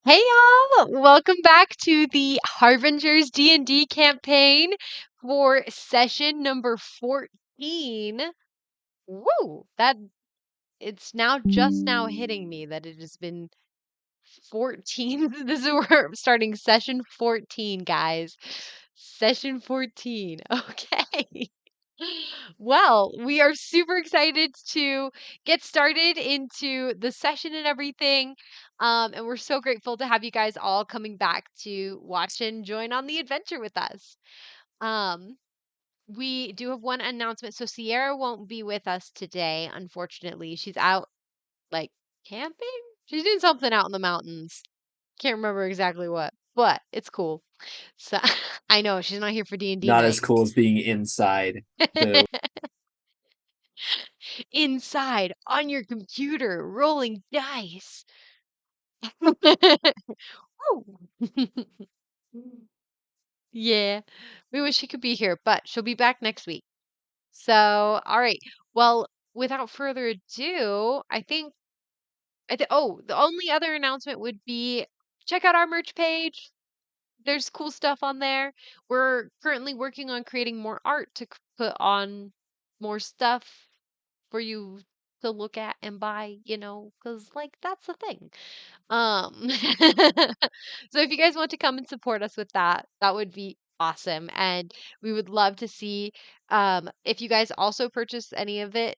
Hey y'all! Welcome back to the Harbingers D&D campaign for session number 14. Woo! That it's now just now hitting me that it has been 14. This is we're starting session 14, guys. Session 14. Okay. Well, we are super excited to get started into the session and everything. And we're so grateful to have you guys all coming back to watch and join on the adventure with us. Um, we do have one announcement. So Sierra won't be with us today, unfortunately. She's out like camping. She's doing something out in the mountains. Can't remember exactly what, but it's cool. So I know she's not here for D&D Not as night. cool as being inside the Inside on your computer rolling dice. Yeah, we wish she could be here, but she'll be back next week. So, all right. Well, without further ado, the only other announcement would be check out our merch page. There's cool stuff on there. We're currently working on creating more art to put on more stuff for you to look at and buy, because like that's the thing. So if you guys want to come and support us with that, that would be awesome. And we would love to see if you guys also purchase any of it,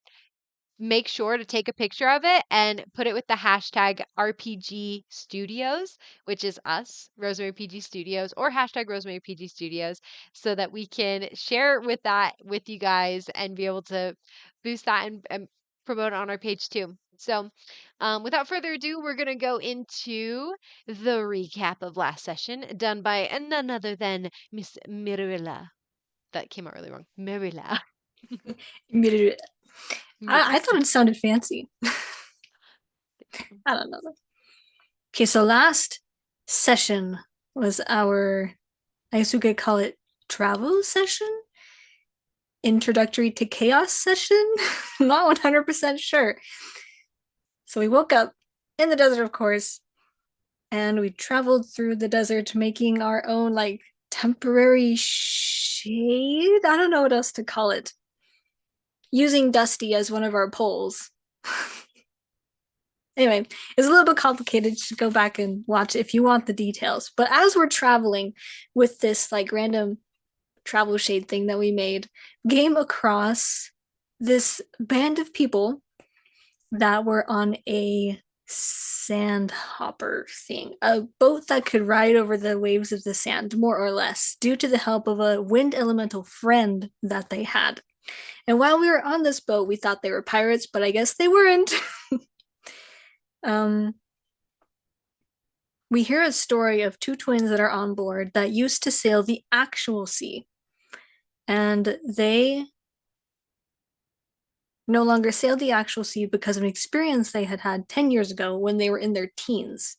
make sure to take a picture of it and put it with the hashtag RPG Studios, which is us, Rosemary PG Studios, or hashtag Rosemary PG Studios, so that we can share with that with you guys and be able to boost that and promote it on our page too. So, without further ado, we're going to go into the recap of last session done by none other than Miss Merilla. That came out really wrong. Merilla. I, Merilla. I thought it sounded fancy. I don't know. Okay, so last session was our, I guess we could call it travel session? Introductory to chaos session? Not 100% sure. So we woke up in the desert, of course, and we traveled through the desert making our own, like, temporary shade. I don't know what else to call it. Using Dusty as one of our poles. Anyway, it's a little bit complicated. You should go back and watch it if you want the details. But as we're traveling with this like random travel shade thing that we made, came across this band of people that were on a sand hopper thing, a boat that could ride over the waves of the sand, more or less, due to the help of a wind elemental friend that they had. And while we were on this boat, we thought they were pirates, but I guess they weren't. um, we hear a story of two twins that are on board that used to sail the actual sea. And they no longer sail the actual sea because of an experience they had had 10 years ago when they were in their teens.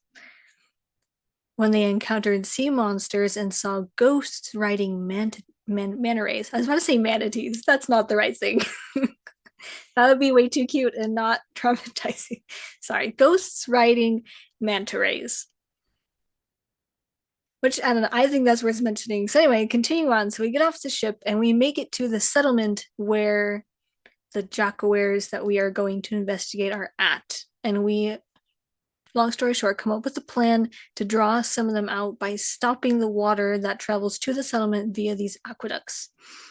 When they encountered sea monsters and saw ghosts riding manta rays. I was about to say manatees. That's not the right thing. That would be way too cute and not traumatizing. Sorry, ghosts riding manta rays. Which I don't know, I think that's worth mentioning. So anyway, continue on. So we get off the ship and we make it to the settlement where the Jackawares that we are going to investigate are at. And we, long story short, come up with a plan to draw some of them out by stopping the water that travels to the settlement via these aqueducts.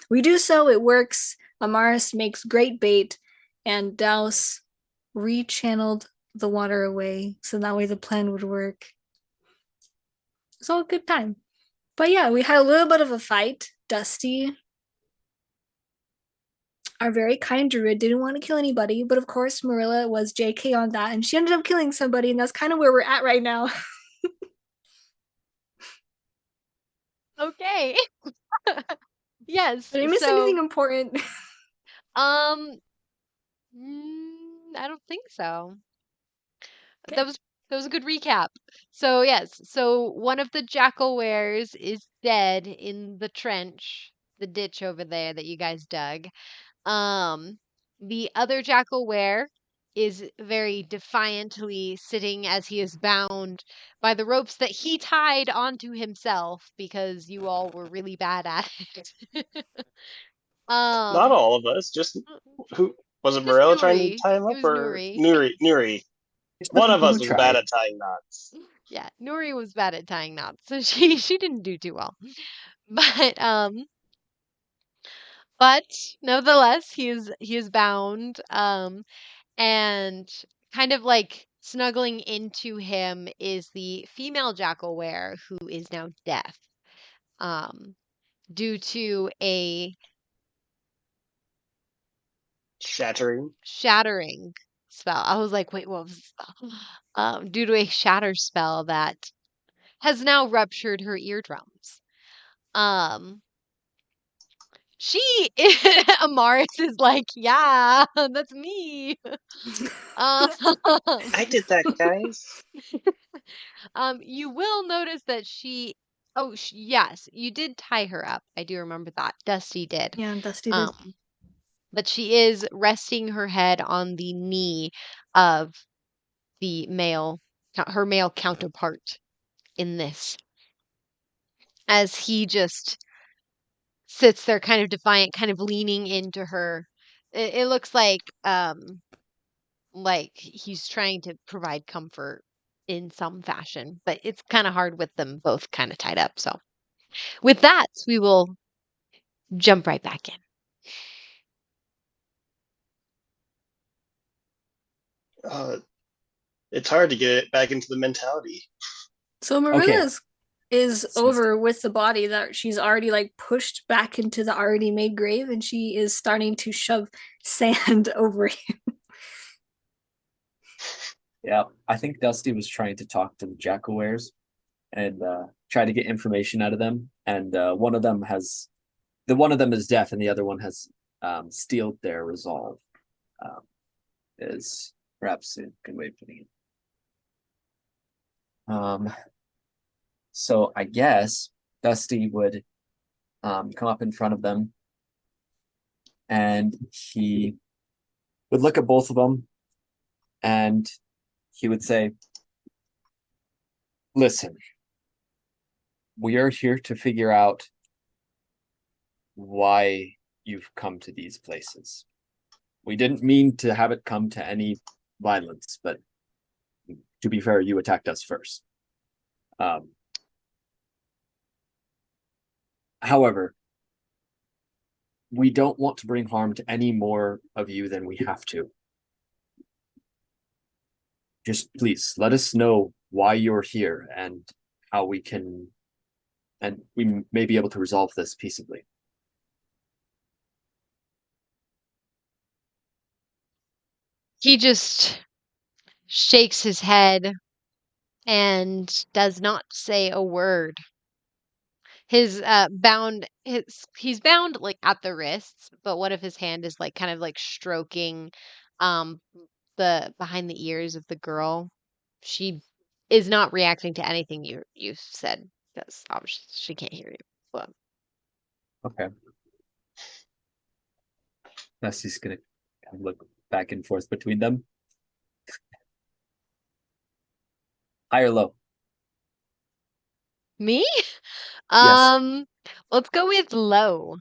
We do so, it works. Amaris makes great bait, and Douse rechanneled the water away so that way the plan would work. It's all a good time. But yeah, we had a little bit of a fight. Dusty, our very kind druid, didn't want to kill anybody, but of course Merilla was JK on that, and she ended up killing somebody, and that's kind of where we're at right now. Okay. Yes. Did I miss anything important? Um, I don't think so. Okay. That was a good recap. So yes, so one of the Jackalwares is dead in the trench, the ditch over there that you guys dug. Um, the other Jackalware is very defiantly sitting as he is bound by the ropes that he tied onto himself because you all were really bad at it. Not um, all of us. Just who was it? just Merilla trying to Nuri. tie him It up, was or Nuri. Nuri? Just the One of people who us was bad tried. at tying knots. Yeah, Nuri was bad at tying knots, so she didn't do too well. But but nevertheless, he is bound. And kind of like snuggling into him is the female jackalware who is now deaf. Um, due to a Shattering. shattering spell. I was like, wait, what was the spell? Due to a shatter spell that has now ruptured her eardrums. Um, she Amaris is like, yeah, that's me. Um, I did that, guys. you will notice that she. Oh, yes, you did tie her up. I do remember that. Dusty did. Yeah, Dusty did. But she is resting her head on the knee of the her male counterpart in this, as he just sits there, kind of defiant, kind of leaning into her. It looks like he's trying to provide comfort in some fashion, but it's kind of hard with them both kind of tied up. So, with that, we will jump right back in. Uh, it's hard to get back into the mentality. So Marilla is over with the body that she's already like pushed back into the already made grave, and she is starting to shove sand over him. Yeah, I think Dusty was trying to talk to the Jackalwares and try to get information out of them. And one of them is deaf, and the other one has steeled their resolve. Is perhaps a good way of putting it. So I guess Dusty would come up in front of them, and he would look at both of them, and he would say, "Listen, we are here to figure out why you've come to these places. We didn't mean to have it come to any violence, but to be fair, you attacked us first. However, we don't want to bring harm to any more of you than we have to. Just please let us know why you're here and how we can, and we may be able to resolve this peaceably." He just shakes his head and does not say a word. He's bound like at the wrists, but one of his hand is like kind of like stroking um the behind the ears of the girl. She is not reacting to anything you said because obviously she can't hear you. But Okay. Dusty's gonna kind of look back and forth between them. High or low? me? Yes. Let's go with low.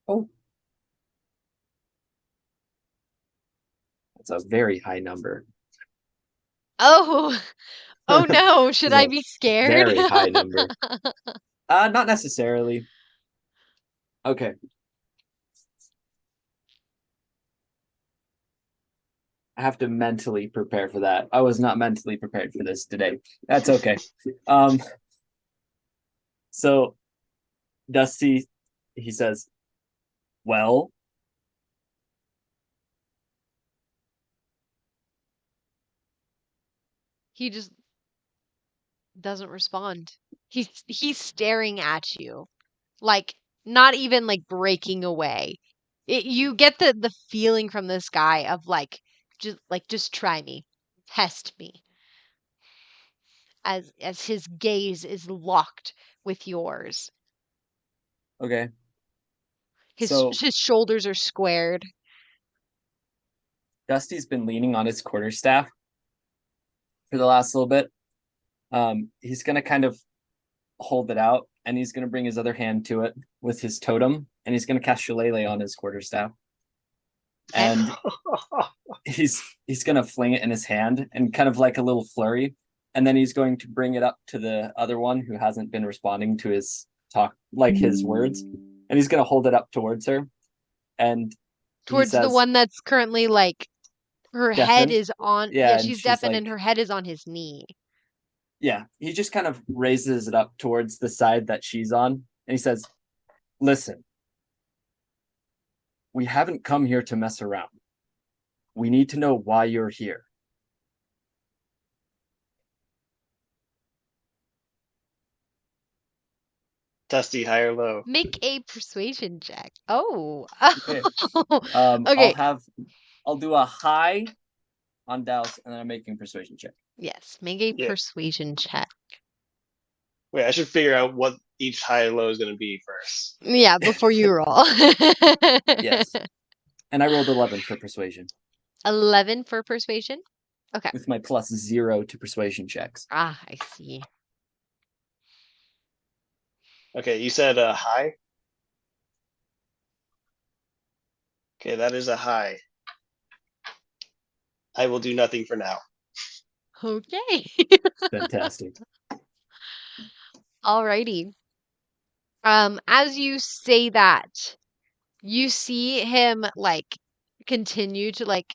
Oh. That's a very high number. Oh, oh no, should It's I a be scared? very high number. Not necessarily. Okay. I have to mentally prepare for that. I was not mentally prepared for this today. That's okay. So Dusty, he says, "Well, He just doesn't respond. He's staring at you, like not even like breaking away. You get the feeling from this guy of just try me, test me, as his gaze is locked with yours. Okay. His So his shoulders are squared. Dusty's been leaning on his quarterstaff for the last little bit. He's gonna kind of hold it out, and he's gonna bring his other hand to it with his totem, and he's gonna cast Shillelagh on his quarterstaff. Okay. And he's gonna fling it in his hand and kind of like a little flurry, and then he's going to bring it up to the other one who hasn't been responding to his talk, like his words, and he's gonna hold it up towards her, and he Towards the says, one that's currently like her head deafened. is on. Yeah, Yeah, and she's she's deafened like, and her head is on his knee. yeah, he just kind of raises it up towards the side that she's on, and he says, listen, we haven't come here to mess around. We need to know why you're here. Dusty, high or low? Make a persuasion check. Oh. Okay. Okay. I'll do a high on Douse, and then I'm making persuasion check. Yes, make a Yeah. persuasion check. Wait, I should figure out what each high and low is going to be first. Yeah, before you roll. Yes. And I rolled 11 for persuasion 11 for persuasion. Okay. with my +0 to persuasion checks. Ah, I see. Okay, you said high? Okay, that is a high. I will do nothing for now. Okay. Fantastic. Alrighty. As you say that, you see him like continue to like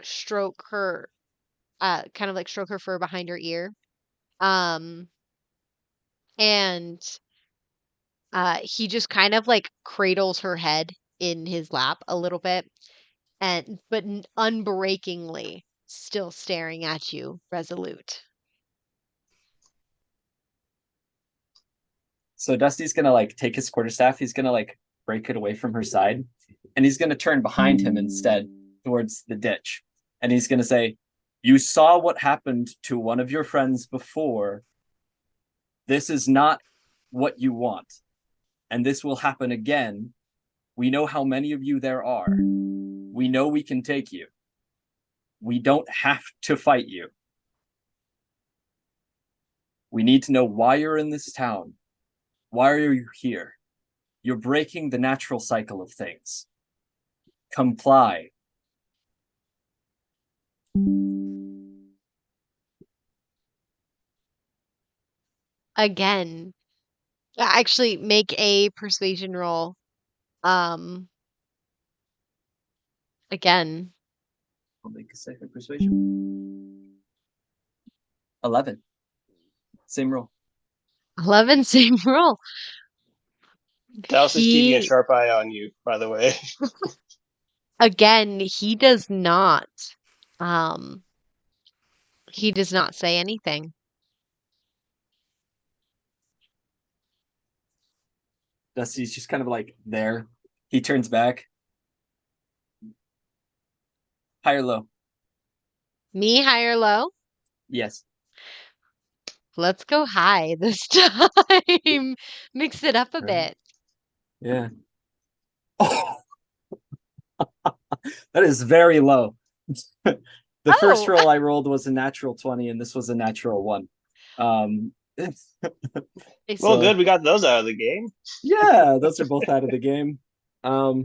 stroke her kind of like stroke her fur behind her ear. Um and he just kind of like cradles her head in his lap a little bit, and but unbreakingly still staring at you, resolute. So Dusty's gonna like take his quarterstaff, he's gonna like break it away from her side, and he's gonna turn behind him instead towards the ditch. And he's gonna say, you saw what happened to one of your friends before. This is not what you want. And this will happen again. We know how many of you there are. We know we can take you. We don't have to fight you. We need to know why you're in this town. Why are you here? You're breaking the natural cycle of things. Comply. Again, actually make a persuasion roll. Again. I'll make a second persuasion. 11. Same roll. 11, same roll. Douse is keeping a sharp eye on you, by the way. Again, he does not. He does not say anything. Dusty's just kind of like there. He turns back. High or low? Me, high or low? Yes. Let's go high this time. Mix it up a Right. bit. Yeah. Oh, that is very low. The first Oh. roll I rolled was a natural 20, and this was a natural 1. I see. Well, good, we got those out of the game. Yeah, those are both out of the game. Gosh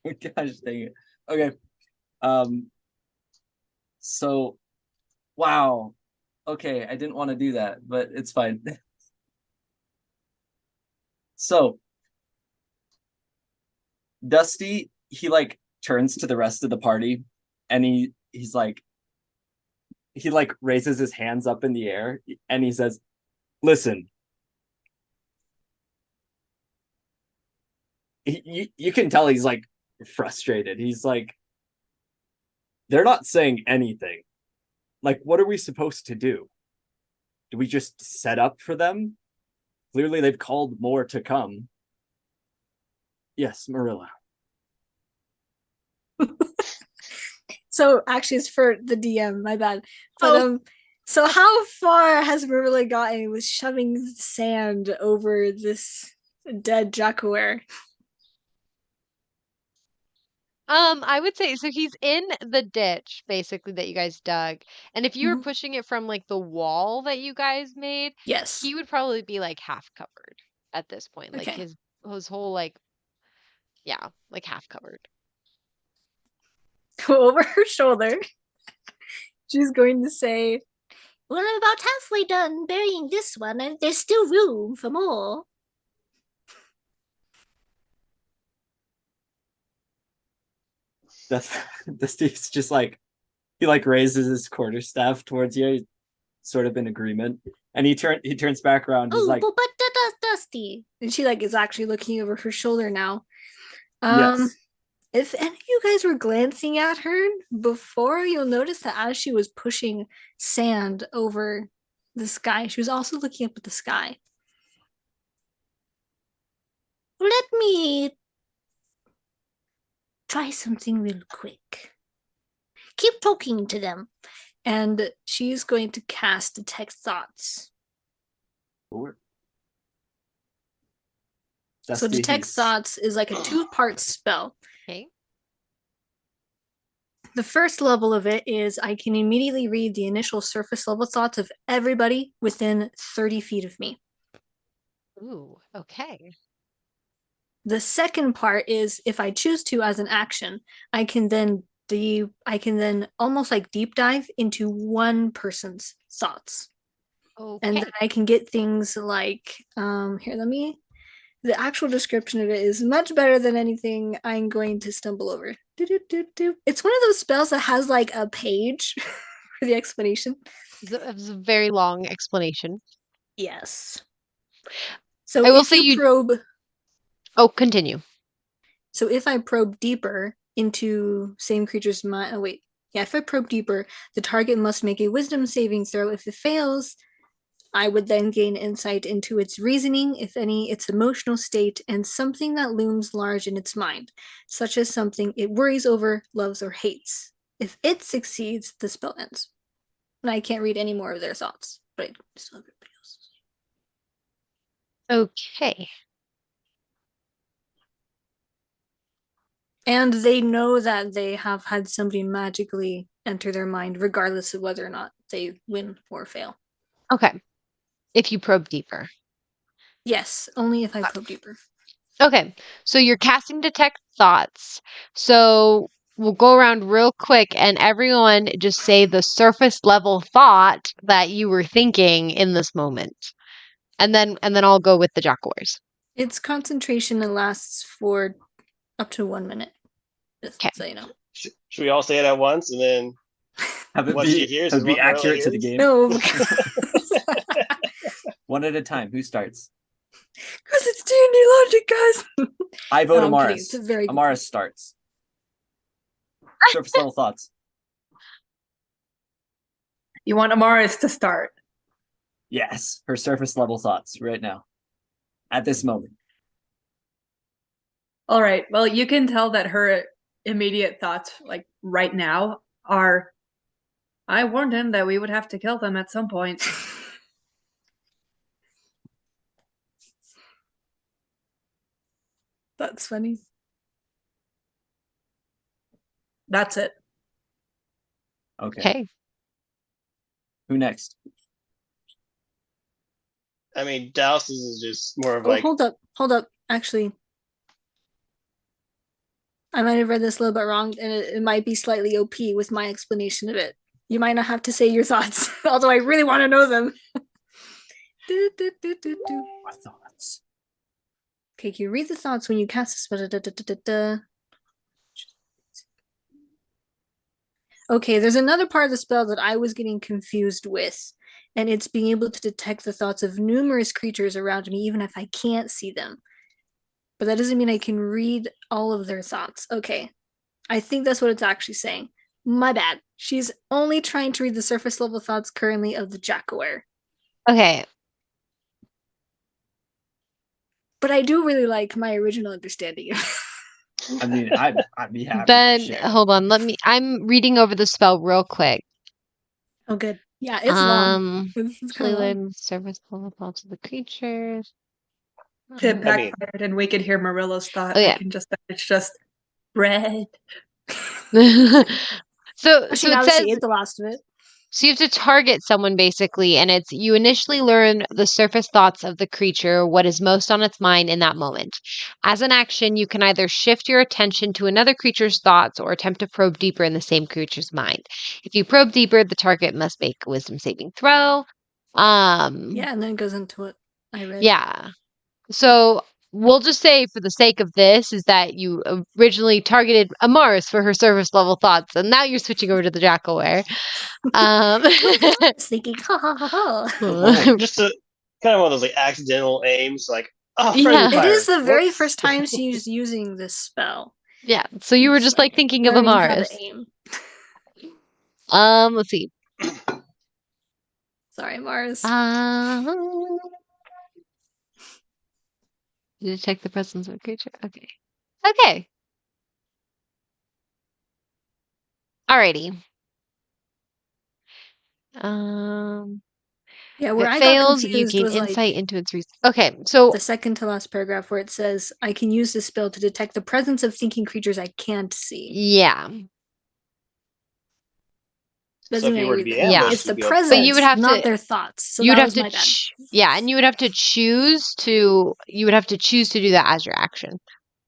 dang it. Okay. So wow. Okay, I didn't want to do that, but it's fine. So Dusty, he like turns to the rest of the party, and he's like, he like raises his hands up in the air, and he says, listen, you can tell he's like frustrated. He's like, they're not saying anything. Like, what are we supposed to do? Do we just set up for them? Clearly they've called more to come. Yes, Merilla. So actually, it's for the DM. My bad. But So how far has Merilla gotten with shoving sand over this dead Jaguar? I would say so he's in the ditch basically that you guys dug. And if you were Mhm. pushing it from like the wall that you guys made, Yes. he would probably be like half covered at this point. Like Okay. his whole like yeah, like half covered. Over her shoulder, she's going to say, "Well, I'm about halfway done burying this one, and there's still room for more." Dusty's just like he like raises his quarterstaff towards you, sort of in agreement, and he turns back around. He's Oh, like, but Dusty, and she like is actually looking over her shoulder now. yes, If any of you guys were glancing at her before, you'll notice that as she was pushing sand over the sky, she was also looking up at the sky. Let me try something real quick. Keep talking to them. And she's going to cast Detect Thoughts. Or So Detect Thoughts is like a 2-part spell. Okay. The first level of it is I can immediately read the initial surface level thoughts of everybody within 30 feet of me. Ooh, okay. The second part is if I choose to as an action, I can then almost like deep dive into one person's thoughts. And Okay. then I can get things like the actual description of it is much better than anything I'm going to stumble over. It's one of those spells that has like a page for the explanation. It was a very long explanation. Yes. So I will if say you probe, Oh, continue. so if I probe deeper into same creature's mind, if I probe deeper, the target must make a wisdom saving throw. If it fails, I would then gain insight into its reasoning, if any, its emotional state, and something that looms large in its mind, such as something it worries over, loves, or hates. If it succeeds, the spell ends. And I can't read any more of their thoughts, but I still have everybody else's. Okay. And they know that they have had somebody magically enter their mind, regardless of whether or not they win or fail. Okay. If you probe deeper. Yes, only if I probe deeper. Okay. So you're casting Detect Thoughts. So we'll go around real quick and everyone just say the surface level thought that you were thinking in this moment. And then I'll go with the Jaguars. Its concentration lasts for up to 1 minute. Just Okay. so you know. Should we all say it at once and then have it what she hears is be what Merilla accurate to the hears? game. No, because One at a time. Who starts? it's D&D logic, guys. I vote No, I'm kidding. Amaris. It's a very good Amaris starts. Surface level thoughts. You want Amaris to start. Yes, her surface level thoughts right now, at this moment. All right. Well, you can tell that her immediate thoughts, like right now, are I warned him that we would have to kill them at some point. That's funny. That's it. Okay. Okay. Who next? I mean, Douse is just more of Oh, like, hold up. Actually, I might have read this a little bit wrong, and it might be slightly OP with my explanation of it. You might not have to say your thoughts, although I really want to know them. My thoughts. Okay, can you read the thoughts when you cast a spell? Okay, there's another part of the spell that I was getting confused with, and it's being able to detect the thoughts of numerous creatures around me, even if I can't see them. But that doesn't mean I can read all of their thoughts. Okay, I think that's what it's actually saying. My bad. She's only trying to read the surface level thoughts currently of the Jaguar. Okay. But I do really like my original understanding. I mean, I'd be happy Then to share. hold on. I'm reading over the spell real quick. Oh, good. Yeah, it's long. It's Actually, kind of long. learn surface level thoughts of the creatures. It I mean- backfired, and we could hear Marilla's thought. Oh, yeah. I can just it's just red. So Actually, it now that says she ate the last of it. so you have to target someone basically, and it's you initially learn the surface thoughts of the creature, what is most on its mind in that moment. As an action, you can either shift your attention to another creature's thoughts or attempt to probe deeper in the same creature's mind. If you probe deeper, the target must make a wisdom saving throw. Yeah, and then it goes into what I read. Yeah. So we'll just say, for the sake of this, is that you originally targeted Amaris for her surface level thoughts, and now you're switching over to the Jackaware. It's thinking, ha ha ha ha. Oh, just a kind of one of those like accidental aims, like friendly Yeah. It fire. is the very Whoops. first time she's using this spell. Yeah. So you were It's just like thinking of learning how Amaris. to aim. Let's see. Sorry, Mars. Detect the presence of a creature. Okay. Okay. Alrighty. Yeah, If where it I got fails, you confused gain was insight like into its reason. Okay, so the second to last paragraph where it says, I can use this spell to detect the presence of thinking creatures I can't see. yeah, Doesn't So if you mean were I to read be that. ambushed, It's the you'd be able to- presence, but you would have not to. their thoughts. So You would that have was to. my bad. Yeah, and you would have to choose to. You would have to choose to do that as your action.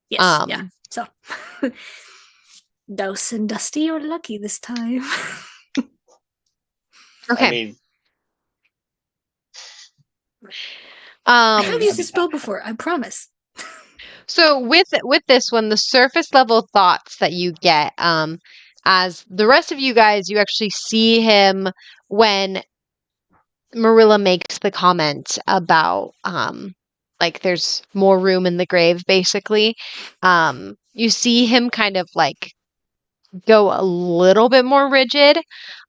Yes, yeah. So Douse and Dusty, you're lucky this time. Okay. I mean, I've Um. used this spell before, I promise. So with this one, the surface level thoughts that you get, as the rest of you guys, you actually see him when Merilla makes the comment about like there's more room in the grave, basically. You see him kind of like go a little bit more rigid.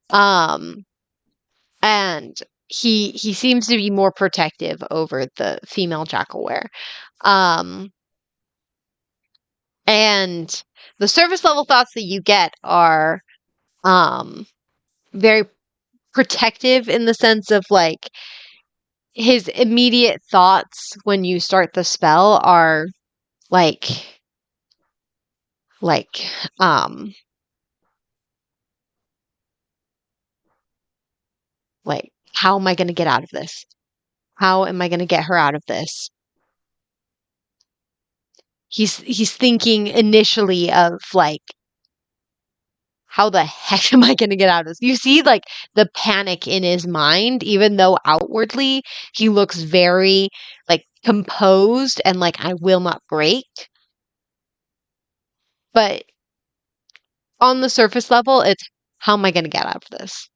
Um and he seems to be more protective over the female Jackalware. Um and the surface level thoughts that you get are very protective in the sense of like his immediate thoughts when you start the spell are like like um like how am I going to get out of this? How am I going to get her out of this? He's thinking initially of like how the heck am I going to get out of this? You see like the panic in his mind even though outwardly he looks very like composed and like I will not break. But on the surface level, it's how am I going to get out of this?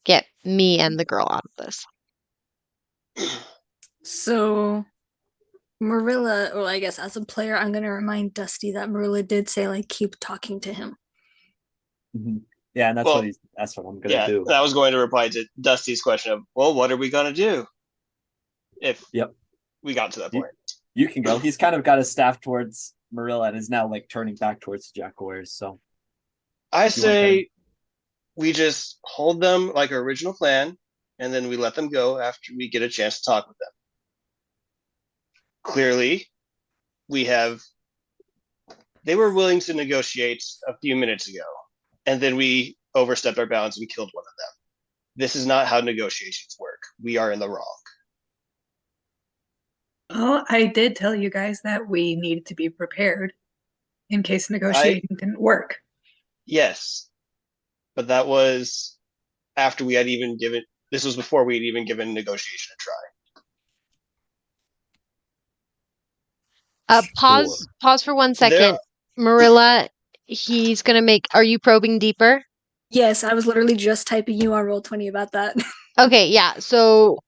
Get me and the girl out of this. So Merilla, or I guess as a player, I'm gonna remind Dusty that Merilla did say like keep talking to him. Mhm. Yeah, and that's Well, that's what I'm gonna yeah, do. I was going to reply to Dusty's question of, well, what are we gonna do if Yep. we got to that You- point? You can go. He's kind of got his staff towards Merilla and is now like turning back towards the Jackalwares. So I you wanna say we just hold them like our original plan, and then we let them go after we get a chance to talk with them. Clearly, they were willing to negotiate a few minutes ago, and then we overstepped our bounds and killed one of them. This is not how negotiations work. We are in the wrong. Well, I did tell you guys that we needed to be prepared in case negotiating didn't work. Yes, but that was after we had even given. This was before we had even given negotiation a try. Pause for 1 There- second. Marilla, he's going to make, are you probing deeper? Yes, I was literally just typing you on Roll20 about that. Okay, yeah. So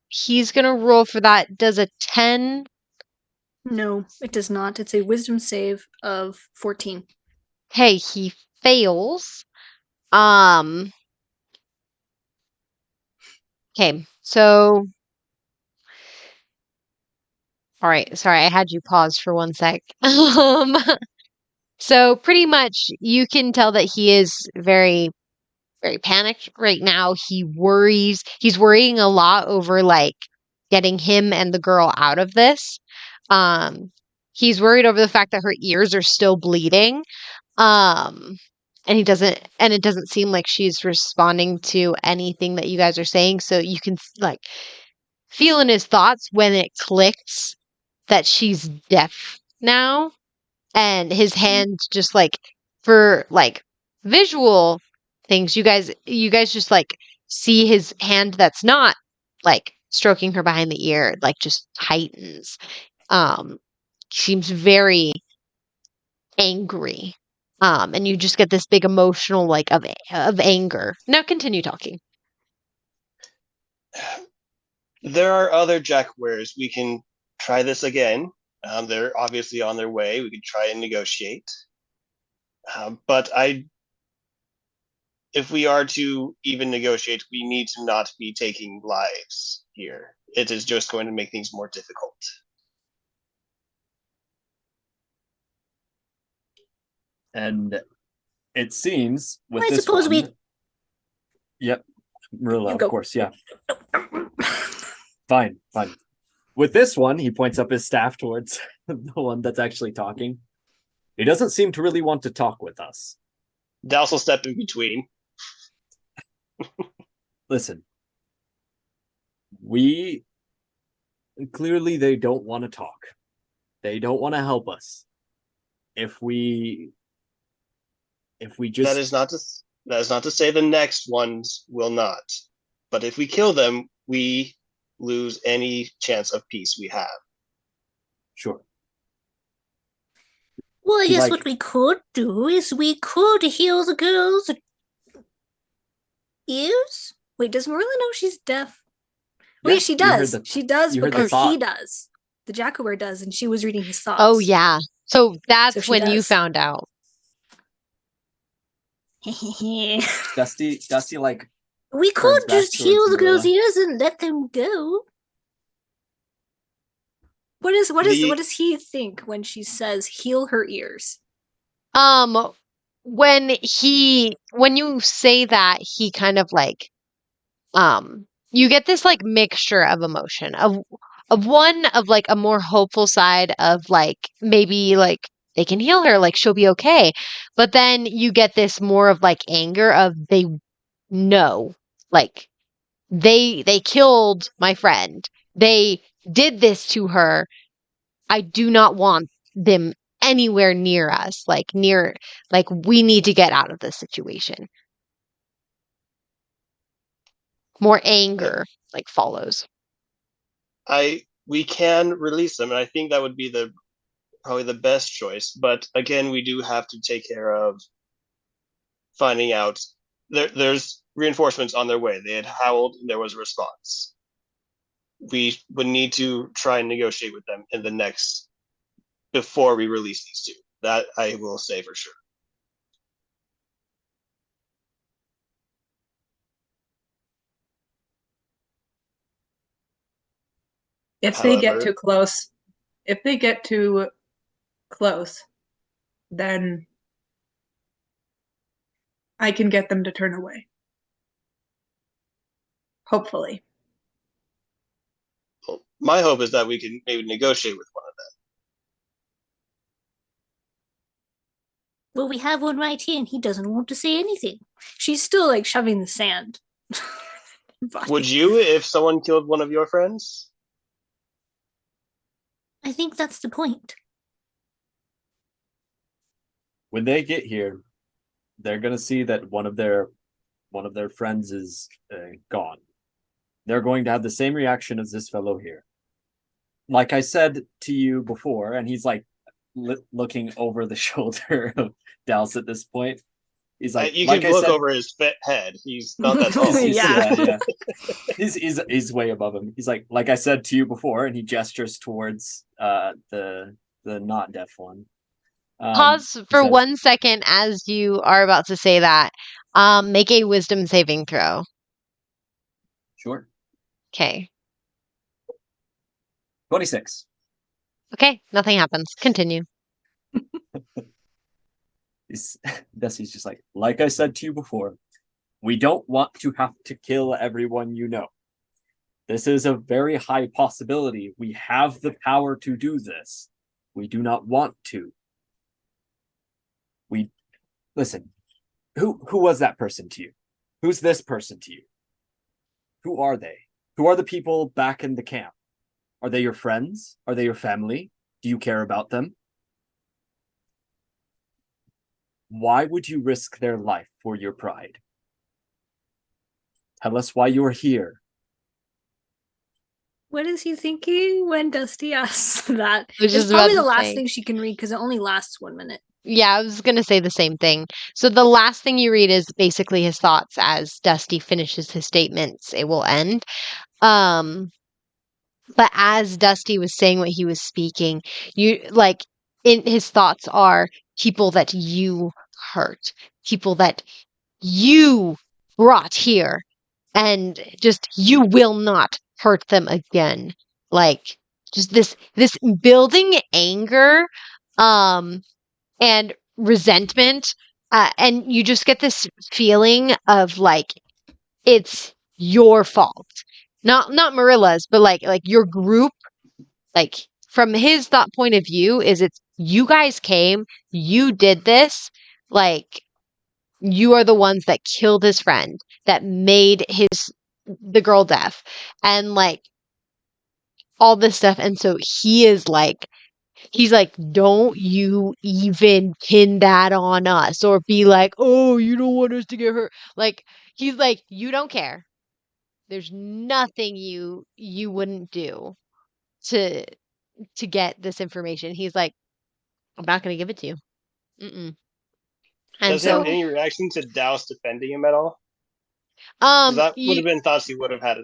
he's going to roll for that. Does a 10? No, it does not. It's a wisdom save of 14. Hey, he fails. Okay, so all right, sorry, I had you pause for 1 sec. So pretty much you can tell that he is very very panicked right now. He's worrying a lot over like getting him and the girl out of this. He's worried over the fact that her ears are still bleeding. Um, and it doesn't seem like she's responding to anything that you guys are saying. So you can like feel in his thoughts when it clicks that she's deaf now, and his hand just like for like visual things, you guys just like see his hand that's not like stroking her behind the ear, like just tightens. Um, seems very angry. And you just get this big emotional like of anger. Now continue talking. There are other Jackwares. We can try this again. They're obviously on their way. We could try and negotiate. But if we are to even negotiate, we need to not be taking lives here. It is just going to make things more difficult. And it seems with I this suppose we- one, Yep, Merilla, You of go. course, yeah. Fine. With this one, he points up his staff towards the one that's actually talking. He doesn't seem to really want to talk with us. Douse will step in between. Listen, clearly they don't want to talk. They don't want to help us. If we just That is not to say the next ones will not. But if we kill them, we lose any chance of peace we have. Sure. Well, I guess Like- what we could do is we could heal the girl's ears. Wait, does Merilla know she's deaf? Yeah, Wait, she you heard does. the- She does you heard the because he thought. does. The Jackaware does, and she was reading his thoughts. Oh yeah. So that's So she when you does. found out. Dusty like We Turns could back just towards heal the girl's Merilla. ears and let them go. What does he think when she says heal her ears? When you say that, he kind of like you get this like mixture of emotion of one of like a more hopeful side of like maybe like they can heal her, like she'll be okay. But then you get this more of like anger of they know, like they killed my friend. They did this to her. I do not want them anywhere near us, like we need to get out of this situation. More anger like follows. We can release them, and I think that would be probably the best choice. But again, we do have to take care of finding out. There's reinforcements on their way. They had howled, and there was a response. We would need to try and negotiate with them before we release these two. That I will say for sure. If they get However- too close, then I can get them to turn away. Hopefully. Well, my hope is that we can maybe negotiate with one of them. Well, we have one right here, and he doesn't want to say anything. She's still like shoving the sand. Would you if someone killed one of your friends? I think that's the point. when they get here, they're gonna see that one of their friends is gone. They're going to have the same reaction as this fellow here. Like I said to you before, and he's like looking over the shoulder of Douse at this point. He's like, you like can I look said, over his head. He's not that tall. Yeah. He's way above him. He's like I said to you before, and he gestures towards the not deaf one. Pause he for says, 1 second as you are about to say that. Make a wisdom saving throw. Sure. Okay. 26. Okay, nothing happens. Continue. Dusty's just like I said to you before, We don't want to have to kill everyone you know. This is a very high possibility. We have the power to do this. We do not want to. Listen. Who was that person to you? Who's this person to you? Who are they? Who are the people back in the camp? Are they your friends? Are they your family? Do you care about them? Why would you risk their life for your pride? Tell us why you're here. What is he thinking when Dusty asks that? I was It's just about probably the to last say. thing she can read because it only lasts 1 minute. Yeah, I was gonna say the same thing. So the last thing you read is basically his thoughts as Dusty finishes his statements. It will end. Um, but as Dusty was saying what he was speaking, you like in his thoughts are people that you hurt, people that you brought here, and just you will not hurt them again. Like just this building anger, um, and resentment, and you just get this feeling of like it's your fault, not Marilla's, but like your group, like from his thought point of view is it's you guys came, you did this, like you are the ones that killed his friend, that made the girl deaf, and like all this stuff. And so he's like, don't you even pin that on us or be like, oh, you don't want us to get hurt. Like, he's like, you don't care. There's nothing you wouldn't do to get this information. He's like, I'm not going to give it to you. Mm-mm. And Does he have so, any reaction to Douse defending him at all? Because that would have been thoughts he would have had.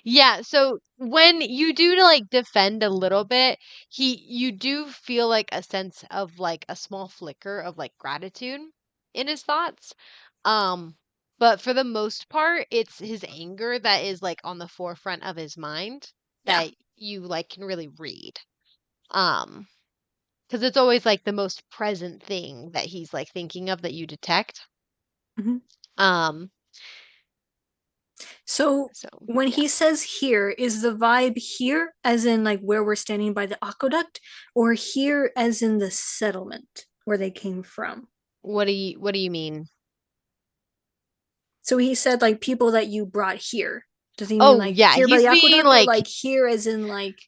yeah, so when you do to like defend a little bit, you do feel like a sense of like a small flicker of like gratitude in his thoughts. Um, but for the most part, it's his anger that is like on the forefront of his mind Yeah. that you like can really read. Um, because it's always like the most present thing that he's like thinking of that you detect. Mhm. Um, So so when yeah. he says here, is the vibe here as in like where we're standing by the aqueduct, or here as in the settlement where they came from? What do you mean? So he said like people that you brought here. Does he mean Oh like yeah, here by he's the being aqueduct, or like like here as in like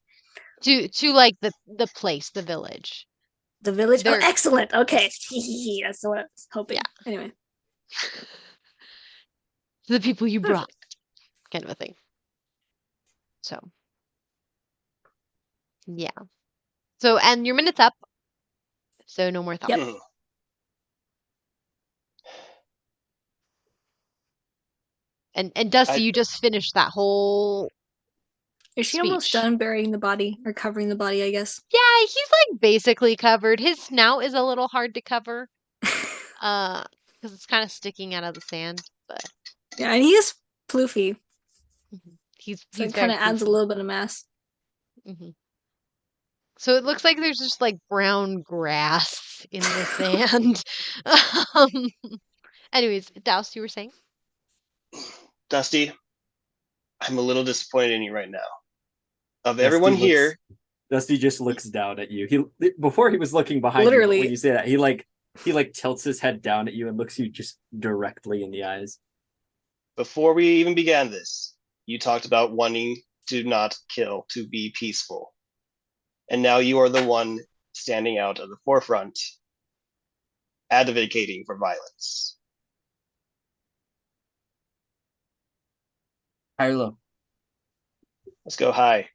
to like the place, the village. the village? Oh, They're excellent. Okay. That's what I was hoping. yeah, Anyway. the people you brought, Perfect. kind of a thing. So yeah. So and your minute's up. So no more thoughts. Yep. And Dusty, you just finished that whole Is she almost speech. done burying the body or covering the body, I guess? Yeah, he's like basically covered. His snout is a little hard to cover. Because it's kind of sticking out of the sand, but Yeah, and he is floofy. he's So it very kind of adds a poofy. little bit of mass. Hmm. So it looks like there's just like brown grass in the sand. um, anyways, Douse, you were saying? Dusty, I'm a little disappointed in you right now. Of Dusty everyone looks- here, Dusty just looks down at you. He before he was looking behind you, but Literally. when you say that, he like tilts his head down at you and looks you just directly in the eyes. before we even began this, you talked about wanting to not kill, to be peaceful. And now you are the one standing out at the forefront, advocating for violence. High or low? Let's go high.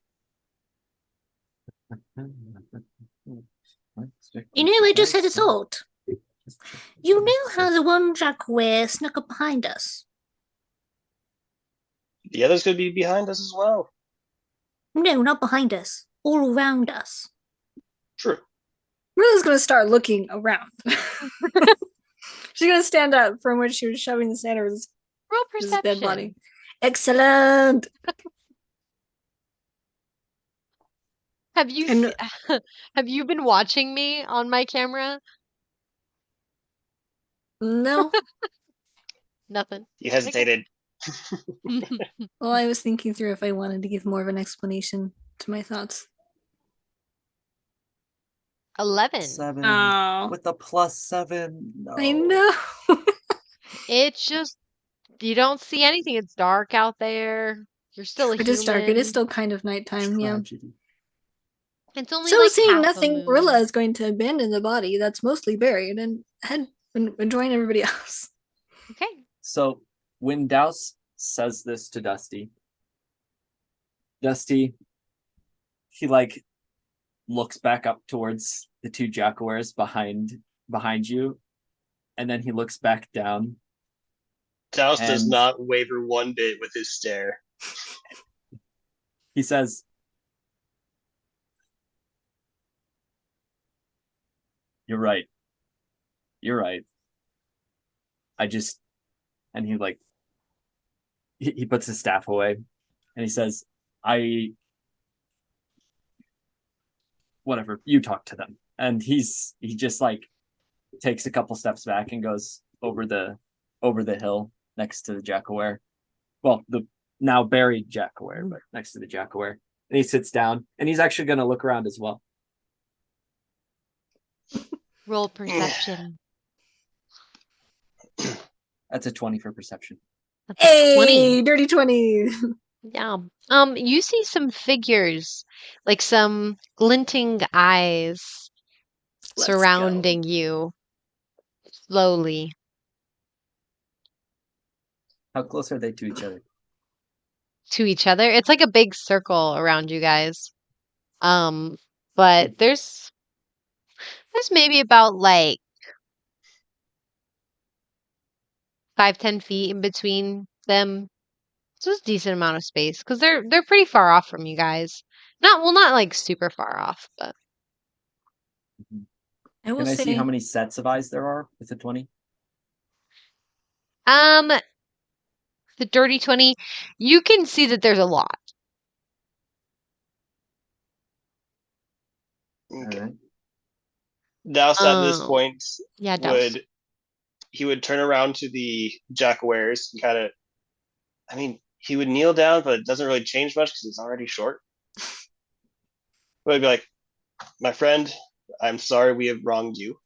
You know, I just had a thought. You know how the one Jacquet snuck up behind us? The others could be behind us as well. No, not behind us. All around us. True. Marilla's gonna start looking around. She's gonna stand up from where she was shoving the sand over this Roll dead perception. body. Excellent. Have you And- have you been watching me on my camera? No. Nothing. You hesitated. Well, I was thinking through if I wanted to give more of an explanation to my thoughts. 11. 7 Oh, with a +7. No. I know. It's just you don't see anything. It's dark out there. You're still a It human. is dark. It is still kind of nighttime. Yeah. Tragedy. It's only So like seeing half nothing, a moon. Merilla is going to abandon the body that's mostly buried and head and join everybody else. Okay. So when Douse says this to Dusty, he like looks back up towards the two Jackawares behind you, and then he looks back down. Douse does And- not waver one bit with his stare. He says, "You're right. You're right. And he puts his staff away, and he says, whatever, you talk to them. And he just like takes a couple steps back and goes over the hill next to the Jackaware. Well, the now buried Jackaware, but next to the Jackaware. And he sits down, and he's actually going to look around as well. Roll perception. That's a 20 for perception. That's a 20. Hey, dirty 20. Yeah. You see some figures, like some glinting eyes Let's surrounding you slowly. How close are they to each other? To each other. It's like a big circle around you guys. But there's maybe about like 5-10 feet in between them. So it's a decent amount of space because they're pretty far off from you guys. Not like super far off, but I will Can I say see how many sets of eyes there are with the 20? the dirty 20, you can see that there's a lot. Okay. All right. Douse at this Um, point Yeah, Douse. would turn around to the Jackawares and kind of, I mean, he would kneel down, but it doesn't really change much because it's already short. But he'd be like, "My friend, I'm sorry we have wronged you.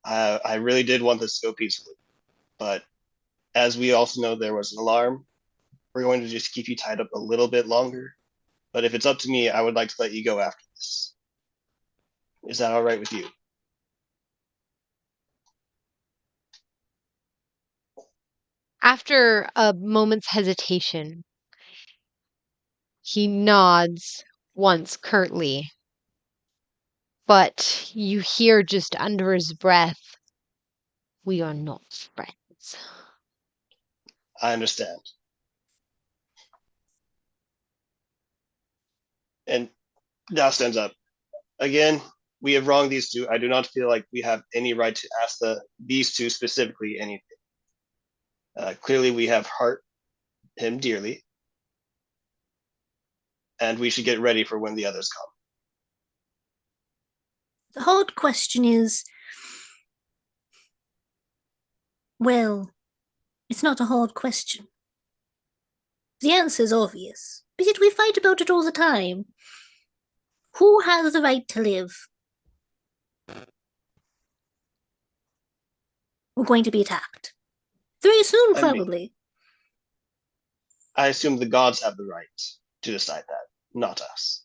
I really did want this to go peacefully, but as we also know there was an alarm, we're going to just keep you tied up a little bit longer. But if it's up to me, I would like to let you go after this. Is that all right with you?" After a moment's hesitation, he nods once curtly, but you hear just under his breath, "We are not friends." I understand. And Dow stands up. Again, we have wronged these two. I do not feel like we have any right to ask these two specifically anything. Clearly, we have hurt him dearly, and we should get ready for when the others come. the hard question is, well, it's not a hard question. The answer is obvious, but yet we fight about it all the time. Who has the right to live? We're going to be attacked. Very soon, I mean- probably. I assume the gods have the right to decide that, not us.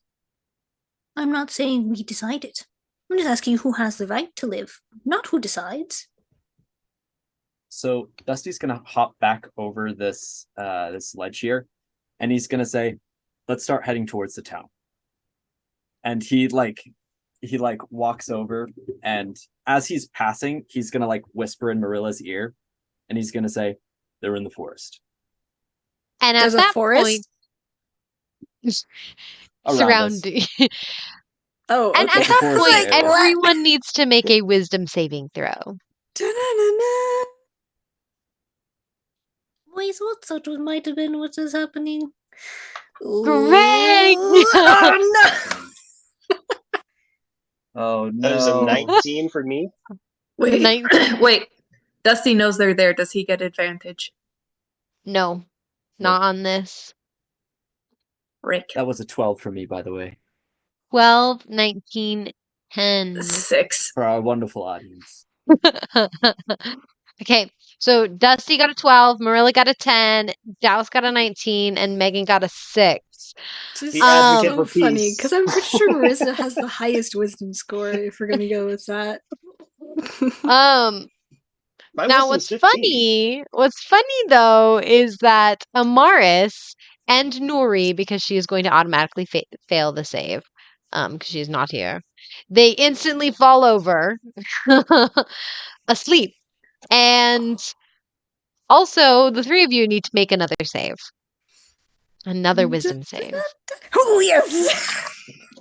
I'm not saying we decide it. I'm just asking who has the right to live, not who decides. So Dusty's gonna hop back over this ledge here, and he's gonna say, "Let's start heading towards the town." And he walks over, and as he's passing, he's gonna like whisper in Marilla's ear, and he's gonna say, "They're in the forest." And at There's a that forest? point, Around us. surrounding. Oh, And okay. at that forest point, area. everyone needs to make a wisdom saving throw. Da-na-na-na. Boys, what sort of might have been what is happening? Greg! Ooh, oh no! Oh That is a no! 19 for me. Wait, 19. Wait, Dusty knows they're there. Does he get advantage? No, not on this. Rick. That was a 12 for me, by the way, 12, 19, 10. 6. for our wonderful audience. Okay, so Dusty got a 12, Merilla got a 10, Douse got a 19, and Megan got a 6. Just The advocate so for funny peace. because I'm pretty sure Marissa has the highest wisdom score. If we're gonna go with that. My Now wisdom's what's 15. funny though is that Amaris and Nuri, because she is going to automatically fail the save, because she's not here, they instantly fall over asleep. And also, the three of you need to make another save. Another wisdom save. Oh yes!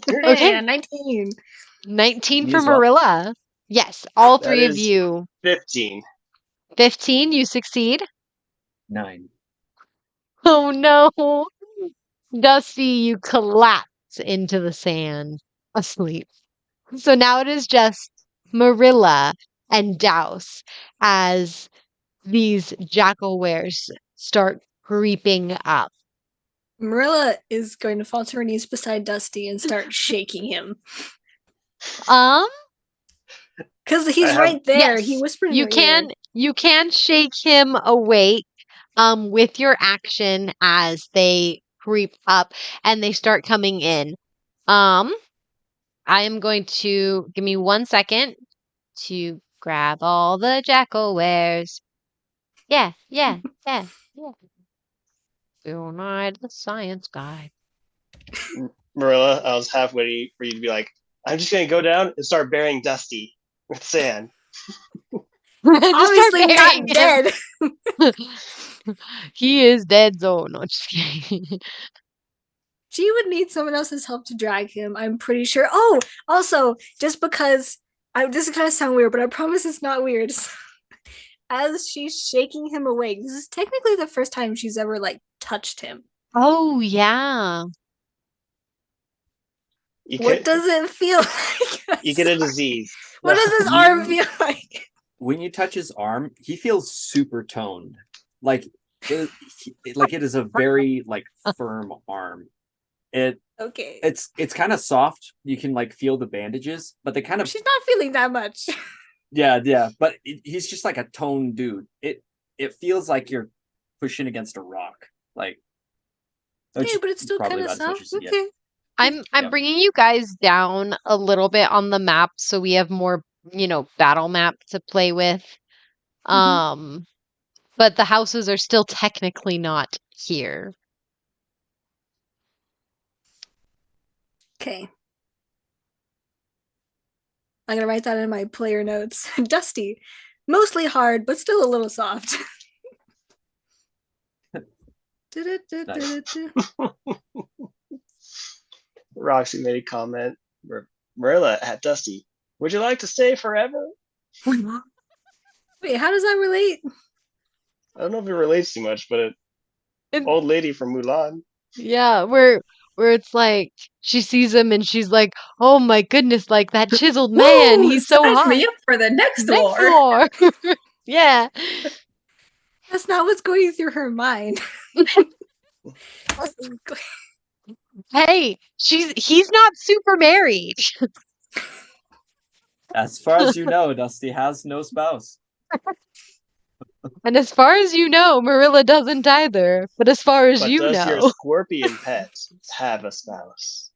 Okay. Yeah, 19. 19 Me for as well. Merilla. Yes, all That three of is- you. 15. 15, you succeed. 9. Oh no. Dusty, you collapse into the sand, asleep. So now it is just Merilla and Douse as these jackal wares start creeping up. Marilla is going to fall to her knees beside Dusty and start shaking him. Because he's have- right there. Yes, He whispered in you her can ear. you can shake him awake with your action as they creep up and they start coming in. I am going to give me 1 second to grab all the jackal wares. Yeah. Bill Nye the Science Guy. Marilla, I was halfway for you to be like, I'm just going to go down and start burying Dusty with sand. Just start Obviously burying not him. dead. He is dead, so no, just kidding. She would need someone else's help to drag him, I'm pretty sure. Oh, also, just because this is gonna sound weird, but I promise it's not weird. As she's shaking him awake, this is technically the first time she's ever like touched him. Oh yeah. What does it feel like? You get a disease. What does his You- arm feel like? When you touch his arm, he feels super toned. Like it is a very like firm arm. Okay. It's kind of soft. You can like feel the bandages, but they kind of She's not feeling that much. yeah. But he's just like a toned dude. It feels like you're pushing against a rock. Like Okay, which but it's still probably kind of about as much soft. as you get. Okay. I'm Yeah. bringing you guys down a little bit on the map so we have more, battle map to play with. But the houses are still technically not here. Okay. I'm gonna write that in my player notes. Dusty. Mostly hard, but still a little soft. Roxy made a comment. Marilla at Dusty, would you like to stay forever? Wait, how does that relate? I don't know if it relates too much, but It- old lady from Mulan. Yeah, where it's like she sees him and she's like, "Oh my goodness, like that chiseled man, Woo! he's so Sign hot." me up for the next Next war. war. Yeah. That's not what's going through her mind. Hey, he's not super married. As far as you know, Dusty has no spouse. And as far as you know, Merilla doesn't either. But as far as But you does your know, scorpion pet have a spouse?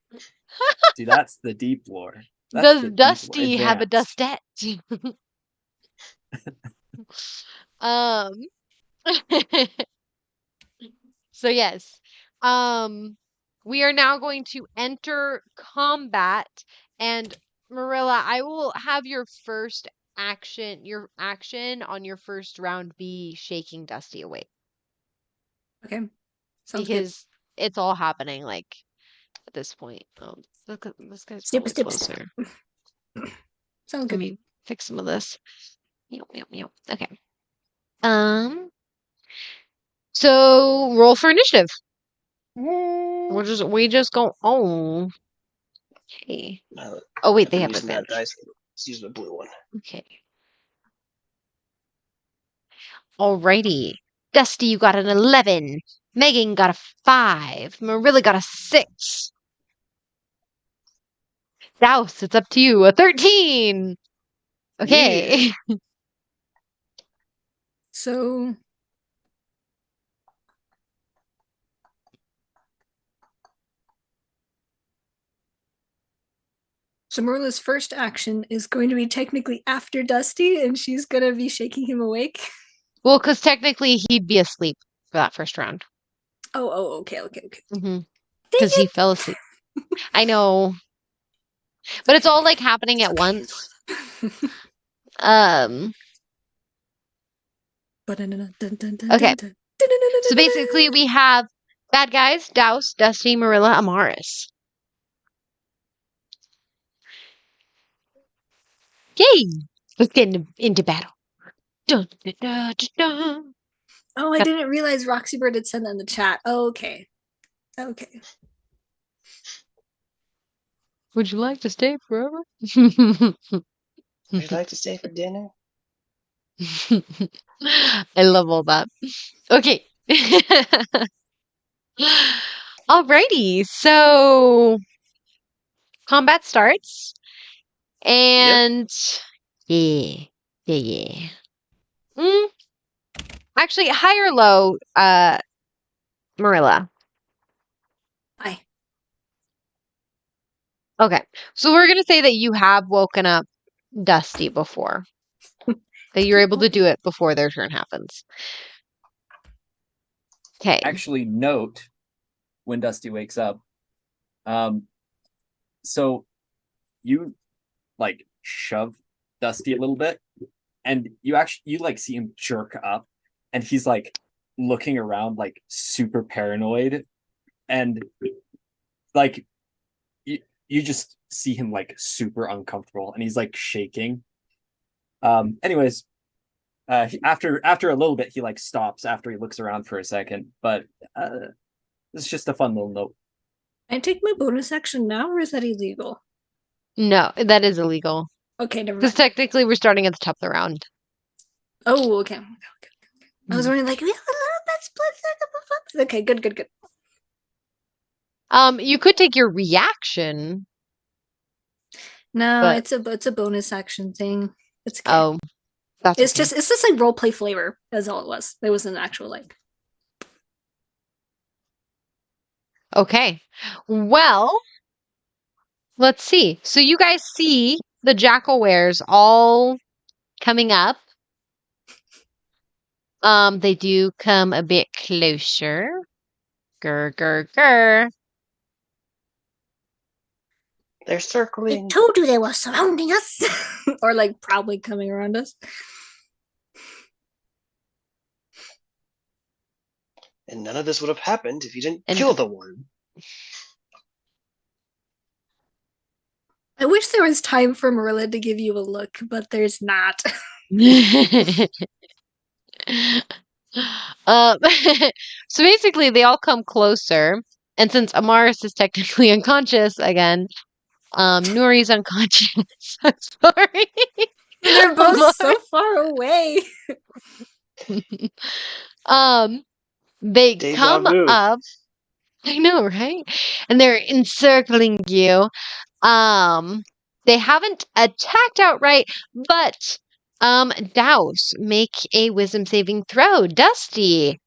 See, that's the deep lore. That's does the deep Dusty have a advanced. dustette? um So yes. We are now going to enter combat, and Marilla, I will have your action on your first round be shaking Dusty awake. Okay. Sounds Because it's all happening like at this point. Oh, look at this guy's Stupid, probably stupid. closer. good. Sounds Let good. me fix some of this. Meow, meow, meow. Okay. So roll for initiative. We just go. Oh. Okay. Oh wait, they I'm have using that advantage. dice. Let's use the blue one. Okay. Alrighty. Dusty, you got an 11. Megan got a 5. Merilla got a 6. Douse, it's up to you. A 13. Okay. So Merilla's first action is going to be technically after Dusty, and she's gonna be shaking him awake. Well, because technically he'd be asleep for that first round. Okay. Because he fell asleep. I know. But it's all like happening at once. Okay. So basically we have bad guys, Douse, Dusty, Merilla, Amaris. Yay! Let's get into battle. Dun, dun, dun, dun, dun. Oh, I didn't realize Roxy Bird had sent that in the chat. Okay. Would you like to stay forever? Would you like to stay for dinner? I love all that. Okay. Alrighty, so combat starts. And yeah. Actually, high or low, Marilla. Hi. Okay. So we're gonna say that you have woken up Dusty before. That you're able to do it before their turn happens. Okay. Actually, note when Dusty wakes up. So you like shove Dusty a little bit, and you like see him jerk up, and he's like looking around like super paranoid, and like you just see him like super uncomfortable, and he's like shaking. Anyways, after a little bit, he like stops after he looks around for a second, but it's just a fun little note. Can I take my bonus action now, or is that illegal? No, that is illegal. Okay, never Because mind. technically we're starting at the top of the round. Oh, okay. I was wondering, like, we have a little bit split. Okay, good. You could take your reaction. No, But- it's a bonus action thing. It's okay. Oh, that's It's okay. just like role play flavor. That's all it was. There wasn't an actual like. Okay. Well, let's see. So you guys see the Jackalwares all coming up. They do come a bit closer. Grr. They're I circling. told you they were surrounding us, or like probably coming around us. And none of this would have happened if you didn't And- kill the one. I wish there was time for Merilla to give you a look, but there's not. So basically they all come closer. And since Amaris is technically unconscious again, Nuri's unconscious. I'm sorry. They're both Amar- so far away. They Deja come vu. up. I know, right? And they're encircling you. They haven't attacked outright, but Douse, make a wisdom saving throw. Dusty,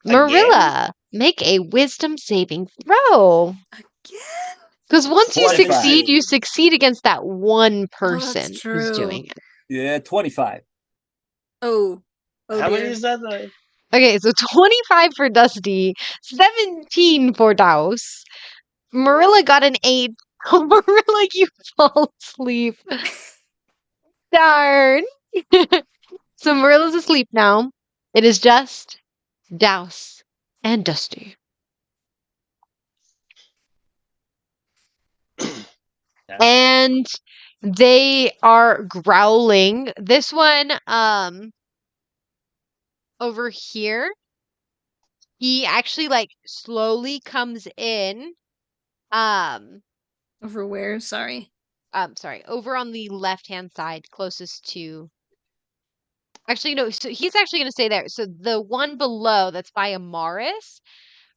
Merilla, make a wisdom saving throw. Again? Because once you 25. succeed, you succeed against that one that's person who's true. doing it. Yeah, 25. Oh How many dear. is that? Okay, so 25 for Dusty, 17 for Douse. Merilla got an 8. Merilla, you fall asleep. Darn. So Merilla's asleep now. It is just Douse and Dusty. And they are growling. This one, over here, he actually like slowly comes in. Over where? Sorry. Sorry, over on the left-hand side, closest to Actually, no. So he's actually going to stay there. So the one below that's by Amaris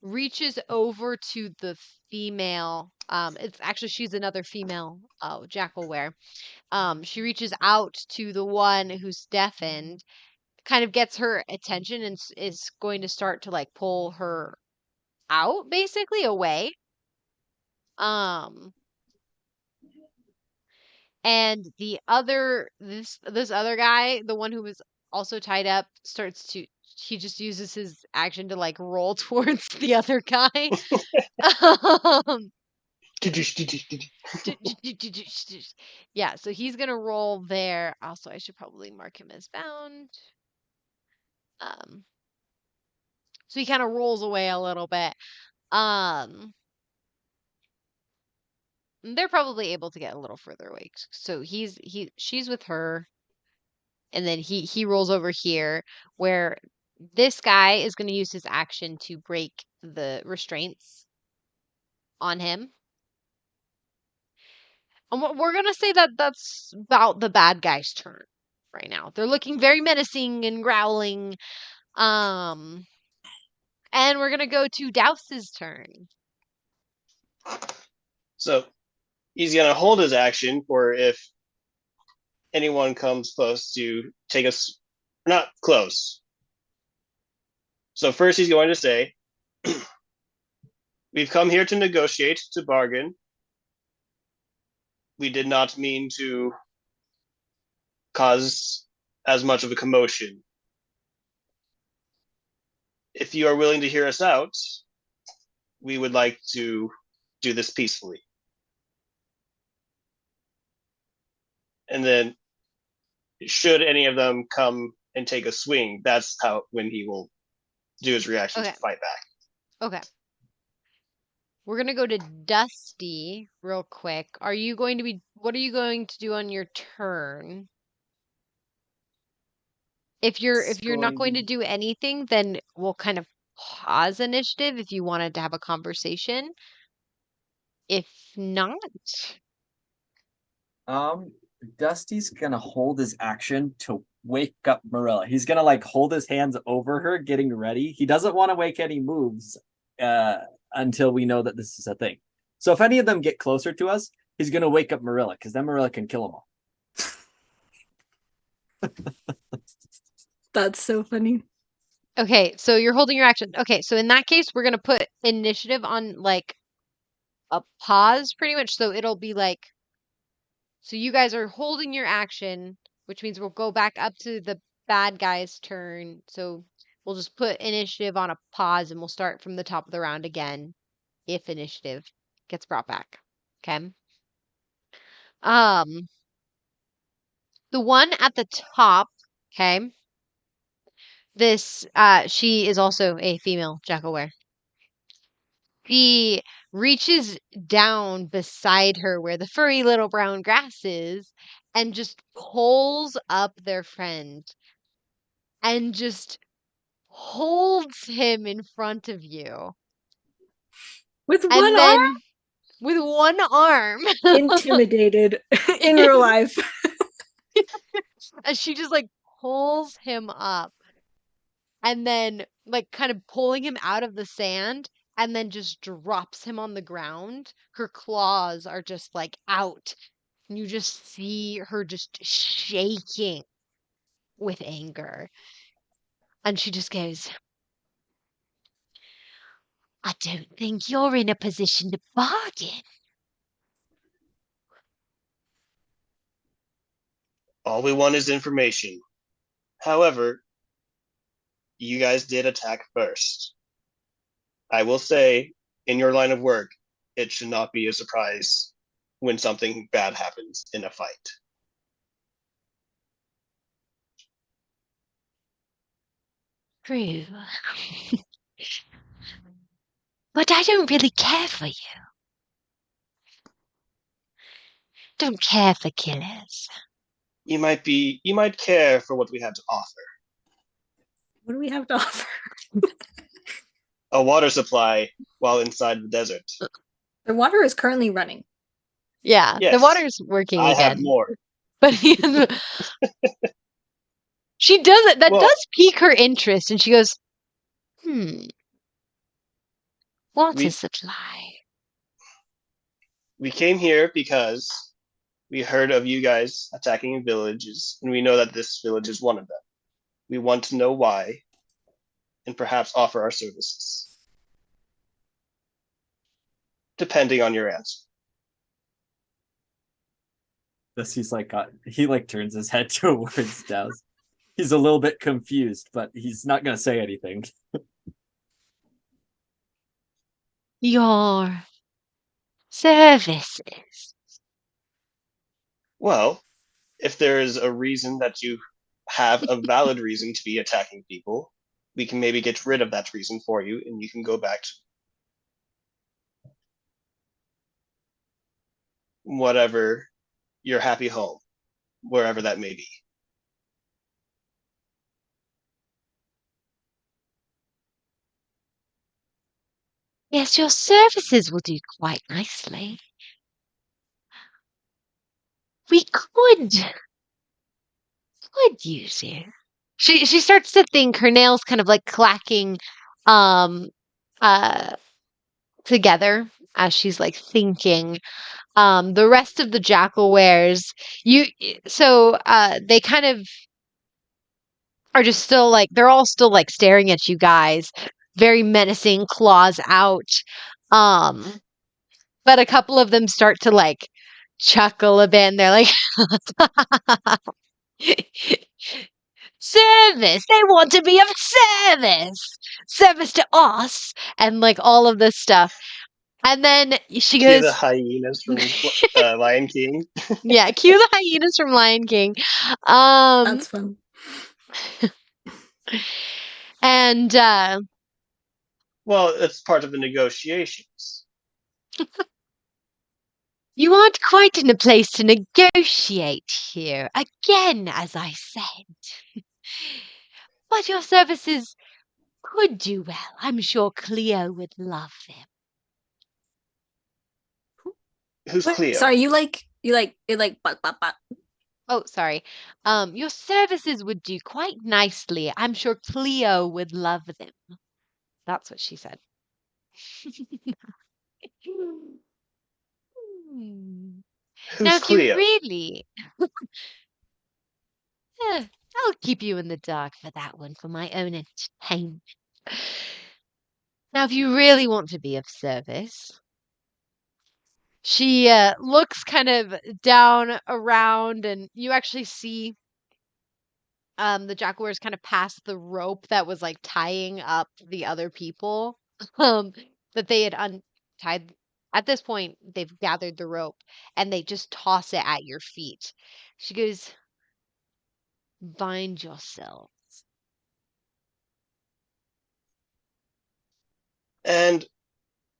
reaches over to the female. It's actually she's another female jackalware. She reaches out to the one who's deafened, kind of gets her attention, and is going to start to like pull her out, basically away. And this other guy, the one who was also tied up, he just uses his action to like roll towards the other guy. Um, yeah, so he's gonna roll there. Also, I should probably mark him as bound. So he kind of rolls away a little bit. They're probably able to get a little further away. So she's with her, and then he rolls over here where this guy is going to use his action to break the restraints on him. And we're going to say that that's about the bad guy's turn right now. They're looking very menacing and growling. And we're going to go to Douse's turn. So he's gonna hold his action for if anyone comes close to take us, not close. So first he's going to say, we've come here to negotiate, to bargain. We did not mean to cause as much of a commotion. If you are willing to hear us out, we would like to do this peacefully. And then should any of them come and take a swing, that's when he will do his reaction to fight back. Okay. We're going to go to Dusty real quick. What are you going to do on your turn? If you're not going to do anything, then we'll kind of pause initiative if you wanted to have a conversation. If not, Dusty's gonna hold his action to wake up Merilla. He's gonna like hold his hands over her, getting ready. He doesn't want to make any moves until we know that this is a thing. So if any of them get closer to us, he's gonna wake up Merilla, because then Merilla can kill them all. That's so funny. okay, so you're holding your action. Okay, so in that case, we're gonna put initiative on like a pause, pretty much. So it'll be like, so you guys are holding your action, which means we'll go back up to the bad guy's turn. So we'll just put initiative on a pause, and we'll start from the top of the round again if initiative gets brought back. Okay. The one at the top, okay. She is also a female jackalware. She reaches down beside her where the furry little brown grass is and just pulls up their friend and just holds him in front of you. With And one then arm? with one arm. Intimidated in real life. And she just like pulls him up and then like kind of pulling him out of the sand and then just drops him on the ground. Her claws are just like out. And you just see her just shaking with anger. And she just goes, I don't think you're in a position to bargain. All we want is information. However, you guys did attack first. I will say, in your line of work, it should not be a surprise when something bad happens in a fight. True. But I don't really care for you. Don't care for killers. You might care for what we have to offer. What do we have to offer? A water supply while inside the desert. The water is currently running. Yeah, Yes, the water's working I again. have more. But She does it. That Well- does pique her interest, and she goes, what We- is it like? We came here because we heard of you guys attacking villages, and we know that this village is one of them. We want to know why, and perhaps offer our services, depending on your answer. He's like he like turns his head towards Douse. He's a little bit confused, but he's not gonna say anything. Your services. Well, if there is a reason that you have a valid reason to be attacking people, we can maybe get rid of that reason for you, and you can go back to whatever your happy home, wherever that may be. Yes, your services will do quite nicely. We could use you. She starts to think, her nails kind of like clacking um uh together as she's like thinking. The rest of the jackal wares, they kind of are just still like, they're all still like staring at you guys, very menacing, claws out. But a couple of them start to like chuckle a bit, and they're like, service, they want to be of service to us, and like all of this stuff. And then she Cue goes, the hyenas from Lion King. yeah, cue the hyenas from Lion King. That's fun. And Well, it's part of the negotiations. you aren't quite in a place to negotiate here, again, as I said. But your services could do well. I'm sure Cleo would love them. Who's Cleo? Sorry, you like but. Oh, sorry. Your services would do quite nicely. I'm sure Cleo would love them. That's what she said. Who's Now, if Cleo? you really... I'll keep you in the dark for that one, for my own entertainment. Now, if you really want to be of service, she looks kind of down around, and you actually see the jaguars kind of past the rope that was like tying up the other people that they had untied. At this point, they've gathered the rope and they just toss it at your feet. She goes, bind yourself. And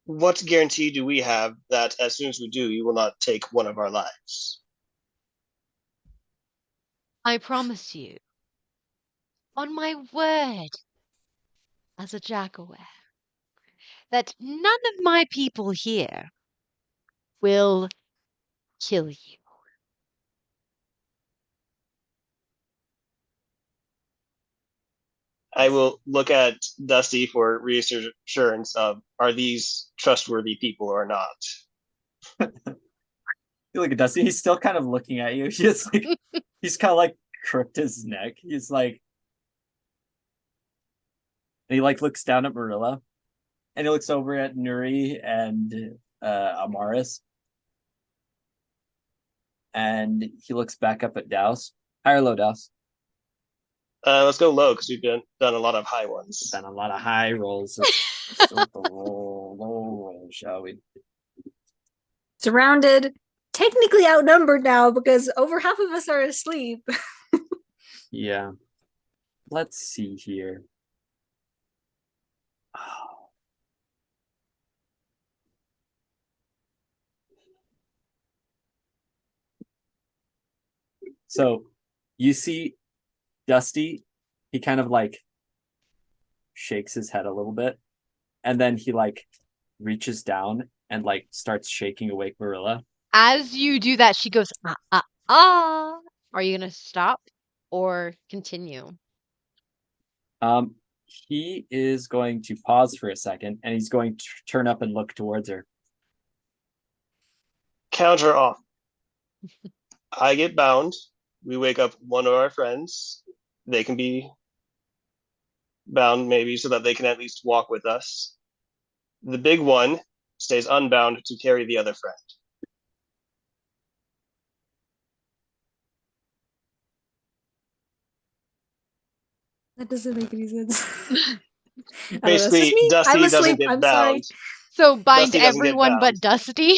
what guarantee do we have that as soon as we do, you will not take one of our lives? I promise you, on my word as a jaguar, that none of my people here will kill you. I will look at Dusty for reassurance of, are these trustworthy people or not? You look at Dusty, he's still kind of looking at you. He's kind of like crooked his neck. He's like, and he like looks down at Merilla, and he looks over at Nuri and Amaris, and he looks back up at Douse. High or low, Douse? Let's go low because we've done a lot of high ones. Done a lot of high rolls. Let's low roll, shall we? Surrounded, technically outnumbered now because over half of us are asleep. Yeah. Let's see here. Oh. So you see Dusty, he kind of like shakes his head a little bit, and then he like reaches down and like starts shaking awake Merilla. As you do that, she goes, ah. Are you going to stop? or continue? He is going to pause for a second, and he's going to turn up and look towards her. Counter off. I get bound. We wake up one of our friends. They can be bound maybe so that they can at least walk with us. The big one stays unbound to carry the other friend. That doesn't make any sense. Basically, me. Dusty I'm asleep. doesn't get I'm bound. sorry. So bind Dusty doesn't get everyone bound. but Dusty?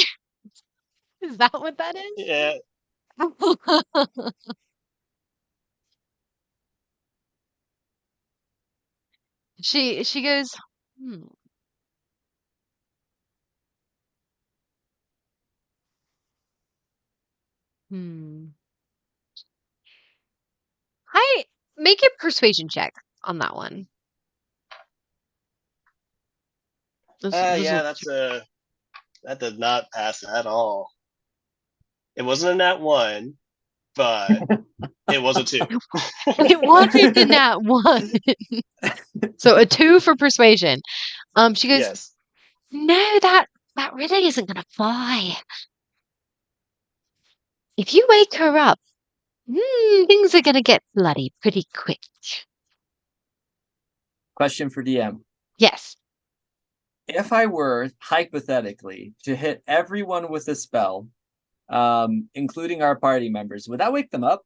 Is that what that is? Yeah, She goes, hmm. I make a persuasion check on that one. yeah, that does not pass at all. It wasn't a nat 1, but it was a 2. It wasn't the nat 1. So a 2 for persuasion. She goes, Yes. no, that really isn't gonna fly. If you wake her up, things are gonna get bloody pretty quick. Question for DM. Yes. If I were, hypothetically, to hit everyone with a spell, including our party members, would that wake them up?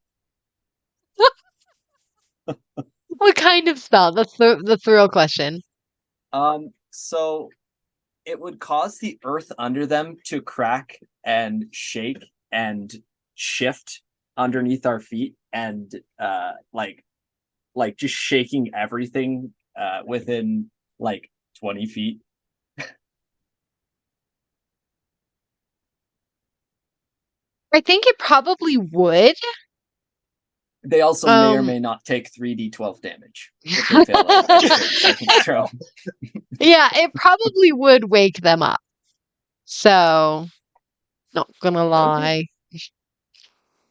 What kind of spell? That's the real question. So it would cause the earth under them to crack and shake and shift underneath our feet, and like just shaking everything within like 20 feet. I think it probably would. They also may or may not take 3d12 damage if they fail a 30-second throw. Yeah, it probably would wake them up. So, not gonna lie.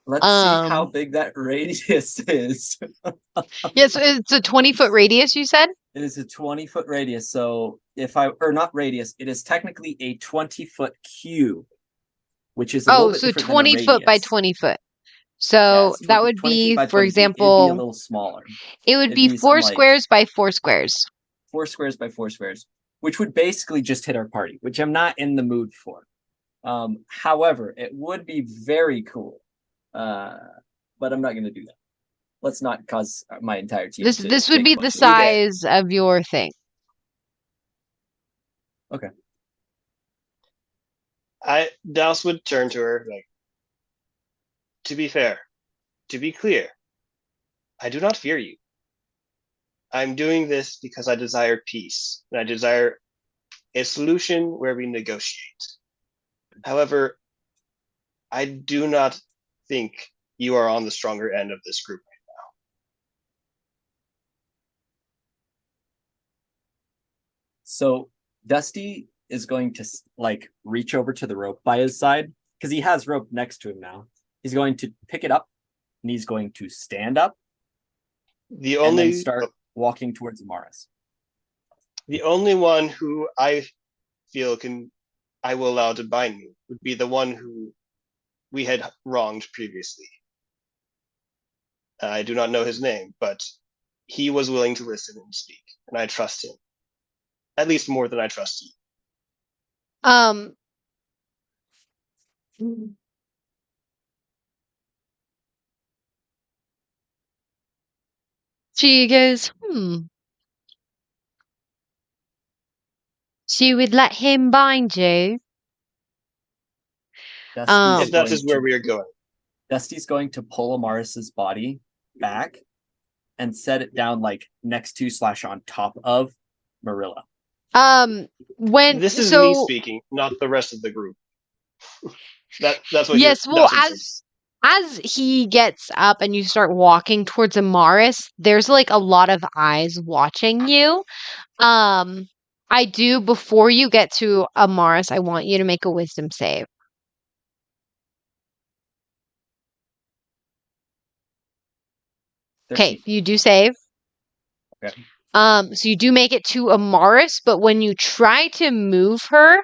Let's see how big that radius is. Yeah, so it's a 20-foot radius, you said? It is a 20-foot radius. So or not radius, it is technically a 20-foot cube, which is a little bit so different 20 than a foot by radius. 20 foot. So Yeah, that would 20 feet be, by for 20 feet. It'd be a example, little smaller. it would It'd be be 4 something like squares by 4 squares. 4 squares by 4 squares, which would basically just hit our party, which I'm not in the mood for. However, it would be very cool. But I'm not going to do that. Let's not cause my entire team. This would be the size of your thing. Okay. Douse would turn to her like, to be fair, to be clear, I do not fear you. I'm doing this because I desire peace, and I desire a solution where we negotiate. However, I do not think you are on the stronger end of this group right now. So Dusty is going to like reach over to the rope by his side because he has rope next to him now. He's going to pick it up and he's going to stand up and then start walking towards Amaris. The only one who I feel I will allow to bind me would be the one who we had wronged previously. I do not know his name, but he was willing to listen and speak, and I trust him. At least more than I trust you. She goes, So you would let him bind you? If that is where we are going. Dusty's going to pull Amaris's body back and set it down like next to / on top of Merilla. When this is me speaking, not the rest of the group. That's what. Yes, well, as he gets up and you start walking towards Amaris, there's like a lot of eyes watching you. I do, before you get to Amaris, I want you to make a wisdom save. Okay, 13. you do save. Okay. So you do make it to Amaris, but when you try to move her,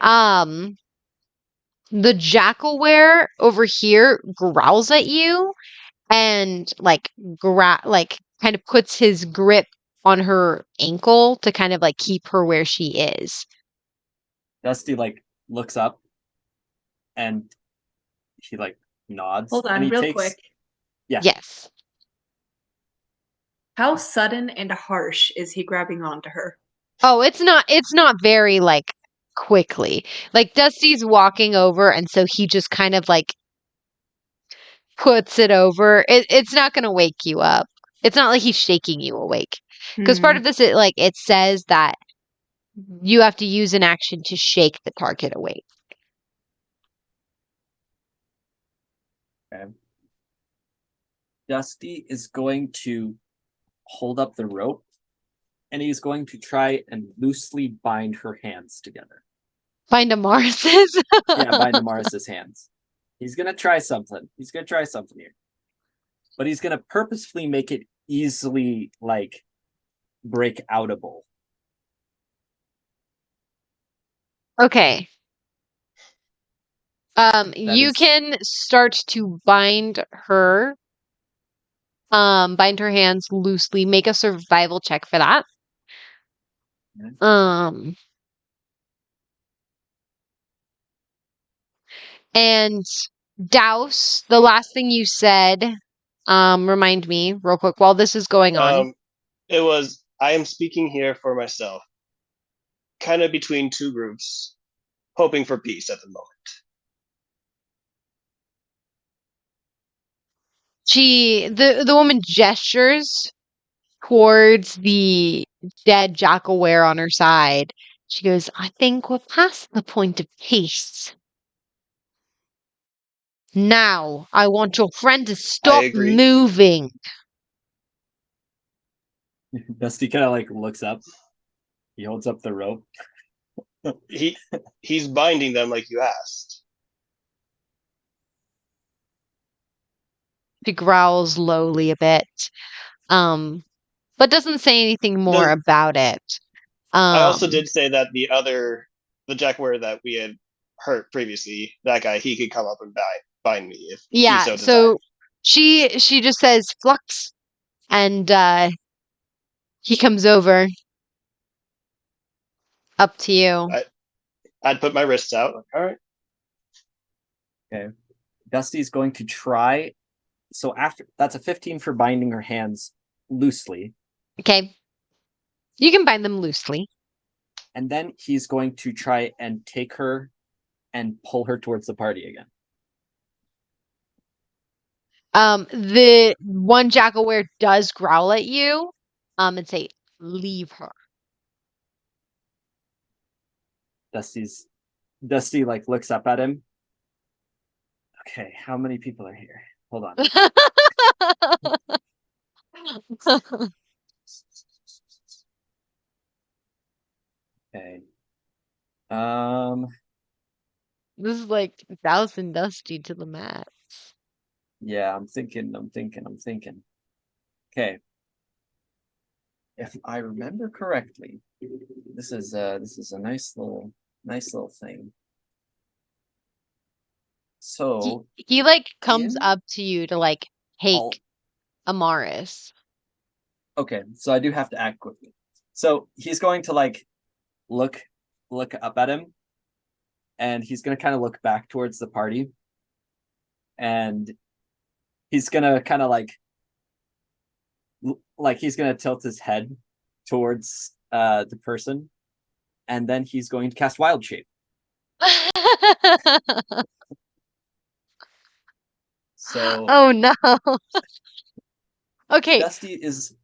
the jackalware over here growls at you and like kind of puts his grip on her ankle to kind of like keep her where she is. Dusty like looks up and he like nods. Hold and on, he real takes, quick. Yeah. Yes. How sudden and harsh is he grabbing onto her? Oh, it's not very like quickly. Like Dusty's walking over and so he just kind of like puts it over. It's not going to wake you up. It's not like he's shaking you awake. Because part Hmm. of this, it says that you have to use an action to shake the target awake. Okay. Dusty is going to hold up the rope and he's going to try and loosely bind her hands together. Find Amaris's. Yeah, bind Amaris's hands. He's gonna try something. He's gonna try something here. But he's gonna purposefully make it easily like break outable. Okay. You is- can start to bind her hands loosely. Make a survival check for that. Okay. And Douse, the last thing you said, remind me real quick while this is going on. It was, I am speaking here for myself, kind of between two groups, hoping for peace at the moment. The woman gestures towards the dead jackalware on her side. She goes, I think we're past the point of peace. Now, I want your friend to I stop agree. moving. Dusty kind of like looks up. He holds up the rope. He's binding them like you asked. She growls lowly a bit, but doesn't say anything more Does about it. I also Um, did say that the Jackware that we had hurt previously, that guy, he could come up and bind me if he yeah, so desired. so she just says flux, and he comes over. Up to you. I'd put my wrists out. Like, all right. Okay. Dusty's going to try. So after that's a 15 for binding her hands loosely. Okay. You can bind them loosely. And then he's going to try and take her and pull her towards the party again. The one jackalware does growl at you, and say, "Leave her." Dusty like looks up at him. Okay, how many people are here? Hold on. Okay. This is like Douse and Dusty to the max. Yeah, I'm thinking. Okay. If I remember correctly, this is a nice little thing. So He like comes in up to you to like all take Amaris. okay, so I do have to act quickly. So he's going to like look up at him, and he's gonna kind of look back towards the party, and he's gonna kind of like he's gonna tilt his head towards the person, and then he's going to cast Wild Shape. So Oh no. Okay, Dusty is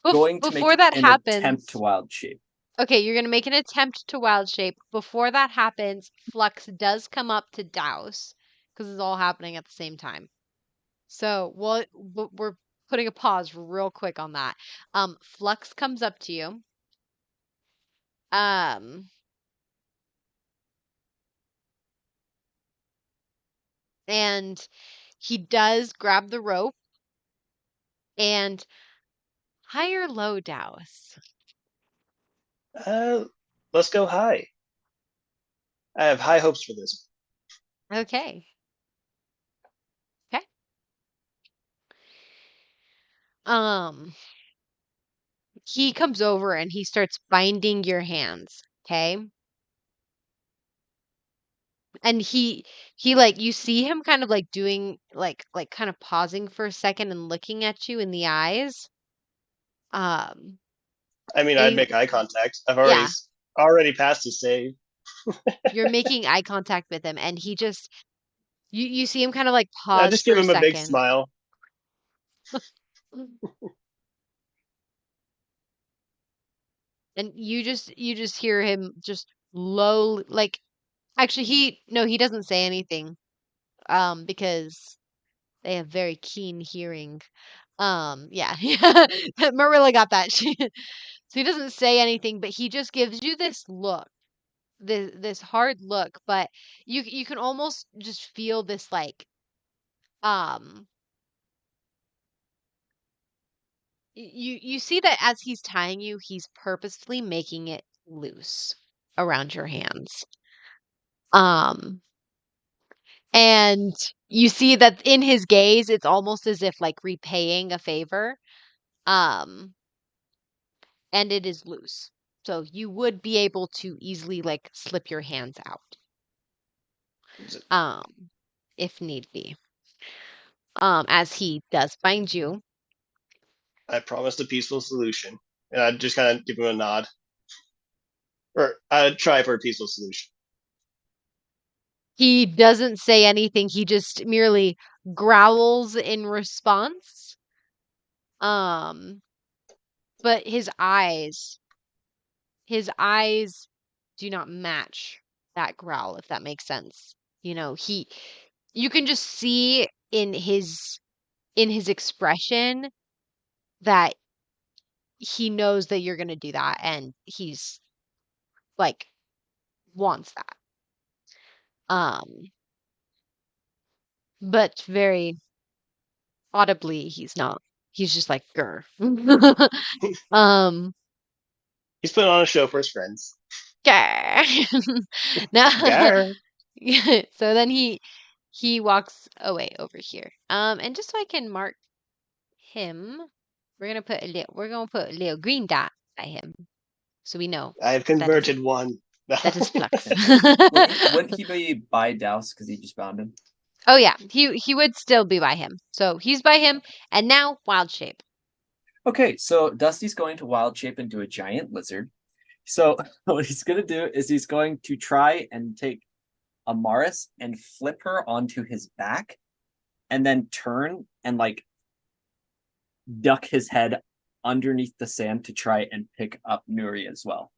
going to before make that an happens, attempt to Wild Shape. okay, you're gonna make an attempt to wild shape. Before that happens, Flux does come up to Douse because it's all happening at the same time. So we're putting a pause real quick on that. Flux comes up to you. Um, and he does grab the rope And high or low, Douse? Let's go high. I have high hopes for this. Okay. Okay. He comes over and he starts binding your hands, okay? And he like you see him kind of like doing like kind of pausing for a second and looking at you in the eyes. Um, I mean, I'd and make eye contact. I've yeah, already passed the save. you're making eye contact with him and he just you see him kind of like I pause just for give a him a big second. smile. And you just hear him just low like actually he doesn't say anything because they have very keen hearing. Yeah. Merilla got that. So he doesn't say anything, but he just gives you this look, this hard look, but you can almost just feel this like um you see that as he's tying you, he's purposefully making it loose around your hands. Um and you see that in his gaze, it's almost as if like repaying a favor. Um and it is loose. So you would be able to easily like slip your hands out. Um if need be. As he does bind you. I promised a peaceful solution, and I'd just kind of give him a nod, or I'd try for a peaceful solution. He doesn't say anything. He just merely growls in response. Um, but his eyes do not match that growl, if that makes sense. You can just see in his expression that he knows that you're going to do that and he's like wants that. Um, but very audibly he's not. He's just like grr. um He's putting on a show for his friends. grr. Now Gar. so then he walks away over here. And just so I can mark him, we're gonna put a little green dot by him so we know I have that is converted one. that is Flux. Wouldn't he be by Douse because he just found him? Oh yeah, he would still be by him. So he's by him, and now wild shape. Okay, so Dusty's going to wild shape into a giant lizard. So what he's going to do is he's going to try and take Amaris and flip her onto his back and then turn and like duck his head underneath the sand to try and pick up Nuri as well.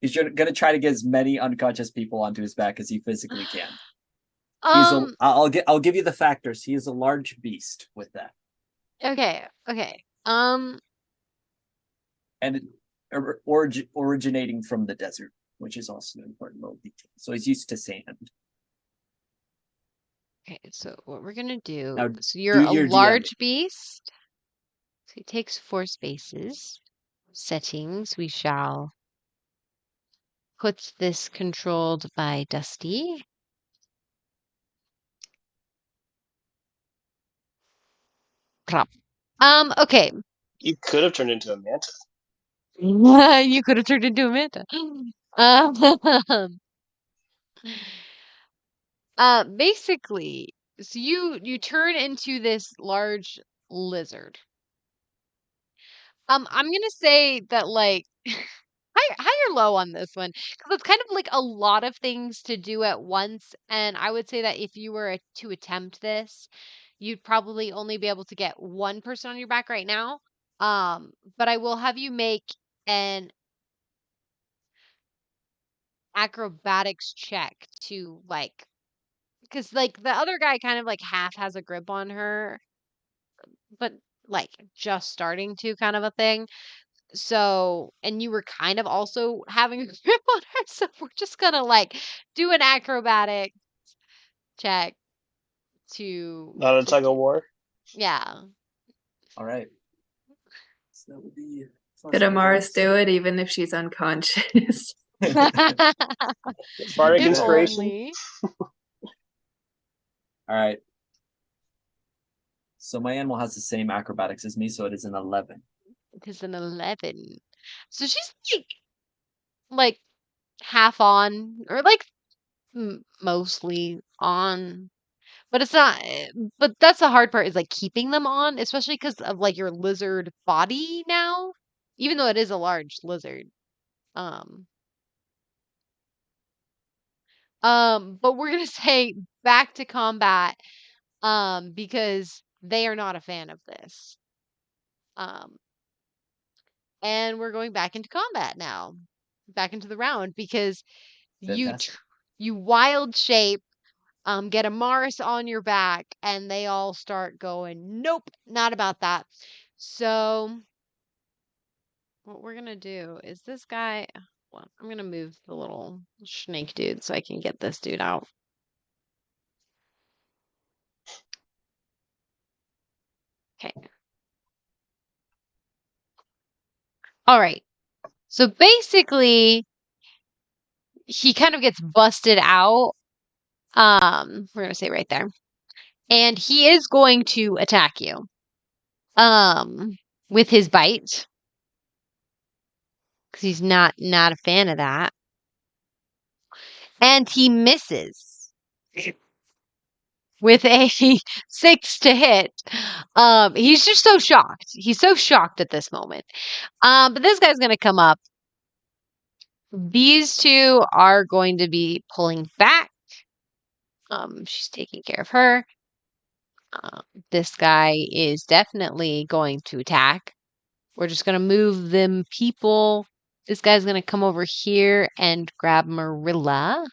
He's going to try to get as many unconscious people onto his back as he physically can. I'll give you the factors. He is a large beast with that. Okay. And originating from the desert, which is also an important little detail. So he's used to sand. Okay, so what we're gonna do, Now, so you're a your large DM. beast. So he takes 4 spaces. Settings, we shall put this controlled by Dusty. Prop. Okay. You could have turned into a manta. You could have turned into a manta. Um, basically, so you turn into this large lizard. I'm gonna say that like high or low on this one because it's kind of like a lot of things to do at once, and I would say that if you were to attempt this, you'd probably only be able to get one person on your back right now. But I will have you make an acrobatics check to like because like the other guy kind of like half has a grip on her, but like just starting to kind of a thing. So, and you were kind of also having a grip on her, so we're just gonna like do an acrobatic check to Not a tug do. of war. Yeah. All right. So that would be. Could Amaris do it even if she's unconscious? Bardic If inspiration. only. All right. So my animal has the same acrobatics as me, so it is an 11. It is an 11. So she's like half on, or like mostly on. But it's not. But that's the hard part is like keeping them on, especially because of like your lizard body now. Even though it is a large lizard. Um. But we're gonna say back to combat. Because they are not a fan of this. Um. And we're going back into combat now, back into the round because Fantastic. you wild shape, get a Mars on your back, and they all start going, nope, not about that. So what we're gonna do is this guy. Well, I'm gonna move the little snake dude so I can get this dude out. Okay. All right. So basically, he kind of gets busted out. We're gonna say right there. And he is going to attack you. With his bite. Because he's not a fan of that. And he misses. With a 6 to hit. He's just so shocked. He's so shocked at this moment. But this guy's gonna come up. These two are going to be pulling back. She's taking care of her. This guy is definitely going to attack. We're just gonna move them people. This guy's gonna come over here and grab Merilla.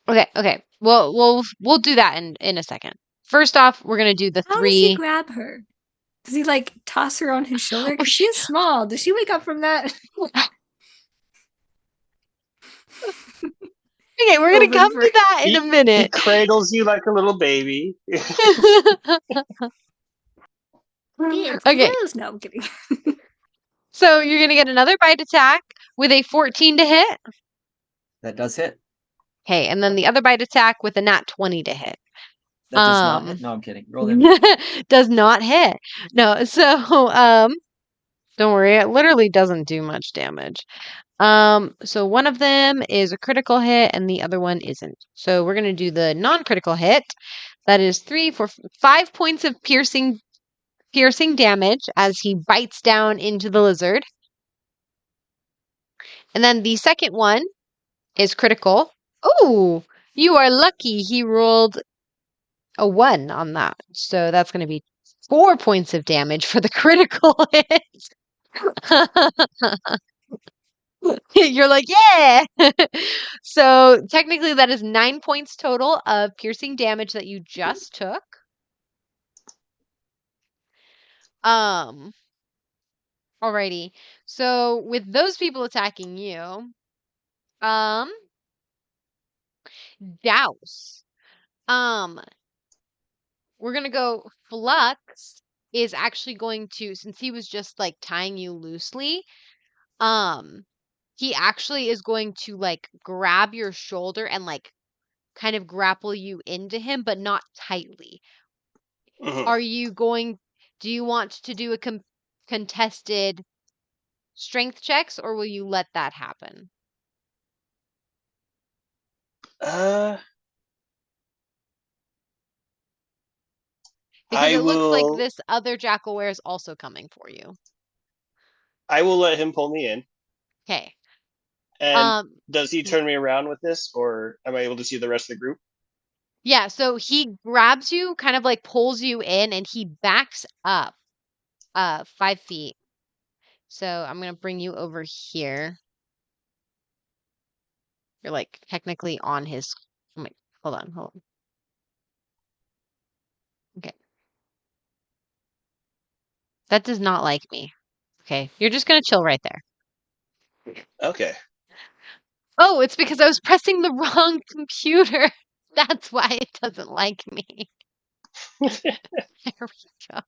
Okay. We'll do that in a second. First off, we're gonna do the How does he 3. grab her? Does he like toss her on his shoulder? Oh, Because she is small. Does she wake up from that? Okay, we're gonna Open come for- to that in a He minute. cradles you like a little baby. Yeah, it's Okay. gross. No, I'm kidding. So you're gonna get another bite attack with a 14 to hit. That does hit. Okay, and then the other bite attack with a nat 20 to hit. That does not hit. No, I'm kidding. Roll them. Does not hit. No, so don't worry, it literally doesn't do much damage. So one of them is a critical hit and the other one isn't. So we're gonna do the non-critical hit. That is 3 for 5 points of piercing damage as he bites down into the lizard. And then the second one is critical. Oh, you are lucky. He rolled a 1 on that. So that's going to be 4 points of damage for the critical hit. You're like, yeah. So technically that is 9 points total of piercing damage that you just took. Alrighty. So with those people attacking you, Douse. We're gonna go Flux is actually going to, since he was just like tying you loosely, he actually is going to like grab your shoulder and like kind of grapple you into him, but not tightly. Mhm. Do you want to do a contested strength checks, or will you let that happen? Because I it looks like will. this other Jackalware is also coming for you. I will let him pull me in. Okay. And does he turn me around with this, or am I able to see the rest of the group? Yeah, so he grabs you, kind of like pulls you in, and he backs up 5 feet. So I'm gonna bring you over here. You're like technically on his. Oh my, hold on. Okay. That does not like me. Okay, you're just gonna chill right there. Okay. Oh, it's because I was pressing the wrong computer. That's why it doesn't like me. There we go.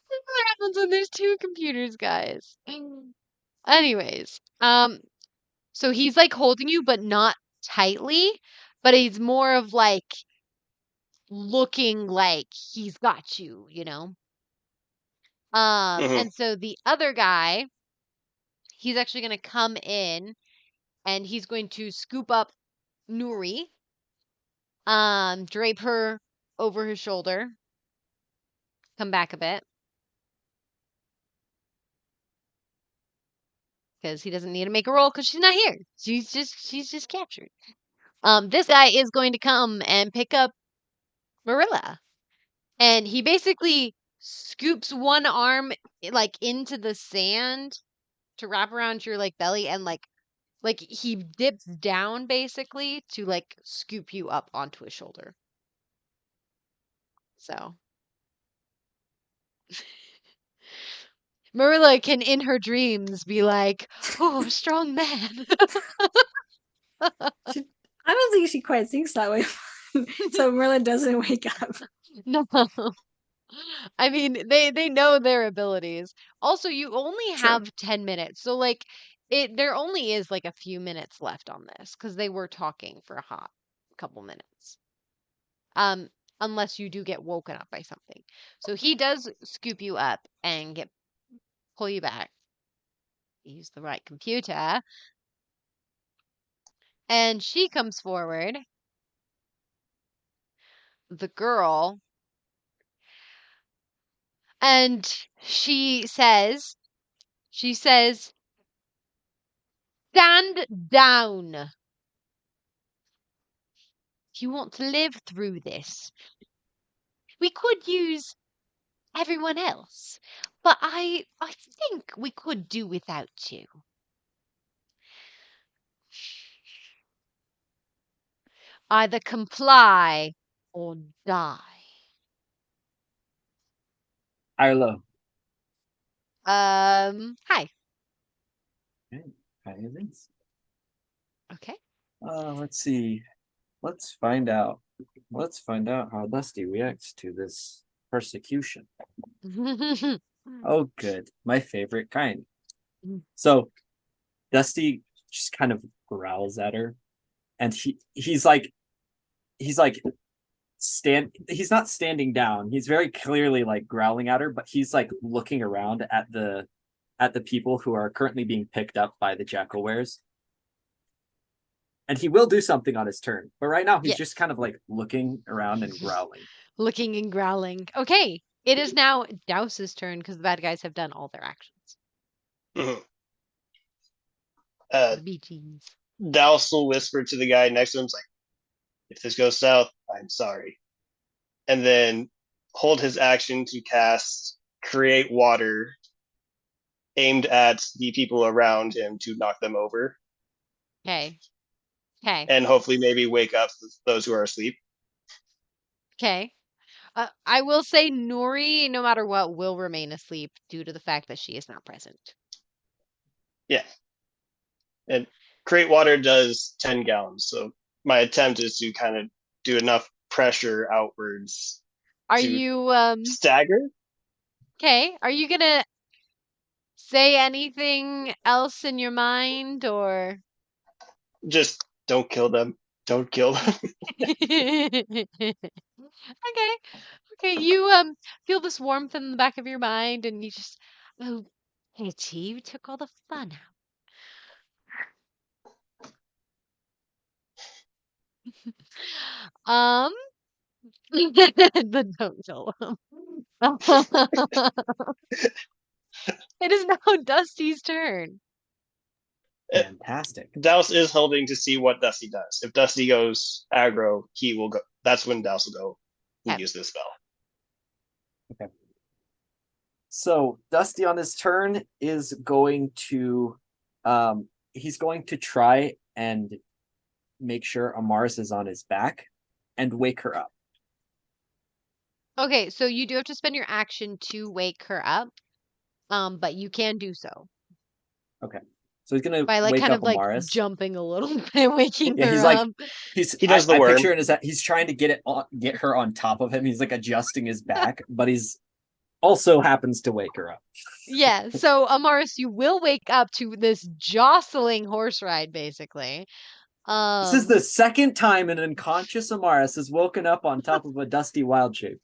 That's what happens when there's two computers, guys. Anyways, so he's like holding you, but not tightly, but he's more of like looking like he's got you, you know? Mhm. And so the other guy, he's actually going to come in and he's going to scoop up Nuri, drape her over his shoulder, come back a bit because he doesn't need to make a roll because she's not here. She's just captured. This guy is going to come and pick up Merilla, and he basically scoops one arm like into the sand to wrap around your like belly and like he dips down basically to like scoop you up onto his shoulder. So Marilla can in her dreams be like, "Oh, strong man." I don't think she quite thinks that way. So Merlin doesn't wake up. No. I mean, they know their abilities. Also, you only True. have 10 minutes. So like there only is like a few minutes left on this cuz they were talking for a hot couple minutes. Um unless you do get woken up by something. So he does scoop you up and pull you back. Use the right computer. And she comes forward. The girl, and she says, stand down. If you want to live through this, we could use everyone else, but I think we could do without you. Either comply or die. Arlo. Hi. Okay. Hi, Evans. Okay. Let's see. Let's find out. Let's find out how Dusty reacts to this persecution. Oh, good. My favorite kind. So Dusty just kind of growls at her, and he's like he's not standing down. He's very clearly like growling at her, but he's like looking around at the people who are currently being picked up by the Jackalwares. And he will do something on his turn, but right now he's Yes. just kind of like looking around and growling. Looking and growling. Okay, it is now Douse's turn because the bad guys have done all their actions. Mhm. The BGs. Douse will whisper to the guy next to him, like, if this goes south, I'm sorry. And then hold his action to cast Create Water aimed at the people around him to knock them over. Okay. Okay. And hopefully maybe wake up those who are asleep. Okay. I will say Nuri, no matter what, will remain asleep due to the fact that she is not present. Yeah. And Create Water does 10 gallons. So my attempt is to kind of do enough pressure outwards. Are to you stagger? okay? Are you gonna say anything else in your mind or Just don't kill them. Don't kill them. okay. Okay, you feel this warmth in the back of your mind and you just oh pity, you took all the fun out. The don't kill him. It is now Dusty's turn. Fantastic. Douse is holding to see what Dusty does. If Dusty goes aggro, he will go. That's when Douse will go and Okay. use this spell. So Dusty on his turn is going to he's going to try and make sure Amaris is on his back and wake her up. Okay, so you do have to spend your action to wake her up. But you can do so. So he's gonna By like wake kind up of like Amaris. jumping a little bit, waking Yeah, her he's like up. He does the I worm. picture it as that he's trying to get her on top of him. He's like adjusting his back, but he's also happens to wake her up. Yeah, so Amaris, you will wake up to this jostling horse ride, basically. This is the second time an unconscious Amaris has woken up on top of a dusty wild shape.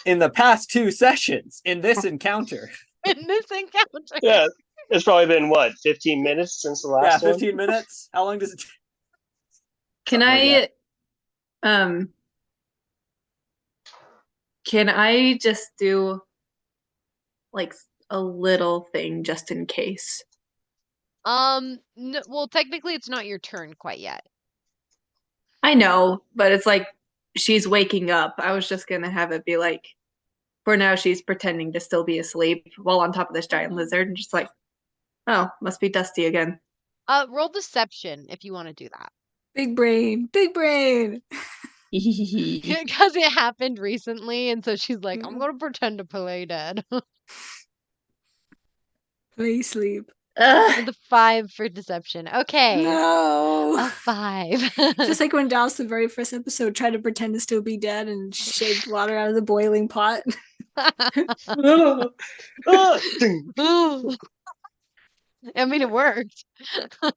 In the past 2 sessions, in this encounter. in this encounter. Yeah, it's probably been what, 15 minutes since the last one. 15 minutes. How long does it take? Can can I just do like a little thing just in case? No, well, technically, it's not your turn quite yet. I know, but it's like she's waking up. I was just gonna have it be like, for now, she's pretending to still be asleep while on top of this giant lizard, and just like, oh, must be Dusty again. Roll deception if you want to do that. Big brain, big brain. Because it happened recently, and so she's like, I'm gonna pretend to play dead. Play sleep. Ugh. The 5 for deception. Okay. No. A 5. Just like when Douse, the very first episode, tried to pretend to still be dead and shaved water out of the boiling pot. I mean, it worked. No,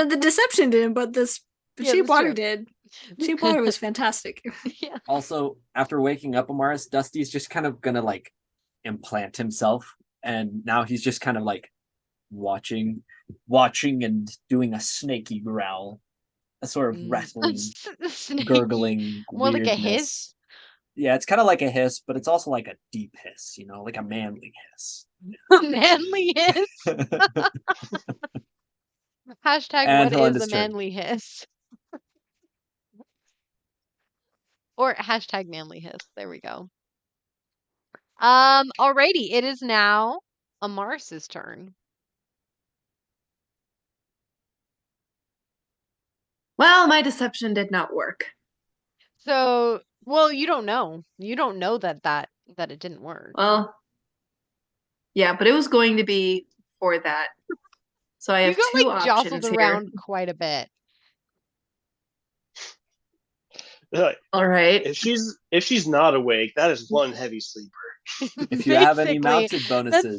the deception didn't, but this Yeah, cheap that's water true. did. Cheap water was fantastic. Yeah. Also, after waking up Amaris, Dusty's just kind of gonna like implant himself, and now he's just kind of like watching and doing a snaky growl, a sort of rattling, Snaky. gurgling, More like a weirdness. hiss? Yeah, it's kind of like a hiss, but it's also like a deep hiss, you know, like a manly hiss. Manly hiss. Hashtag And what he'll end is his a turn. manly hiss? Or hashtag manly hiss. There we go. Alrighty, it is now Amaris's turn. Well, my deception did not work. So, well, you don't know. You don't know that it didn't work. Well, yeah, but it was going to be for that. So I You have got 2 like jostled options here. around quite a bit. Like, All right. if she's not awake, that is one heavy sleeper. If you have any Basically, mounted bonuses,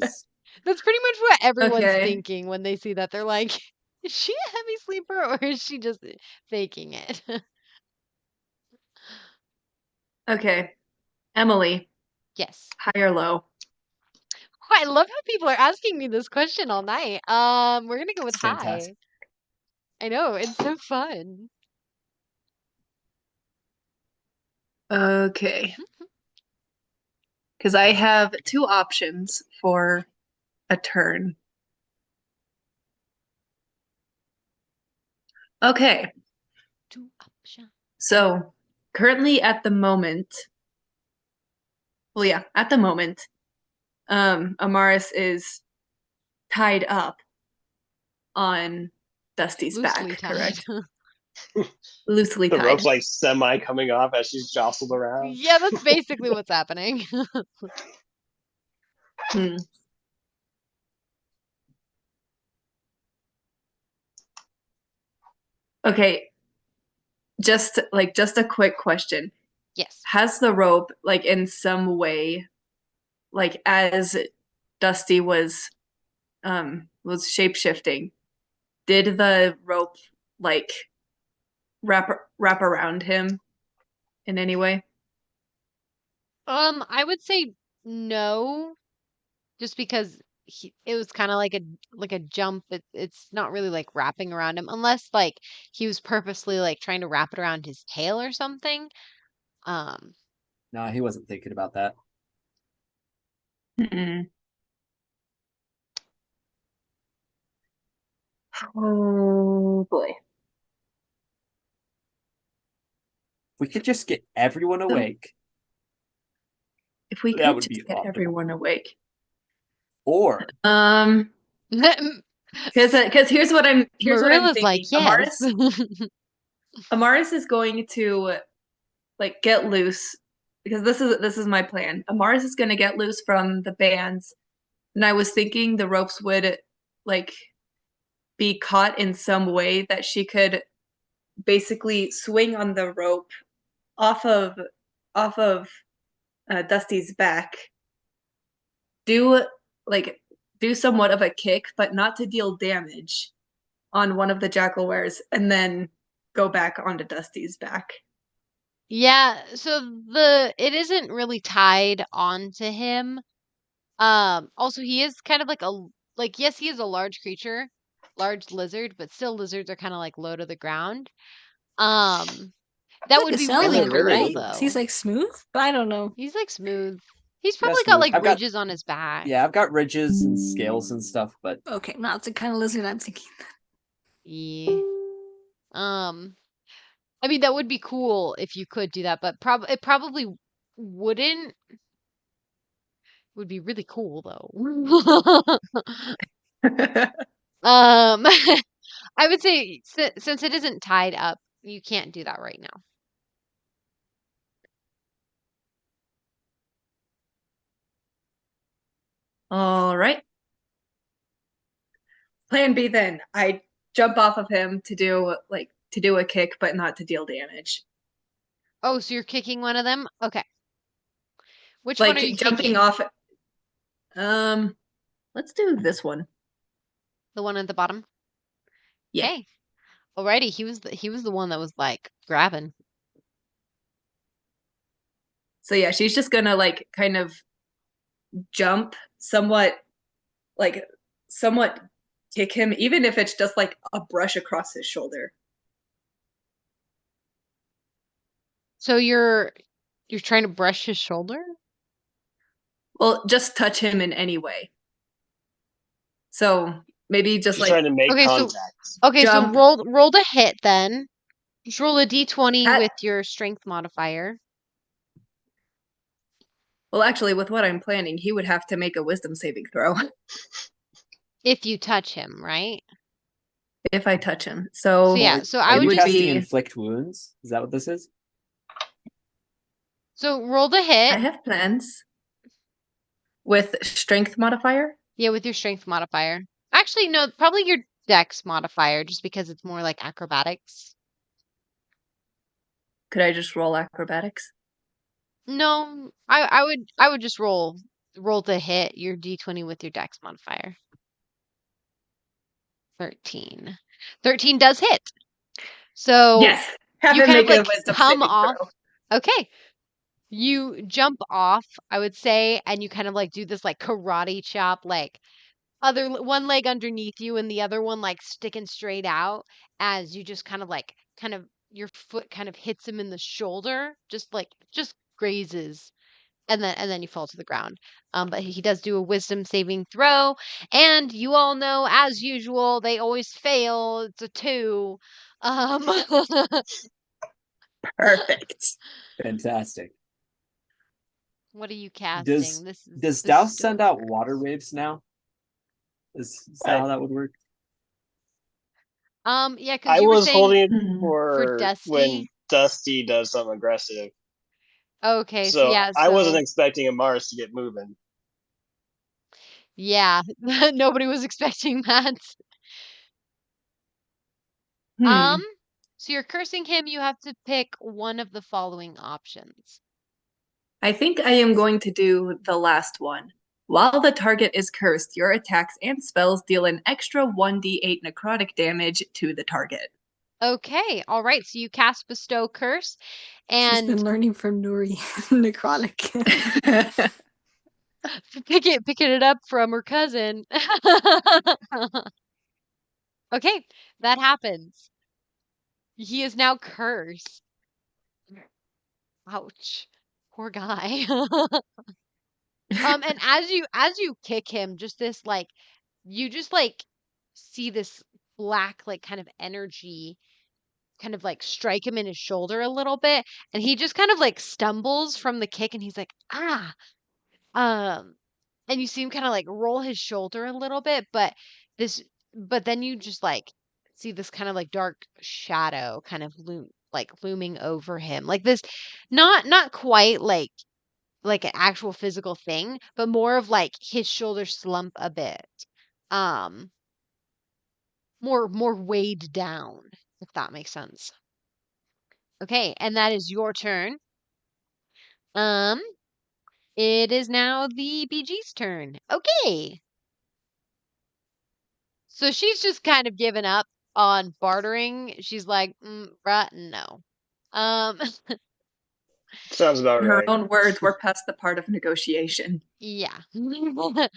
That's pretty much what everyone's Okay. thinking when they see that. They're like, is she a heavy sleeper or is she just faking it? Okay. Emily, Yes. high or low? Oh, I love how people are asking me this question all night. We're gonna go with It's high. fantastic. I know, it's so fun. Okay. Because I have 2 options for a turn. Okay. 2 options. So currently at the moment, Amaris is tied up on Dusty's Loosely back, tied. correct? Loosely The tied. rope's like semi coming off as she's jostled around. Yeah, that's basically what's happening. Hmm. Okay. Just a quick question. Yes. Has the rope, like, in some way, like, as Dusty was shape-shifting, did the rope, like, wrap around him in any way? I would say no, just because it was kind of like a jump. It's not really like wrapping around him unless like he was purposely like trying to wrap it around his tail or something. no, he wasn't thinking about that. Mm-mm. Oh boy. We could just get everyone awake, If we That could would just be get optimal. everyone awake. or Because here's what I'm Marilla's thinking. like, yes. Amaris is going to like get loose because this is my plan. Amaris is going to get loose from the bands, and I was thinking the ropes would like be caught in some way that she could basically swing on the rope off of Dusty's back, do do somewhat of a kick, but not to deal damage on one of the jackalwares, and then go back onto Dusty's back. Yeah, so it isn't really tied onto him. Also he is kind of like yes, he is a large creature, large lizard, but still lizards are kind of like low to the ground. That Like would a be really salamander, cool right? though. He's like smooth, but I don't know. He's like smooth. He's Yeah, probably got smooth. like I've got- ridges on his back. Yeah, I've got ridges and scales and stuff, but Okay, not the kind of lizard I'm thinking. Yeah. I mean that would be cool if you could do that, but it probably wouldn't. Would be really cool though. I would say since it isn't tied up, you can't do that right now. All right. Plan B then. I jump off of him to do a kick, but not to deal damage. Oh, so you're kicking one of them? Okay. Which Like one are you jumping kicking? off. Let's do this one. The one at the bottom? Yeah. Okay. Alrighty, he was the one that was like grabbing. So yeah, she's just gonna like kind of jump somewhat kick him, even if it's just like a brush across his shoulder. So you're trying to brush his shoulder? Well, just touch him in any way. So maybe just She's like trying to make Okay, so- contact. Okay, Jump. so roll to hit then. Just roll a d20 At- with your strength modifier. well, actually, with what I'm planning, he would have to make a wisdom saving throw If you touch him, right? if I touch him. So So yeah, so I are would you would just casting be- inflict wounds? Is that what this is? so roll the I hit. have plans with strength modifier. Yeah, with your strength modifier. Actually, no, probably your dex modifier, just because it's more like acrobatics. Could I just roll acrobatics? No, I would just roll to hit your d20 with your dex modifier. 13. 13 does hit. So Yes. Have you him kind of make a like wisdom come saving off. throw. Okay. You jump off, I would say, and you kind of like do this like karate chop, like one leg underneath you and the other one like sticking straight out as you just kind of your foot kind of hits him in the shoulder, just grazes, and then you fall to the ground. But he does do a wisdom saving throw, and you all know, as usual, they always fail. It's a 2. Perfect. Fantastic. What are you casting? Does This is Does this Douse is send gonna out hurt. water waves now? Is that how that would work? Yeah, because I you were was saying holding it Mhm. for Dusty? when Dusty does something aggressive. Okay, so So yeah, I wasn't so expecting Amaris to get moving. yeah, nobody was expecting that. Hmm. So you're cursing him, you have to pick one of the following options. I think I am going to do the last one. While the target is cursed, your attacks and spells deal an extra 1d8 necrotic damage to the target. Okay, all right. So you cast Bestow Curse, She's been and learning from Nuri necrotic. picking it up from her cousin. Okay, that happens. He is now cursed. Ouch, poor guy. And as you kick him, just this like you just like see this black like kind of energy kind of like strike him in his shoulder a little bit, and he just kind of like stumbles from the kick, and he's like, ah. And you see him kind of like roll his shoulder a little bit, this but then you just like see this kind of like dark shadow kind of looming over him. Like this not quite like an actual physical thing, but more of like his shoulders slump a bit. Um more weighed down, if that makes sense. Okay, and that is your turn. Um, it is now the BG's turn. Okay. So she's just kind of given up on bartering. She's like, bruh, no. Um, Sounds about In her right. own words, we're past the part of negotiation. yeah.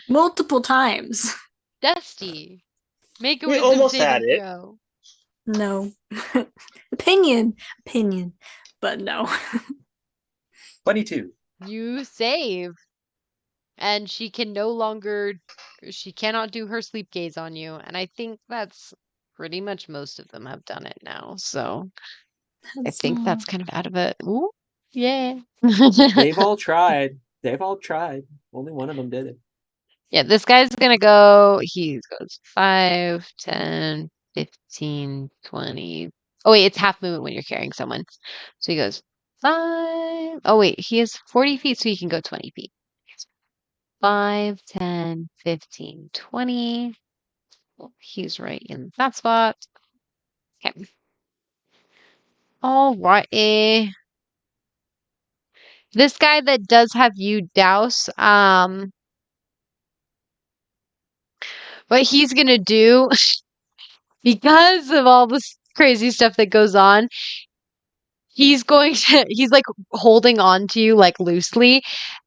Multiple times. Dusty, make a We wisdom almost had saving it. throw. No. Opinion. But no. 22. You save. And she cannot do her sleep gaze on you. And I think that's pretty much most of them have done it now. So I think that's kind of out of it. Ooh, yeah. They've all tried. Only one of them did it. Yeah, this guy's gonna go, he goes 5, 10, 15, 20. Oh wait, it's half movement when you're carrying someone. So he goes 5. Oh wait, he has 40 feet, so he can go 20 feet. 5, 10, 15, 20. Well, he's right in that spot. Okay. All right. This guy that does have you douse, what he's gonna do because of all this crazy stuff that goes on, he's like holding on to you like loosely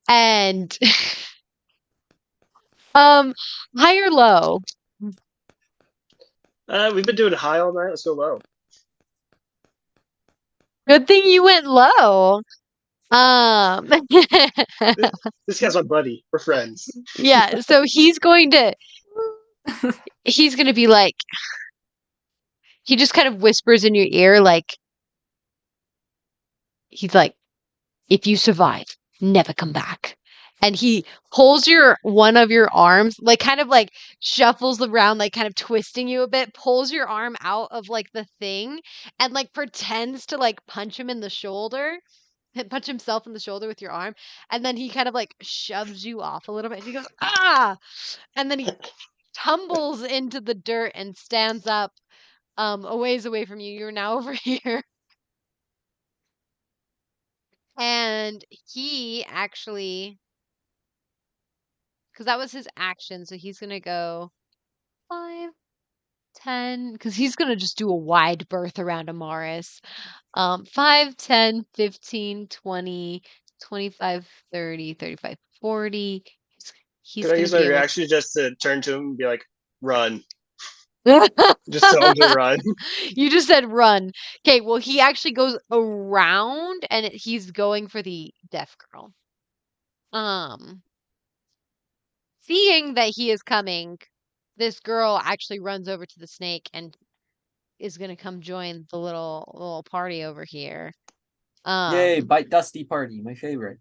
and um high or low. We've been doing high all night. Let's go low. Good thing you went low. Um This guy's my buddy. We're friends. yeah, so he's gonna be like, he just kind of whispers in your ear like, he's like, if you survive, never come back. And he pulls one of your arms, like kind of like shuffles around, like kind of twisting you a bit, pulls your arm out of like the thing and like pretends to like punch him in the shoulder, punch himself in the shoulder with your arm. And then he kind of like shoves you off a little bit. And he goes, ah! And then he tumbles into the dirt and stands up a ways away from you. You're now over here. And he actually, because that was his action, so he's gonna go 5, 10, because he's gonna just do a wide berth around Amaris. 5, 10, 15, 20, 25, 30, 35, 40. He's Could I gonna use my be able reaction just to turn to him and be like, run? to. Just tell him to run. You just said run. Okay, well, he actually goes around and he's going for the deaf girl. Um, Seeing that he is coming, this girl actually runs over to the snake and is gonna come join the little party over here. Yay, Um, Bite Dusty Party, my favorite.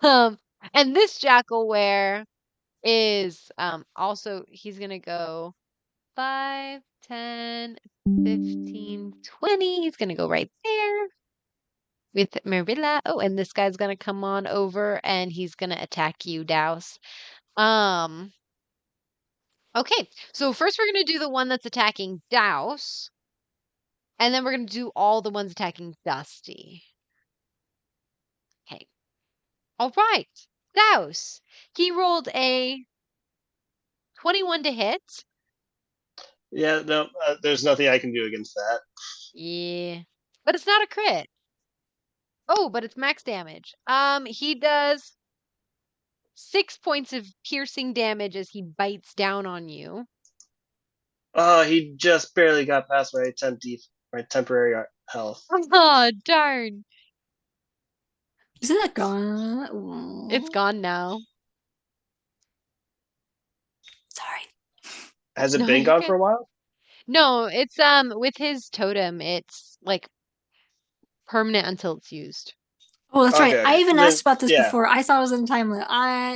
um, and this jackalware is also, he's gonna go 5, 10, 15, 20. He's gonna go right there with Merilla. Oh, and this guy's gonna come on over and he's gonna attack you, Douse. Um, okay, so first we're gonna do the one that's attacking Douse, and then we're gonna do all the ones attacking Dusty. Okay. All right. Douse. He rolled a 21 to hit. Yeah, no, there's nothing I can do against that. Yeah. But it's not a crit. Oh, but it's max damage. He does 6 points of piercing damage as he bites down on you. Oh, he just barely got past my temporary health. Oh, darn. Isn't that gone? It's gone now. Sorry. Has it No, been you're gone good. for a while? No, it's with his totem, it's like permanent until it's used. Oh, that's right. Okay, I even then, asked about this yeah, before. I thought it was in time limit.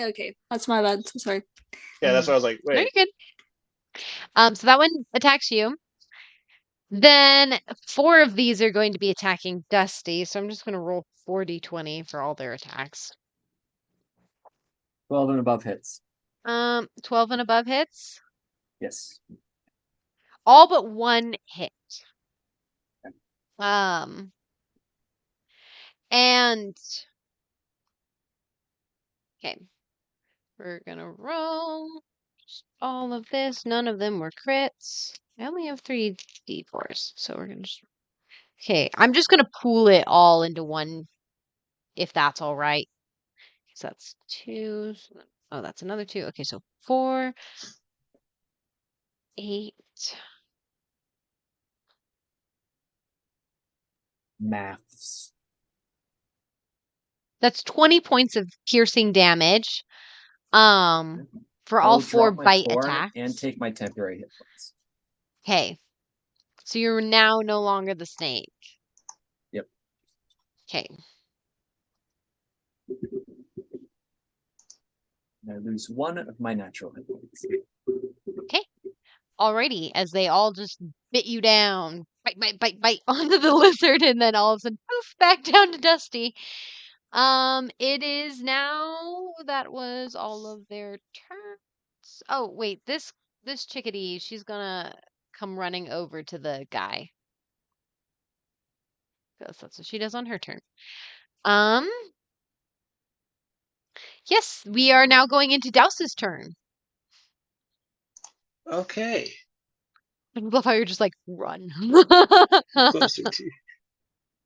Okay. That's my bad. I'm sorry. yeah. That's Mhm. why I was like, No, wait. you're good. So that one attacks you. Then 4 of these are going to be attacking Dusty, so I'm just gonna roll 4d20 for all their attacks. 12 and above hits. 12 and above hits. Yes. All but one hit. And okay, we're gonna roll just all of this. None of them were crits. I only have 3 d4s, so we're gonna just. Okay, I'm just gonna pool it all into one, if that's all right. So that's 2. Oh, that's another 2. Okay, so 4, 8. Maths. That's 20 points of piercing damage. For I all will 4 drop my bite thorn attacks. and take my temporary hit points. Okay. So you're now no longer the snake. Yep. Okay. And I lose 1 of my natural hit points. Okay. Alrighty, as they all just bit you down, bite onto the lizard, and then all of a sudden, poof, back down to Dusty. It is now. That was all of their turns. Oh wait, this chickadee, she's gonna come running over to the guy. Because that's what she does on her turn. Yes, we are now going into Douse's turn. Okay. I love how you're just like, run. Closer to.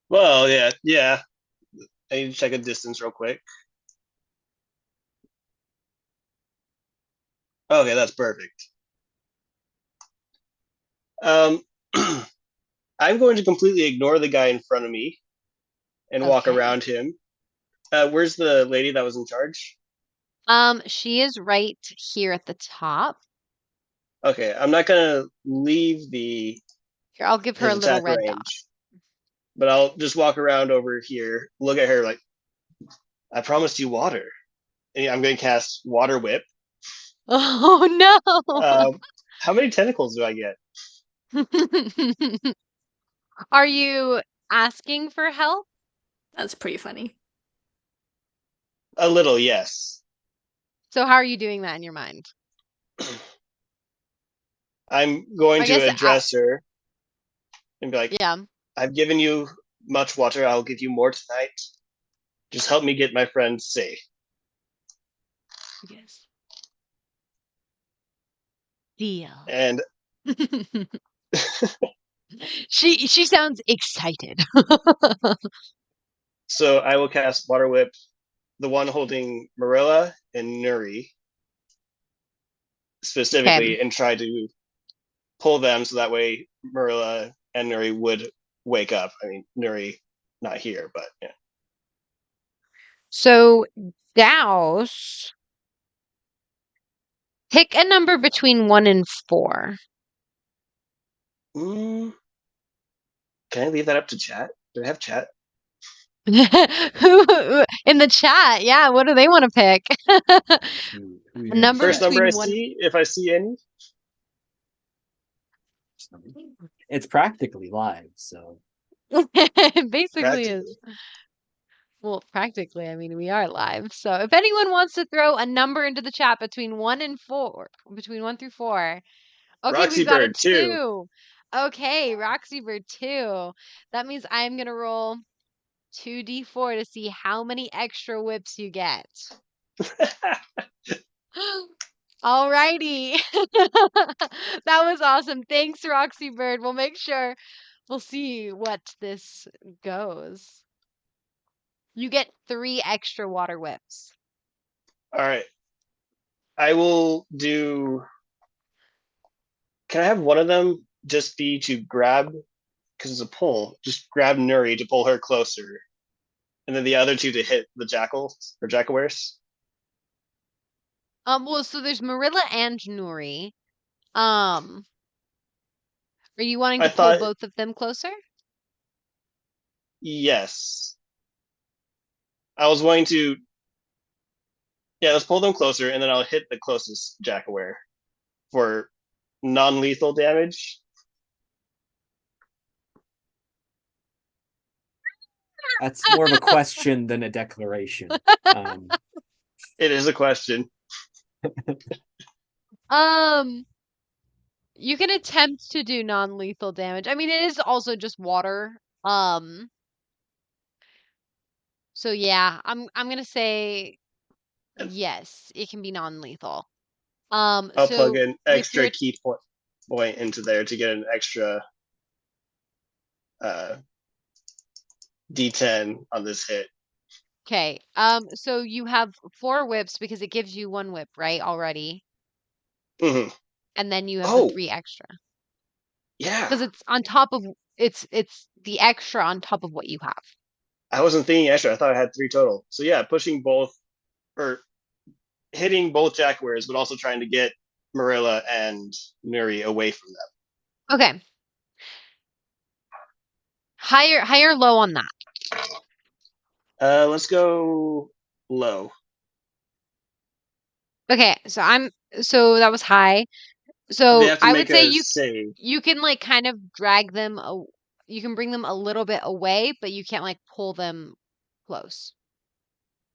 Well, yeah. I need to check a distance real quick. Okay, that's perfect. I'm going to completely ignore the guy in front of me and walk Okay. around him. Where's the lady that was in charge? She is right here at the top. Okay, I'm not gonna leave the Here, I'll give her his a little attack red dot. range, but I'll just walk around over here, look at her like, I promised you water. And I'm going to cast Water Whip. Oh no! How many tentacles do I get? Are you asking for help? That's pretty funny. A little, yes. So how are you doing that in your mind? I'm going I to guess address her and be like, yeah. I've given you much water. I'll give you more tonight. Just help me get my friend safe. Yes. Deal. And She sounds excited. so I will cast Water Whip, the one holding Merilla and Nuri specifically, Okay. and try to pull them so that way Merilla and Nuri would wake up. I mean, Nuri not here, but yeah. So Douse, pick a number between 1 and 4. Can I leave that up to chat? Do I have chat? Who in the chat? Yeah, what do they want to pick? A number First number I between 1. see, if I see any. It's practically live, so It basically Practically. is. Well, practically, I mean, we are live. So if anyone wants to throw a number into the chat between 1 and 4, between 1 through 4. Okay, Roxy we've got a Bird, 2. 2. Okay, Roxy Bird 2. That means I'm going to roll 2d4 to see how many extra whips you get. Alrighty. That was awesome. Thanks, Roxy Bird. We'll make sure we'll see what this goes. You get 3 extra water whips. All right. I will do. Can I have one of them just be to grab, because it's a pull, just grab Nuri to pull her closer, and then the other 2 to hit the jackals or jackawares? Well, so there's Merilla and Nuri. Are you wanting I to pull thought, both of them closer? yes. I was wanting to. Yeah, let's pull them closer, and then I'll hit the closest jackaware for non-lethal damage. that's more of a question than a declaration. It is a question. You can attempt to do non-lethal damage. I mean, it is also just water. So yeah, I'm gonna say yes, it can be non-lethal. I'll plug So an with extra your key point into there to get an extra D10 on this hit. okay, so you have 4 whips because it gives you 1 whip, right, already, Mm-hmm. and then you have the Oh, 3 extra yeah. because it's on top of it's the extra on top of what you have. I wasn't thinking extra. I thought I had 3 total. So yeah, pushing both or hitting both Jackwares, but also trying to get Merilla and Nuri away from them. Okay. Higher low on that. Let's go low. Okay, so that was high. They So have to I would make say a save. you can like kind of drag them you can bring them a little bit away, but you can't like pull them close.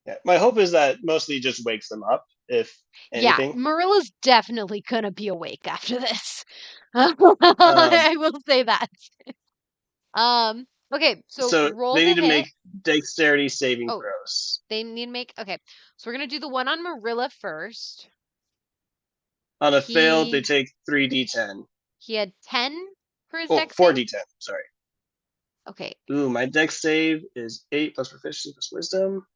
Yeah. My hope is that mostly just wakes them up, if Yeah, anything. Marilla's definitely gonna be awake after this. I will say that. Okay, so So roll they the need to hit. make dexterity saving Oh, throws. they need to make okay. So we're gonna do the one on Marilla first. On a failed, they He take 3d10. he had 10 for his Oh, dex save. 4d10. Sorry. Okay. Ooh, my dex save is 8 plus proficiency plus wisdom.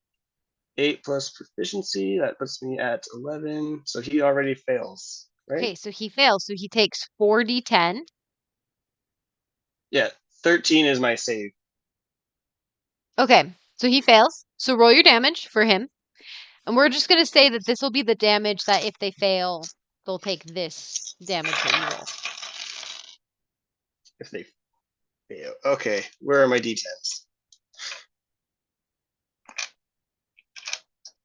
8 plus proficiency. That puts me at 11. So he already fails, right? Okay, so he fails. So he takes 4d10. Yeah, 13 is my save. Okay, so he fails. So roll your damage for him. And we're just going to say that this will be the damage that if they fail, they'll take this damage that you roll. If they fail. Okay, where are my d10s?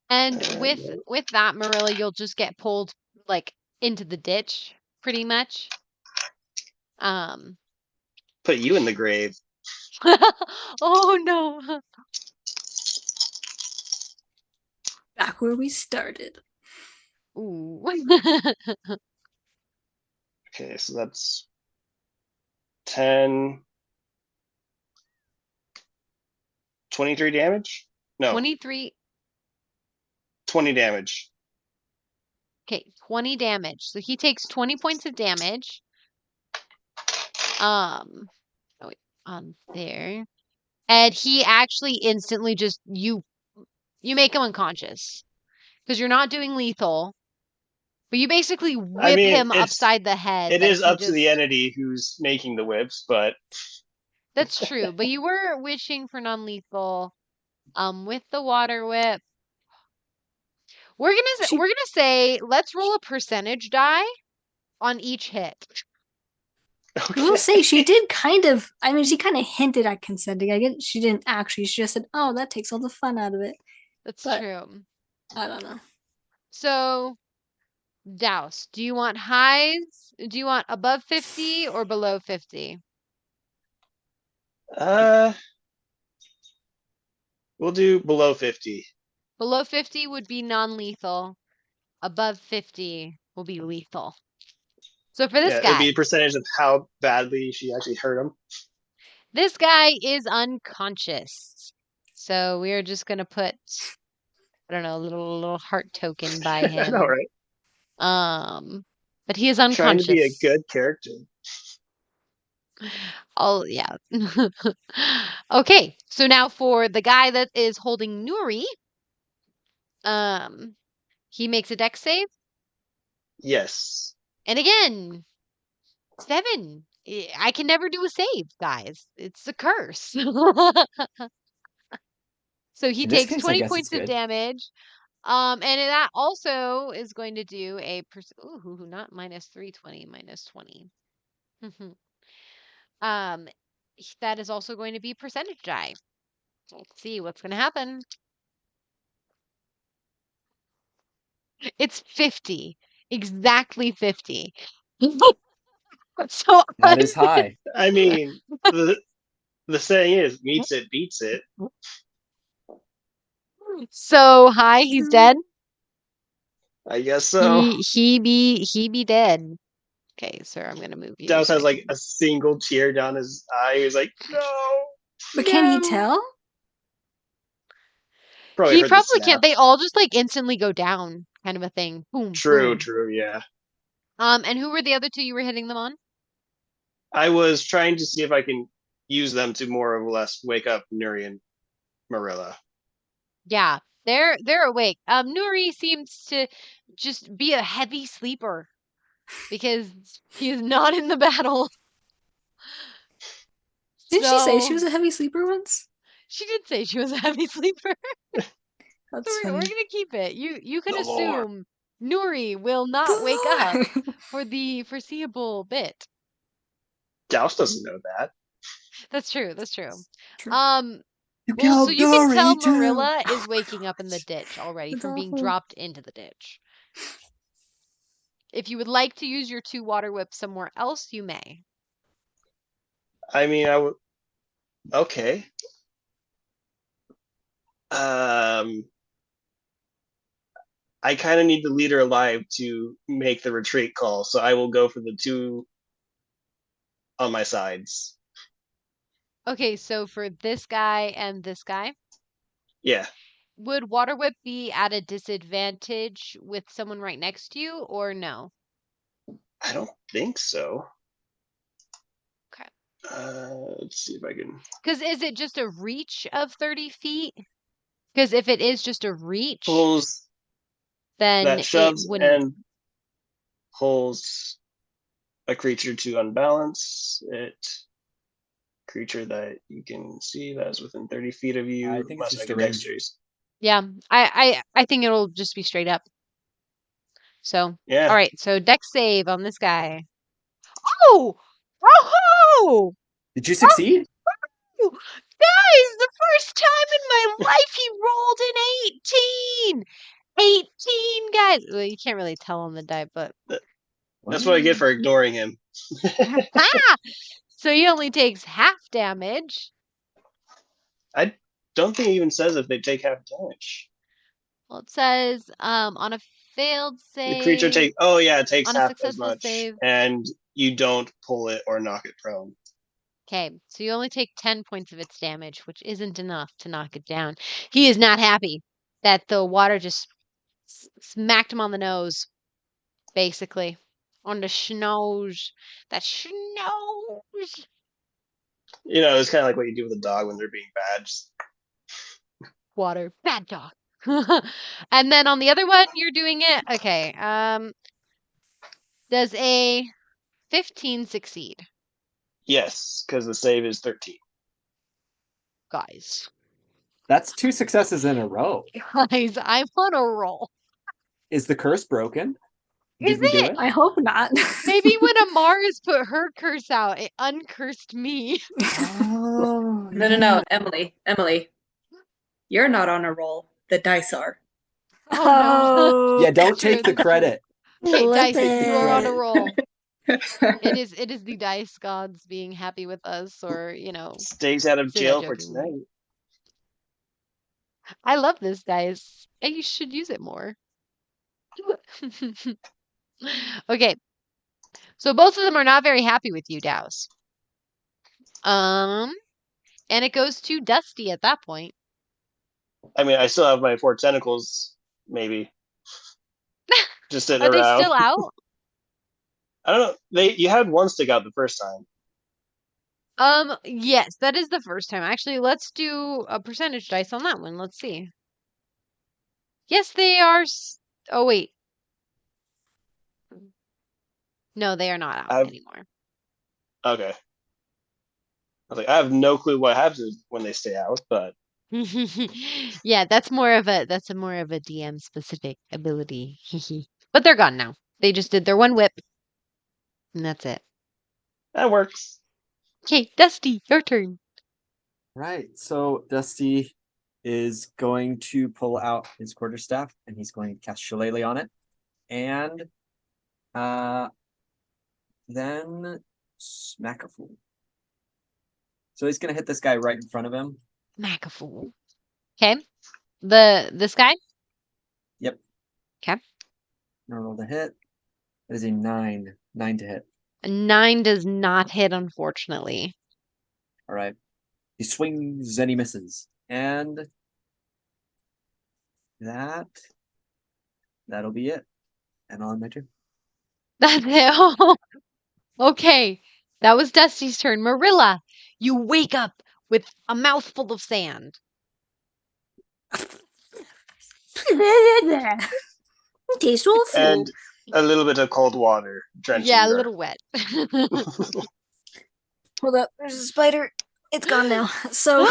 And with that, Marilla, you'll just get pulled like into the ditch pretty much. Put you in the grave. Oh no. Back where we started. Ooh. Okay, so that's 10. 23 damage? No, 23. 20 damage. Okay, 20 damage. So he takes 20 points of damage. Oh wait, on there. And he actually instantly just you make him unconscious because you're not doing lethal, but you basically I whip mean, him upside the head it that is he up to the just entity who's making the whips, but That's true, but you were wishing for non-lethal with the water whip. We're gonna say let's roll a percentage die on each hit. I will say she did kind of. I mean, she kind of hinted at consenting. I get she didn't actually. She just said, "Oh, that takes all the fun out of it." That's But true. I don't know. So, Douse, do you want highs? Do you want above 50 or below 50? We'll do below 50. Below 50 would be non-lethal. Above 50 will be lethal. So for this Yeah, it'd be guy, a percentage of how badly she actually hurt him. this guy is unconscious. So we are just gonna put, I don't know, a little heart token by I know, him. right? But he is Trying to be a unconscious. good character. Oh yeah. Okay, so now for the guy that is holding Nuri, he makes a dex save, Yes. and again, 7. I can never do a save, guys. It's a curse. So he In this takes case, I 20 guess it's points of good. damage. And that also is going to do a ooh, not minus 320, minus 20. That is also going to be percentage die. Let's see what's going to happen. It's 50. Exactly 50. So That is high. I mean, the saying is, meets it, beats it. so high, he's dead. I guess so. He be dead. Okay, sir, I'm gonna move you. Douse so has I like can- a single tear down his eye. He's like, no. But can he No. tell? Probably He heard the probably can't. snap. They all just like instantly go down, kind of a thing. Boom, True, boom. true, yeah. And who were the other two you were hitting them on? I was trying to see if I can use them to more or less wake up Nuri and Merilla. Yeah, they're awake. Nuri seems to just be a heavy sleeper because he is not in the battle. Didn't she say she So- was a heavy sleeper once? She did say she was a heavy sleeper. That's So we're funny. gonna keep it. You can The lore. assume Nuri will not wake up for the foreseeable bit. Douse doesn't know that. That's true. That's true. True. You Well, so killed you can tell Nuri, too. Marilla is waking up in the ditch already That's from being awful. dropped into the ditch. If you would like to use your 2 water whips somewhere else, you may. I mean, I would. Okay. I kind of need the leader alive to make the retreat call, so I will go for the 2 on my sides. Okay, so for this guy and this guy, Yeah, would water whip be at a disadvantage with someone right next to you, or no? I don't think so. Okay. Let's see if I can. Because is it just a reach of 30 feet? Because if it is just a reach, Pulls then that it shoves wouldn't. and pulls a creature to unbalance it. Creature that you can see that is within 30 feet of you I think it's must just make a a range. dexterity. Yeah, I think it'll just be straight up. So, Yeah. all right, so dex save on this guy. Oh! Oh! Did you succeed? Guys, the first time in my life he rolled an 18! 18, guys! Well, you can't really tell on the die, but... That's what I get for ignoring him. Ha! So he only takes half damage. I don't think it even says if they take half damage. Well, it says, on a failed save... The creature takes. Oh yeah, it takes on a half as successful much, save. and you don't pull it or knock it prone. Okay, so you only take 10 points of its damage, which isn't enough to knock it down. He is not happy that the water just smacked him on the nose, basically. On the schnoz. That schnoz. You know, it's kind of like what you do with a dog when they're being bad. Just, Water. Bad dog. And then on the other one, you're doing it. Okay, does a 15 succeed? yes, because the save is 13. Guys. That's 2 successes in a row. Guys, I'm on a roll. Is the curse broken? Is Did we do it? it? I hope not. Maybe when Amaris put her curse out, it uncursed me. Oh, No, Emily. You're not on a roll. The dice are. Oh, Yeah, don't That's true, take the that's true. credit. Okay, dice, Flip you are on a credit. roll. It is the dice gods being happy with us, or Stays out of say that jail for jokingly. tonight. I love this dice. And you should use it more. Okay. So both of them are not very happy with you, Douse. And it goes to Dusty at that point. I mean, I still have my 4 tentacles, maybe. Just sitting Are they around. still out? I don't know. You had one stick out the first time. Yes, that is the first time. Actually, let's do a percentage dice on that one. Let's see. Yes, they are. Oh, wait. No, they are not out anymore. Okay. I was like, I have no clue what happens when they stay out, but Yeah, that's more of a DM specific ability. But they're gone now. They just did their one whip, and that's it. that works. Okay, Dusty, your turn. Right. So Dusty is going to pull out his quarterstaff and he's going to cast Shillelagh on it. And then smack a fool. So he's gonna hit this guy right in front of him. Smack a fool. Okay. This guy? Yep. Okay. Gonna roll the hit. That is a 9. 9 to hit. A 9 does not hit, unfortunately. All right. He swings and he misses. And that'll be it. And on my turn. That's it. Okay, that was Dusty's turn. Merilla, you wake up with a mouthful of sand. Taste awful. And a little bit of cold water drenching Yeah, a her. little wet. Hold up, there's a spider. It's gone now. So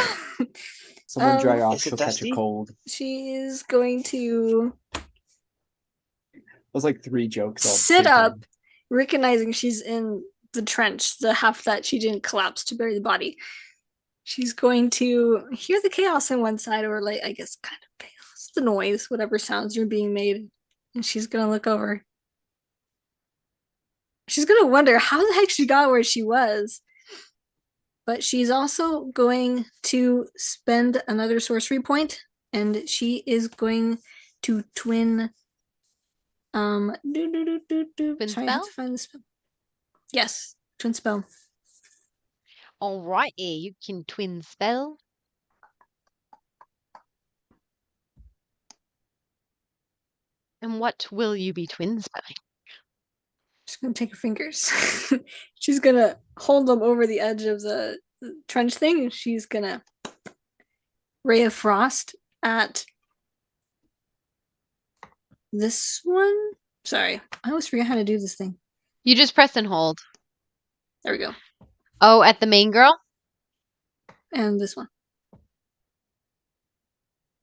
Someone dry off. Is it She'll catch a dusty? cold. she is going to Those like 3 jokes. All at the sit same up, time. recognizing she's in the trench, the half that she didn't collapse to bury the body. She's going to hear the chaos on one side, or like, I guess, kind of chaos, the noise, whatever sounds are being made. And she's going to look over. She's going to wonder how the heck she got where she was. But she's also going to spend another sorcery point, and she is going to twin. Twin Sorry, I have spell? to find the spell. Yes, twin spell. Alrighty, you can twin spell. And what will you be twin spelling? She's gonna take her fingers. She's gonna hold them over the edge of the trench thing. She's gonna ray of frost at this one. Sorry, I always forget how to do this thing. You just press and hold. There we go. Oh, at the main girl? And this one.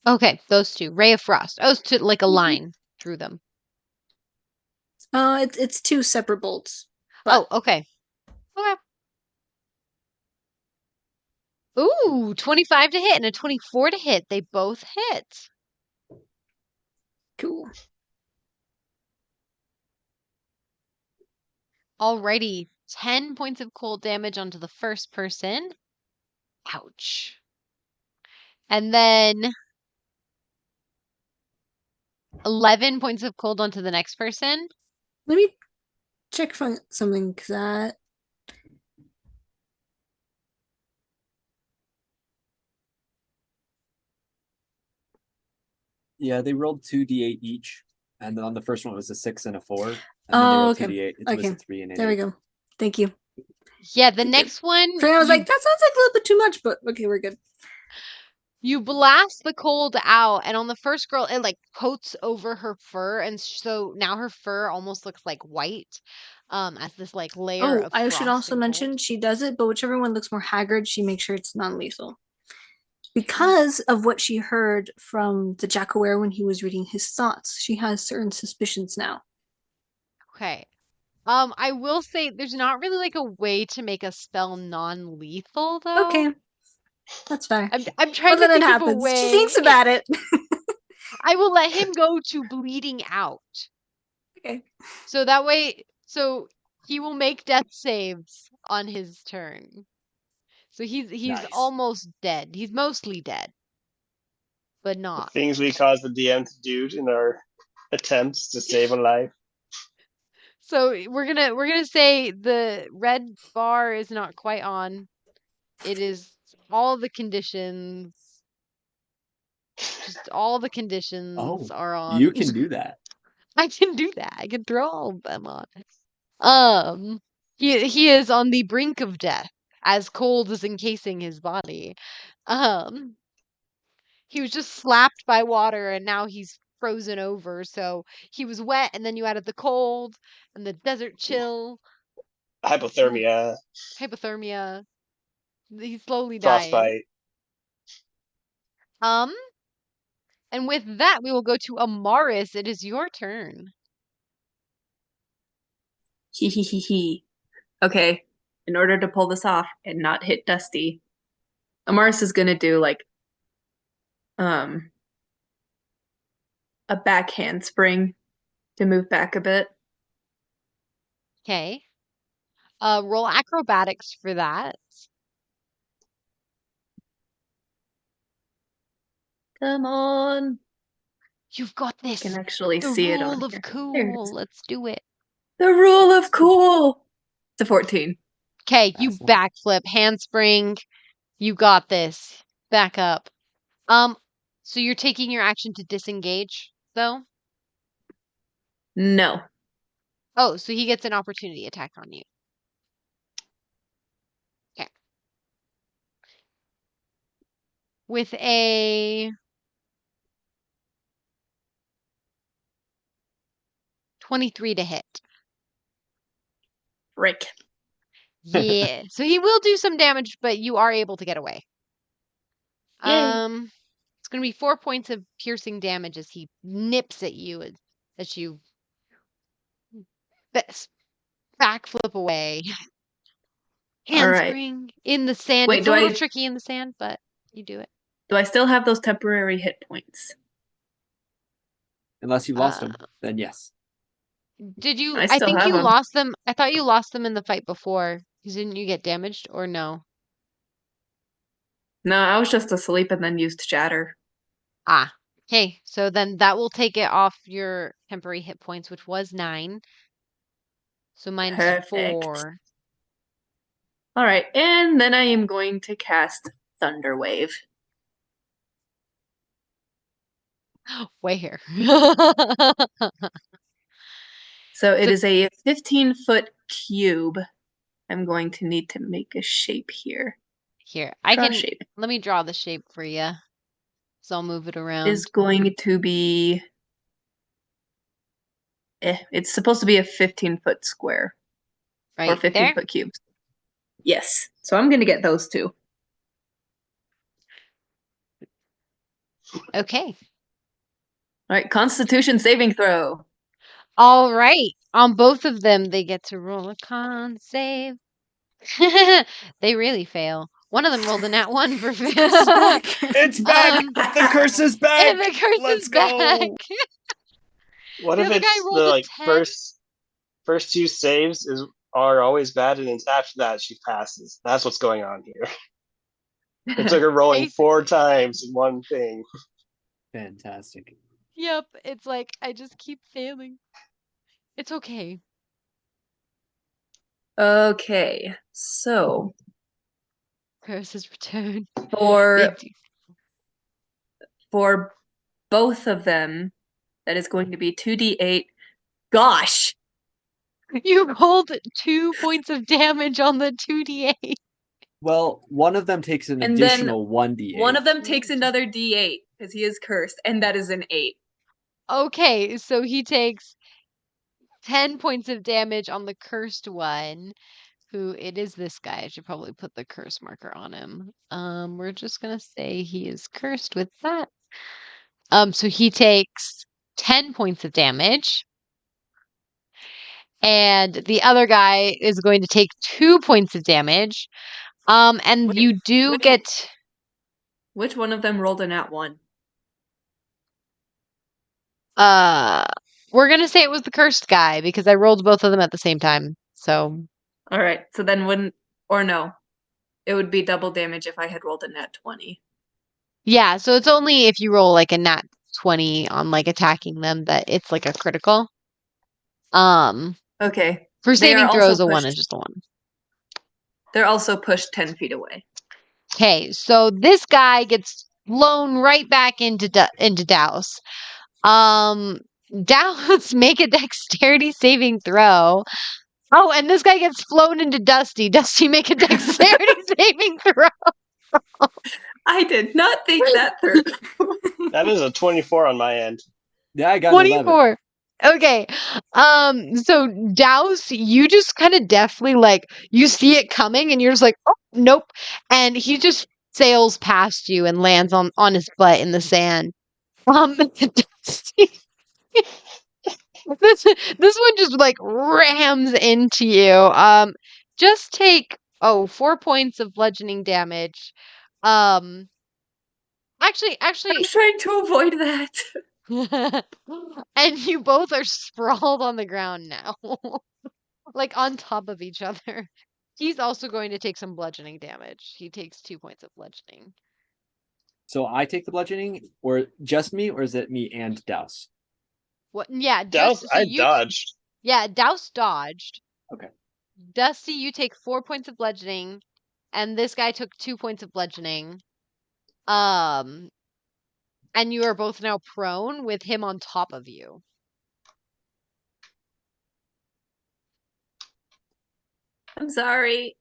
Okay, those two. Ray of Frost. Oh, it's to like a line through them. It's 2 separate bolts. But Oh, okay. Okay. Ooh, 25 to hit and a 24 to hit. They both hit. cool. Alrighty. 10 points of cold damage onto the first person. Ouch. And then 11 points of cold onto the next person. Let me check something because that. Yeah, they rolled 2d8 each. And then on the first one it was a 6 and a 4. And then they rolled Okay. 2d8. It was Okay. a 3 and an There we 8. go. Thank you. Yeah, the Good. next one. For I was you- like, that sounds like a little bit too much, but okay, we're good. You blast the cold out, and on the first girl, it like coats over her fur, and so now her fur almost looks like white, as this like layer Oh, of I should frost also and mention cold. she does it, but whichever one looks more haggard, she makes sure it's non-lethal. Because of what she heard from the Jackaware when he was reading his thoughts, she has certain suspicions now. Okay. I will say there's not really like a way to make a spell non-lethal though. Okay, that's fair. I'm trying Well, to then it think of a happens. way. She thinks about it. I will let him go to bleeding out. Okay. So that way, so he will make death saves on his turn. So he's Nice. almost dead. He's mostly dead, but The not. things we cause the DM to do in our attempts to save a life. So we're gonna say the red bar is not quite on. It is all the conditions. Just all the conditions Oh, are on. you can do that. I can do that. I can throw all of them on. He is on the brink of death, as cold is encasing his body. He was just slapped by water and now he's frozen over. So he was wet, and then you added the cold and the desert chill, Hypothermia, hypothermia. He's slowly dying. frostbite. And with that, we will go to Amaris. It is your turn. He. Okay, in order to pull this off and not hit Dusty, Amaris is gonna do like a back handspring to move back a bit. Okay. Roll acrobatics for that. Come on. You've got I this. can actually The see it rule on of here. There it cool. is. Let's do it. The rule of cool. It's a 14. Okay, you Excellent. backflip, handspring. You got this. Back up. So you're taking your action to disengage, though? No. Oh, so he gets an opportunity attack on you. Okay. With a 23 to hit. Rick. Yeah. So he will do some damage, but you are able to get away. Yay. It's gonna be 4 points of piercing damage as he nips at you as you backflip away. All right. Handspring in the sand. Wait, It's a little tricky in the sand, but you do it. Do I still have those temporary hit points? Unless you lost Uh, them, then yes. Did you? I I still think have you them. lost them. I thought you lost them in the fight before. 'Cause didn't you get damaged or no? No, I was just asleep and then used shatter. Ah. Okay, so then that will take it off your temporary hit points, which was 9. So mine's Perfect. 4. All right, and then I am going to cast Thunder Wave. Where? So it So- is a 15-foot cube. I'm going to need to make a shape here. Here, I Draw can. shape. Let me draw the shape for you. So I'll move it around. Is going to be. It's supposed to be a 15-foot square or Right there. 15-foot cube. Yes. So I'm going to get those two. Okay. All right, Constitution saving throw. All right. On both of them, they get to roll a con save. They really fail. One of them rolled a nat 1 for fail. It's back! The curse is back! And the curse Let's is go! back. What The if other guy it's rolled the a like 10? first two saves are always bad, and then after that she passes. That's what's going on here. It took her rolling 4 Basically. times in one thing. Fantastic. Yep. It's like I just keep failing. It's okay. Okay, so Curse has returned. for Big for both of them, that is going to be 2d8. Gosh! You rolled 2 points of damage on the 2d8. Well, one of them takes an And then additional 1d8. One of them takes another d8 because he is cursed, and that is an 8. Okay, so he takes 10 points of damage on the cursed one, who it is this guy. I should probably put the curse marker on him. We're just gonna say he is cursed with that. So he takes 10 points of damage. And the other guy is going to take 2 points of damage. And Wait, you do which- get Which one of them rolled a nat 1? we're gonna say it was the cursed guy because I rolled both of them at the same time. So All right, so then wouldn't, or no, it would be double damage if I had rolled a nat 20. yeah, so it's only if you roll like a nat 20 on like attacking them that it's like a critical. Okay. For They are saving also throws, a 1 pushed- is just a 1. They're also pushed 10 feet away. Okay, so this guy gets blown right back into Douse. Douse, make a dexterity saving throw. Oh, and this guy gets flown into Dusty. Dusty, make a dexterity saving throw. I did not think that through. That is a 24 on my end. Yeah, I got an 11. 24. Okay. So Douse, you just kind of deftly like you see it coming and you're just like, oh nope. And he just sails past you and lands on his butt in the sand. Dusty, this one just like rams into you. Just take 4 points of bludgeoning damage. Actually, I'm trying to avoid that. and you both are sprawled on the ground now, like on top of each other. He's also going to take some bludgeoning damage. He takes 2 points of bludgeoning. So I take the bludgeoning, or just me, or is it me and Douse? What? Yeah, Douse, so I you dodged. Yeah, Douse dodged. Okay. Dusty, you take 4 points of bludgeoning, and this guy took 2 points of bludgeoning. And you are both now prone with him on top of you. I'm sorry.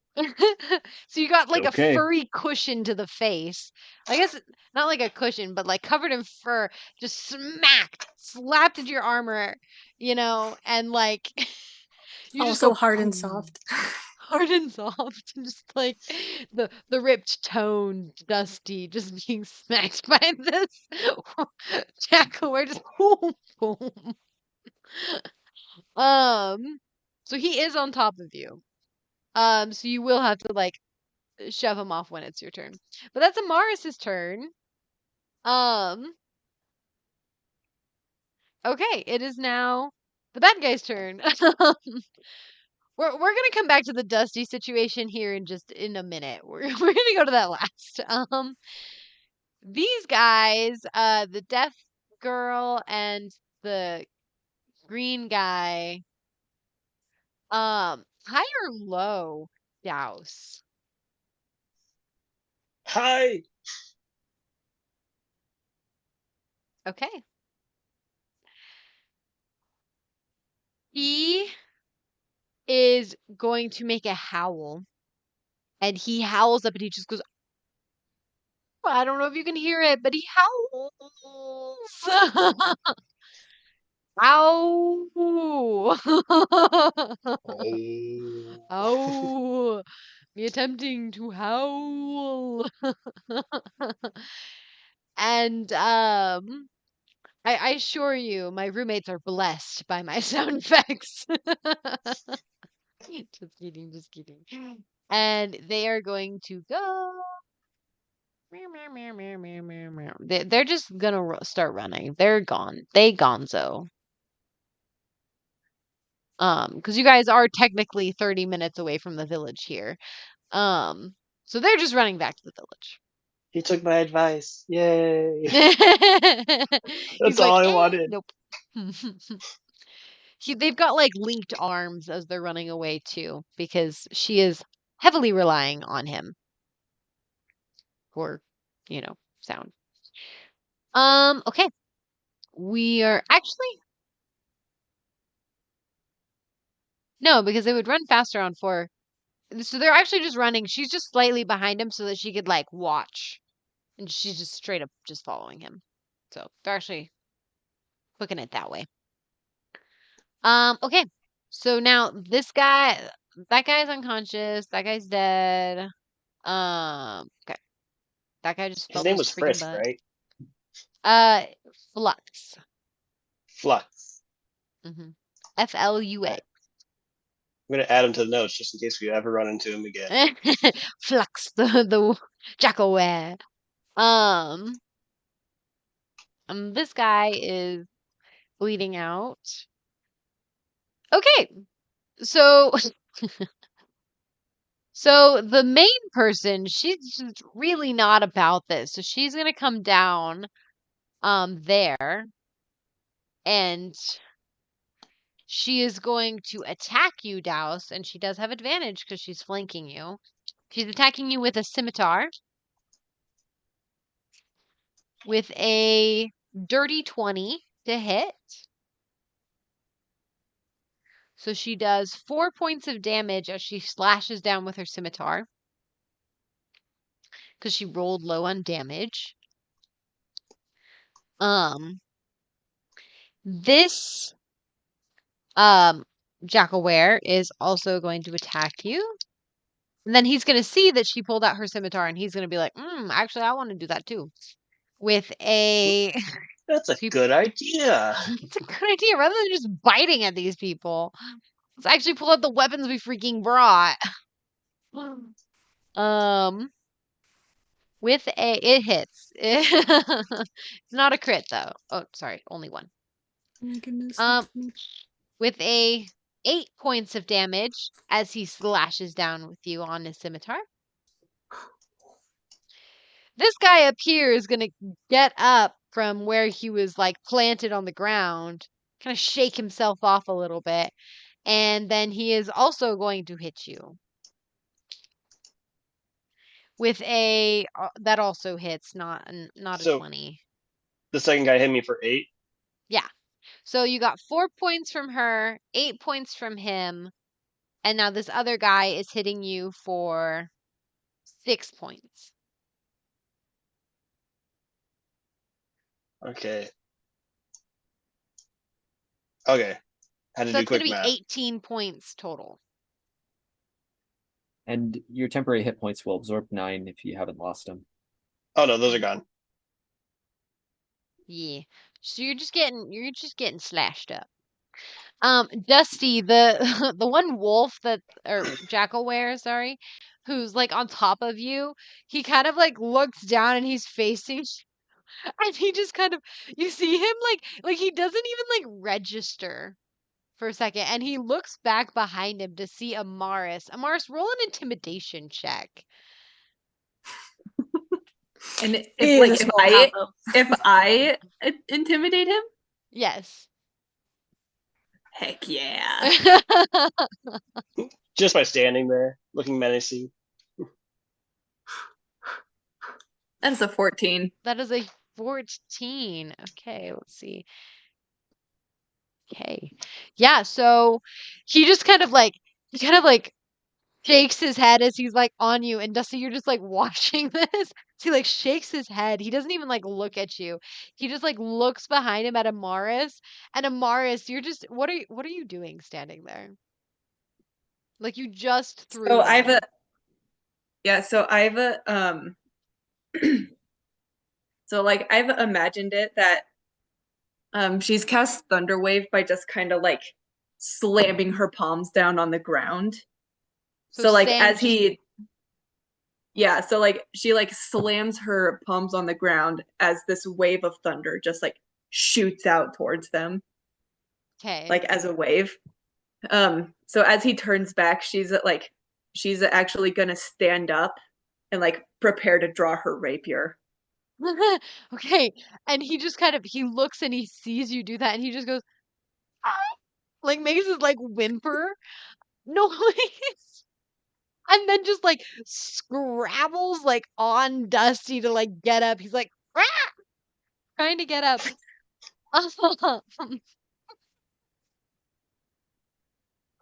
So you got like a Okay. furry cushion to the face. I guess not like a cushion, but like covered in fur, just slapped into your armor, and like you just Also go hard and boom, soft. hard and soft, and just like the ripped toned Dusty just being smacked by this jackal. We're just boom boom. So he is on top of you. So you will have to like shove him off when it's your turn. But that's Amaris's turn. Okay, it is now the bad guy's turn. We're gonna come back to the Dusty situation here in a minute. We're gonna go to that last. These guys, the deaf girl and the green guy, high or low, Douse. Hi. Okay. He is going to make a howl. And he howls up and he just goes, I don't know if you can hear it, but he howls. Ow. Oh. Ow. Me attempting to howl. And I assure you, my roommates are blessed by my sound effects. Just kidding, just kidding. And they are going to go. They're just gonna start running. They're gone. They gonzo. Because you guys are technically 30 minutes away from the village here. So they're just running back to the village. He took my advice. Yay. He's That's like, all I wanted. nope. They've got like linked arms as they're running away too, because she is heavily relying on him for, sound. Okay. We are actually no, because they would run faster on 4. So they're actually just running. She's just slightly behind him so that she could like watch, and she's just straight up just following him. So they're actually cooking it that way. Okay. So now that guy's unconscious. That guy's dead. Okay. That guy just His felt name his was freaking Frisk, butt. right? Flux. Flux. Flua. I'm gonna add him to the notes just in case we ever run into him again. Flux, the jackal-ware. This guy is bleeding out. Okay, so so the main person, she's just really not about this. So she's gonna come down there, and she is going to attack you, Douse, and she does have advantage because she's flanking you. She's attacking you with a scimitar with a dirty 20 to hit. So she does 4 points of damage as she slashes down with her scimitar because she rolled low on damage. This Jackalware is also going to attack you. And then he's going to see that she pulled out her scimitar and he's going to be like, actually, I want to do that too. With a. That's a good idea. It's a good idea rather than just biting at these people. Let's actually pull out the weapons we freaking brought. With it hits. It's not a crit though. Oh, sorry, only one. Oh my goodness. With a 8 points of damage as he slashes down with you on his scimitar. This guy up here is gonna get up from where he was like planted on the ground kind of shake himself off a little bit. And then he is also going to hit you with a that also hits, not a So 20. the second guy hit me for 8. Yeah. So you got 4 points from her, 8 points from him, and now this other guy is hitting you for 6 points. Okay. Okay. Had to So do it's going quick to be math. 18 points total. And your temporary hit points will absorb 9 if you haven't lost them. Oh no, those are gone. Yeah. So you're just getting slashed up. Dusty, the the one wolf that or Jackalware, sorry, who's like on top of you, he kind of like looks down and he's facing and he just kind of you see him like he doesn't even like register for a second and he looks back behind him to see Amaris. Amaris, roll an intimidation check. And if He is like a if small I half-elf. if I intimidate him, Yes. heck yeah. Just by standing there, looking menacing. That's a 14. That is a 14. Okay, let's see. Okay. Yeah, so he just kind of like shakes his head as he's like on you and Dusty, you're just like watching this. So he like shakes his head. He doesn't even like look at you. He just like looks behind him at Amaris. And Amaris, you're just what are you doing standing there? Like you just threw So him. I've so like I've imagined it that she's cast Thunder Wave by just kind of like slamming her palms down on the ground. So like sand as he yeah, so like she like slams her palms on the ground as this wave of thunder just like shoots out towards them Okay. like as a wave. So as he turns back, she's actually gonna stand up and like prepare to draw her rapier. Okay. And he just kind of he looks and he sees you do that and he just goes "Ah," like makes his like whimper noise. And then just like scrabbles like on Dusty to like get up. He's like "Ah!" trying to get up.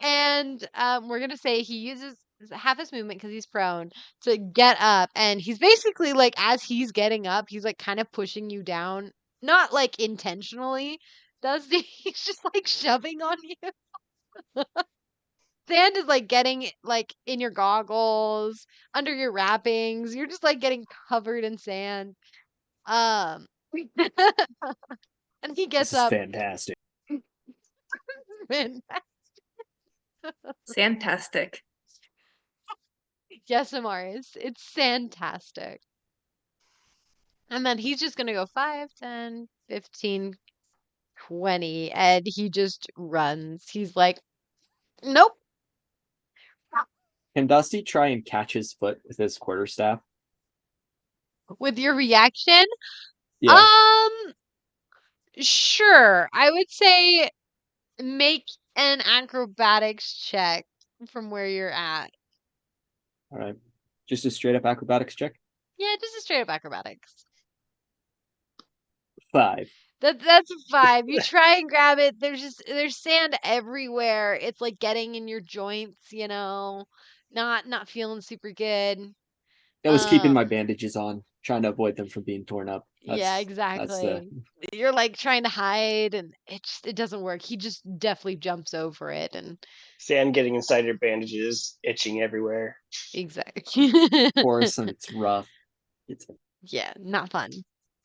And we're gonna say he uses half his movement because he's prone to get up, and he's basically like as he's getting up, he's like kind of pushing you down, not like intentionally. Dusty, he's just like shoving on you. Sand is like getting like in your goggles, under your wrappings. You're just like getting covered in sand. Um, and he This gets is up. fantastic. And Fantastic. yes, Amaris, it's fantastic. And then he's just gonna go 5, 10, 15, 20, and he just runs. He's like, nope. Can Dusty try and catch his foot with his quarterstaff? With your reaction, Yeah. sure. I would say make an acrobatics check from where you're at. All right. Just a straight up acrobatics check. Yeah, just a straight up acrobatics. 5. That's a 5. You try and grab it. There's sand everywhere. It's like getting in your joints, you know. Not feeling super good. I was keeping my Um, bandages on, trying to avoid them from being torn up. yeah, That's the exactly. You're like trying to hide and it doesn't work. He just definitely jumps over it and Sand getting inside your bandages, itching everywhere. exactly. course, and it's rough. It's Yeah, not fun.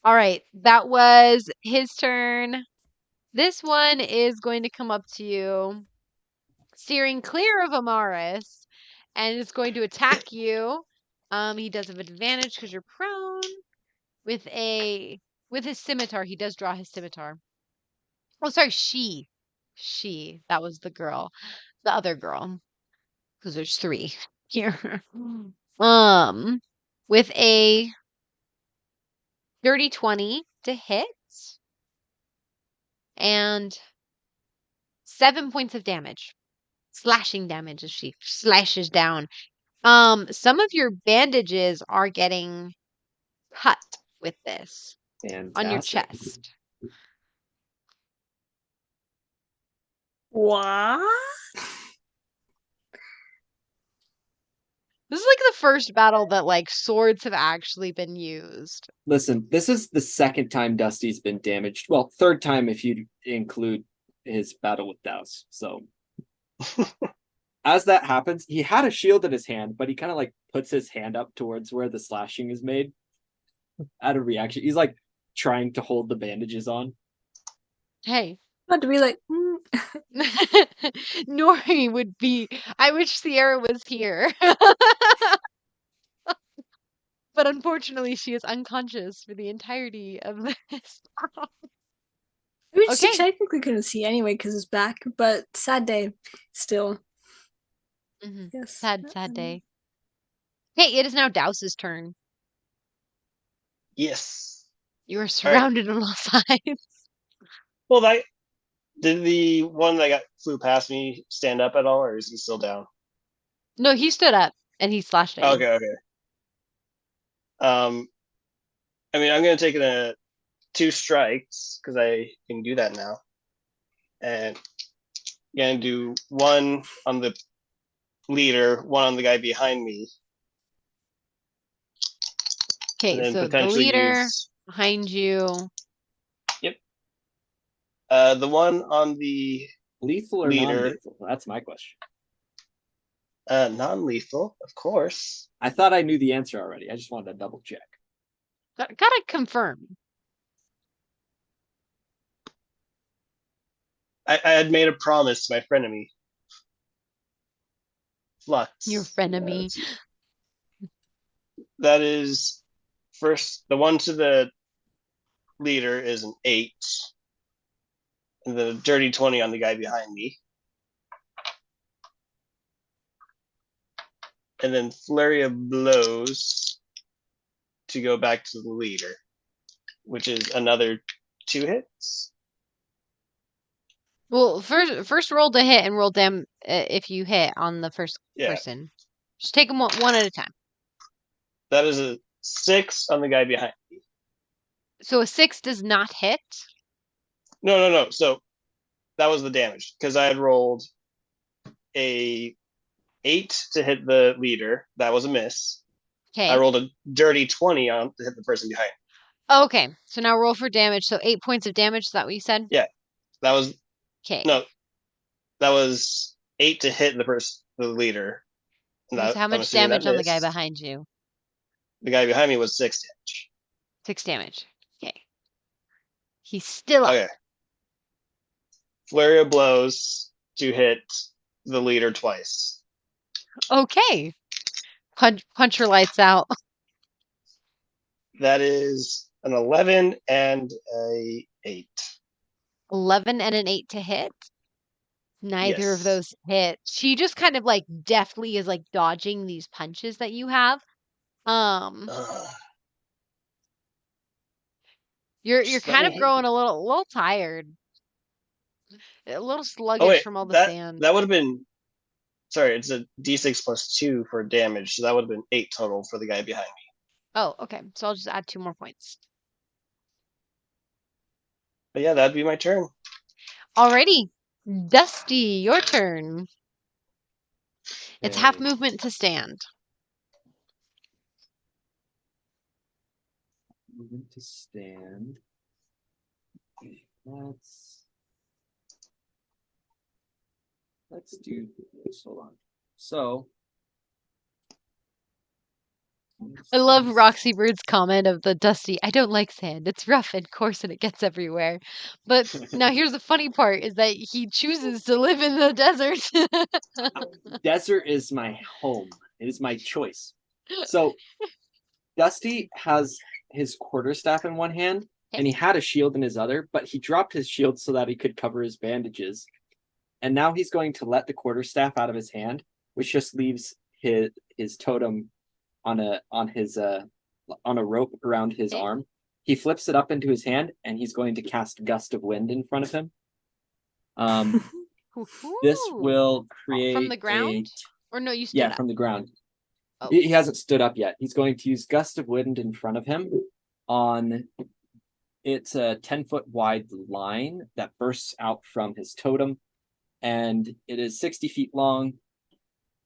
All right, that was his turn. This one is going to come up to you, steering clear of Amaris, and it's going to attack you. He does have advantage because you're prone. With his scimitar, he does draw his scimitar. Oh, sorry, she. She. That was the girl. The other girl. Because there's 3 here. With a dirty 20 to hit. And 7 points of damage. Slashing damage as she slashes down. Some of your bandages are getting cut with this on your Fantastic. chest. What? This is like the first battle that like swords have actually been used. Listen, this is the second time Dusty's been damaged. Well, third time if you include his battle with Douse. So as that happens, he had a shield in his hand, but he kind of like puts his hand up towards where the slashing is made out of reaction. He's like trying to hold the bandages on. Hey. About to be like, Nuri would be. I wish Sierra was here. But unfortunately, she is unconscious for the entirety of this. we Okay. technically couldn't see anyway because it's back, but sad day still. Yes. Sad day. Hey, it is now Douse's turn. Yes. You are surrounded on all sides. Well, did the one that flew past me stand up at all, or is he still down? No, he stood up and he slashed at you. Okay. I mean, I'm gonna take 2 strikes because I can do that now, and I'm gonna do 1 on the leader, 1 on the guy behind me. Okay, so the leader behind you. Yep. The one on the lethal or leader. Non-lethal? That's my question. Non-lethal, of course. I thought I knew the answer already. I just wanted to double check. Gotta confirm. I had made a promise to my frenemy. Flux. Your frenemy. That is first. The one to the leader is an 8. And the dirty 20 on the guy behind me. And then flurry of blows to go back to the leader, which is another 2 hits. Well, first roll to hit and roll them if you hit on the first person. Just take them one at a time. That is a 6 on the guy behind me. So a 6 does not hit? No. So that was the damage because I had rolled a 8 to hit the leader. That was a miss. Okay. I rolled a dirty 20 to hit the person behind me. Okay. So now roll for damage. So 8 points of damage. Is that what you said? Yeah. That was... Okay. No. That was 8 to hit the leader. So how much damage on the guy behind you? The guy behind me was 6 damage. 6 damage. Okay. He's still up. Okay. Flurry of blows to hit the leader twice. Okay. Punch your lights out. That is an 11 and a 8. 11 and an 8 to hit? Neither of those hit. She just kind of like deftly is like dodging these punches that you have. You're kind of growing a little tired. A little sluggish from all the sand. That would have been... Sorry, it's a d6 plus 2 for damage, so that would have been 8 total for the guy behind me. Oh, okay. So I'll just add 2 more points. But yeah, that'd be my turn. Alrighty. Dusty, your turn. It's half movement to stand. Movement to stand. Let's do this. Hold on. So I love Roxy Bird's comment of the Dusty. I don't like sand. It's rough and coarse and it gets everywhere. But now here's the funny part is that he chooses to live in the desert. Desert is my home. It is my choice. So Dusty has his quarterstaff in one hand and he had a shield in his other, but he dropped his shield so that he could cover his bandages. And now he's going to let the quarterstaff out of his hand, which just leaves his totem on a rope around his arm. He flips it up into his hand, and he's going to cast Gust of Wind in front of him. This Hoo-hoo. will From create the ground? Or no, you stood yeah, up. from the ground. Oh. He hasn't stood up yet. He's going to use gust of wind in front of him on it's a 10-foot wide line that bursts out from his totem, and it is 60 feet long.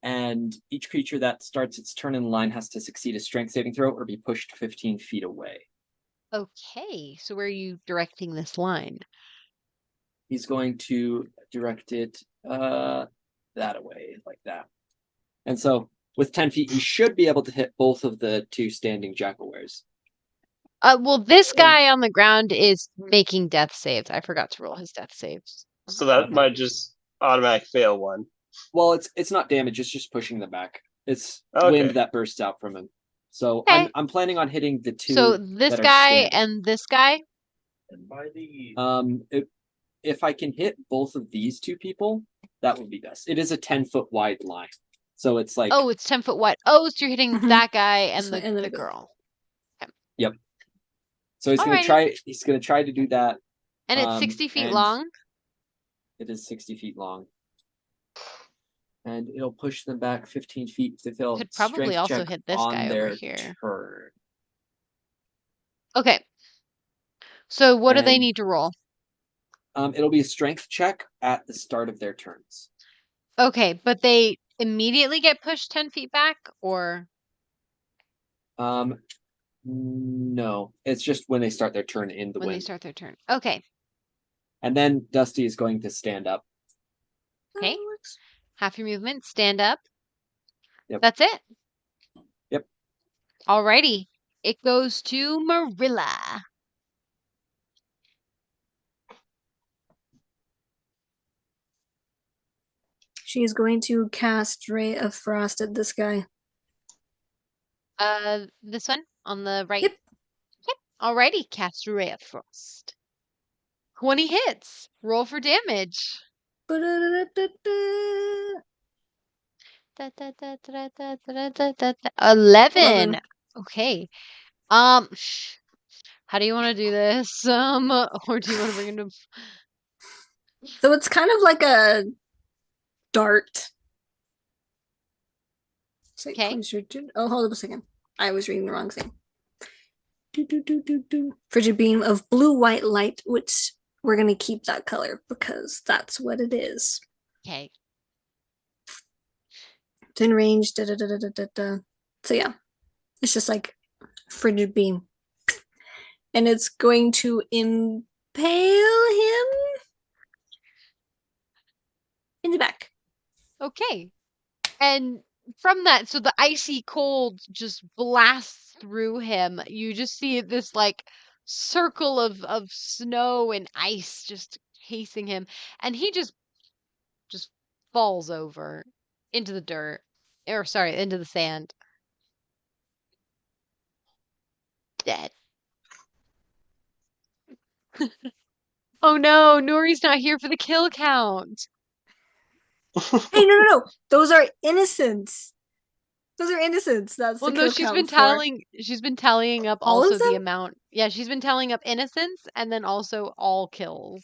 And each creature that starts its turn in the line has to succeed a strength saving throw or be pushed 15 feet away. Okay, so where are you directing this line? He's going to direct it that away, like that. And so with 10 feet, he should be able to hit both of the two standing jackalwares. Well, this guy on the ground is making death saves. I forgot to roll his death saves. So that Okay. might just automatic fail one. Well, it's not damage, it's just pushing them back. It's Okay. wind that bursts out from him. So Okay. I'm planning on hitting the two. So this that are guy standing. and this guy? And by the if I can hit both of these two people, that would be best. It is a 10-foot wide line. So it's like Oh, it's 10 foot wide. Oh, so you're hitting Mhm. that guy and So- the, and then the it goes- girl. so he's gonna Alrighty. try to do that. And it's 60 feet and long? It is 60 feet long. And it'll push them back 15 feet to fill Could probably strength also check hit this on guy their over here. turn. Okay. So what do they And- need to roll? It'll be a strength check at the start of their turns. Okay, but they immediately get pushed 10 feet back, or? No, it's just when they start their turn in the When they wind. start their turn. Okay. And then Dusty is going to stand up. Okay. Half your movement, stand up. Yep. That's it. Yep. Alrighty. It goes to Merilla. She is going to cast Ray of Frost at this guy. This one on the right. Yep. Yep. Alrighty, cast Ray of Frost. 20 hits. Roll for damage. Ba-da-da-da-da-da. Da, da, da, da, da, da, da, da, da. 11. Okay. How do you want to do this? Or do you want to bring him to? So it's kind of like a dart. So Okay. Oh, hold up a second. I was reading the wrong thing. Frigid beam of blue-white light, which we're gonna keep that color because that's what it is. Okay. It's in range. Da, da, da, da, da, da, da. So yeah, it's just like frigid beam, and it's going to impale him in the back. Okay. And from that, so the icy cold just blasts through him. You just see this like circle of snow and ice just casing him, and he just falls over into the dirt, or sorry, into the sand. Dead. Oh no, Nuri's not here for the kill count. Hey, no. Those are innocents. Those are innocents. That's Well, the no, kill she's count been for. tallying up All of also the them? amount. Yeah, she's been tallying up innocents and then also all kills.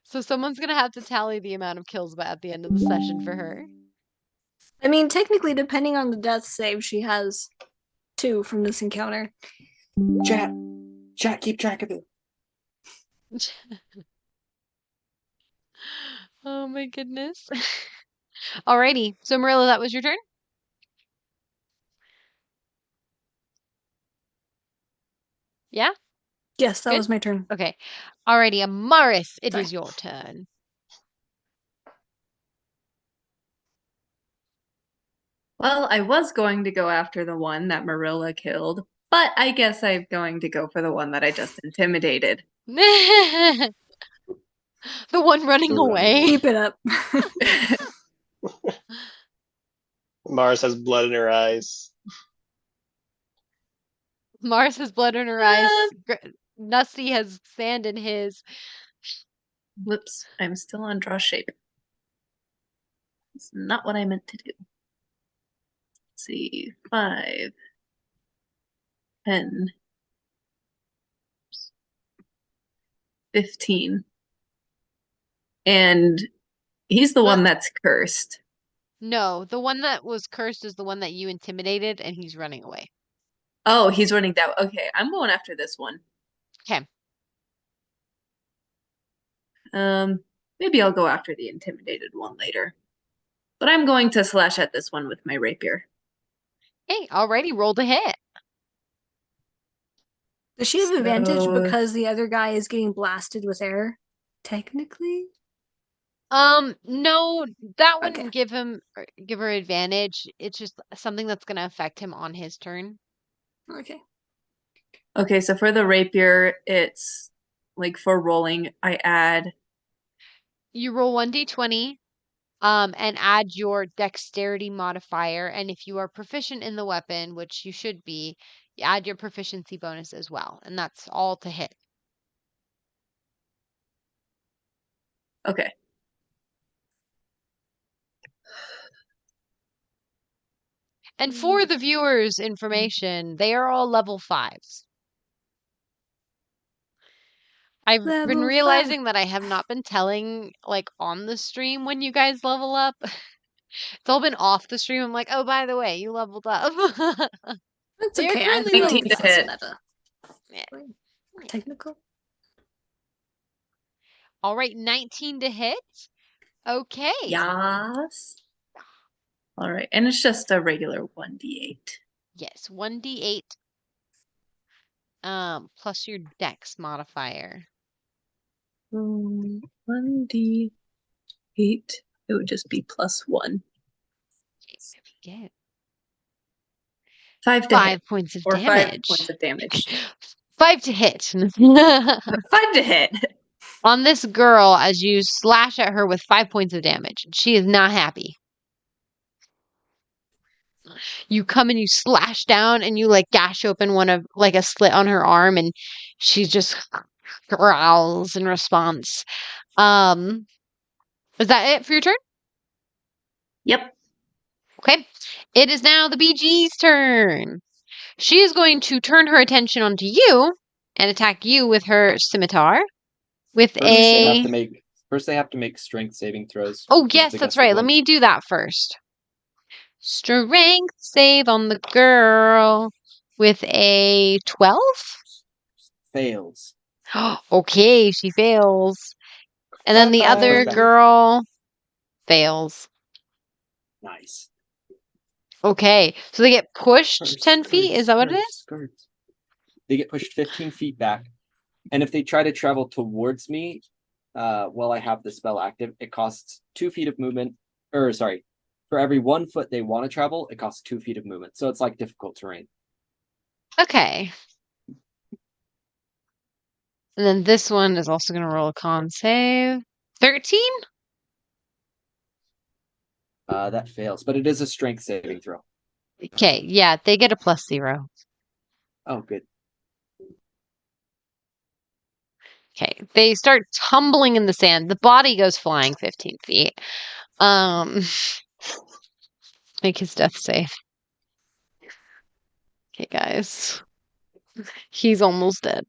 So someone's gonna have to tally the amount of kills at the end of the session for her. I mean, technically, depending on the death save, she has 2 from this encounter. Chat, keep track of it. Oh my goodness. Alrighty, so Merilla, that was your turn? Yeah? Yes, that Good? was my turn. Okay. Alrighty, Amaris, it Sorry. is your turn. Well, I was going to go after the one that Merilla killed, but I guess I'm going to go for the one that I just intimidated. The one running The running away. one. Keep it up. Mars has blood in her eyes. Mars has blood in her eyes. Nusty has sand in his. Whoops, I'm still on draw shape. It's not what I meant to do. Let's see, 5, 10, 15. And he's the one that's cursed. No, the one that was cursed is the one that you intimidated, and he's running away. Oh, he's running that way. Okay, I'm going after this one. Okay. Maybe I'll go after the intimidated one later. But I'm going to slash at this one with my rapier. Hey, already rolled a hit. Does she have advantage So- because the other guy is getting blasted with air? Technically? No, that wouldn't Okay. give her advantage. It's just something that's gonna affect him on his turn. Okay. Okay, so for the rapier, it's like for rolling, I add You roll 1d20, and add your dexterity modifier, and if you are proficient in the weapon, which you should be, you add your proficiency bonus as well, and that's all to hit. okay. And for the viewers' information, they are all level 5s. I've been Level 5. realizing that I have not been telling, like, on the stream when you guys level up. It's all been off the stream. I'm like, oh, by the way, you leveled up. That's They are okay. I currently feel level like it's 19 to less hit. meta. Yeah. Technical? All right, 19 to hit. Okay. Yes. All right, and it's just a regular 1d8. Yes, 1d8 plus your dex modifier. 1d8. It would just be +1. Okay, there we go. 5 to 5 hit. points of Or 5 damage. points of damage. 5 to hit. 5 to hit. On this girl as you slash at her with 5 points of damage. She is not happy. You come and you slash down and you like gash open one of like a slit on her arm and she just growls in response. Is that it for your turn? Yep. Okay. It is now the BG's turn. She is going to turn her attention onto you and attack you with her scimitar. With First, they have a to make strength saving throws. Oh This is yes, the that's gusted right. Let one. me do that first. Strength save on the girl with a 12. Fails. Okay, she fails. And then the Bye-bye. other Push back. girl fails. Nice. Okay, so they get pushed 10 feet? Is that what it is? Skirts. They get pushed 15 feet back. And if they try to travel towards me while I have the spell active, it costs 2 feet of movement. Or, sorry. For every 1 foot they want to travel, it costs 2 feet of movement. So it's like difficult terrain. Okay. And then this one is also going to roll a con save. 13? That fails. But it is a strength saving throw. Okay, yeah, they get a +0. Oh, good. Okay, they start tumbling in the sand. The body goes flying 15 feet. Make his death save. Okay, guys. He's almost dead.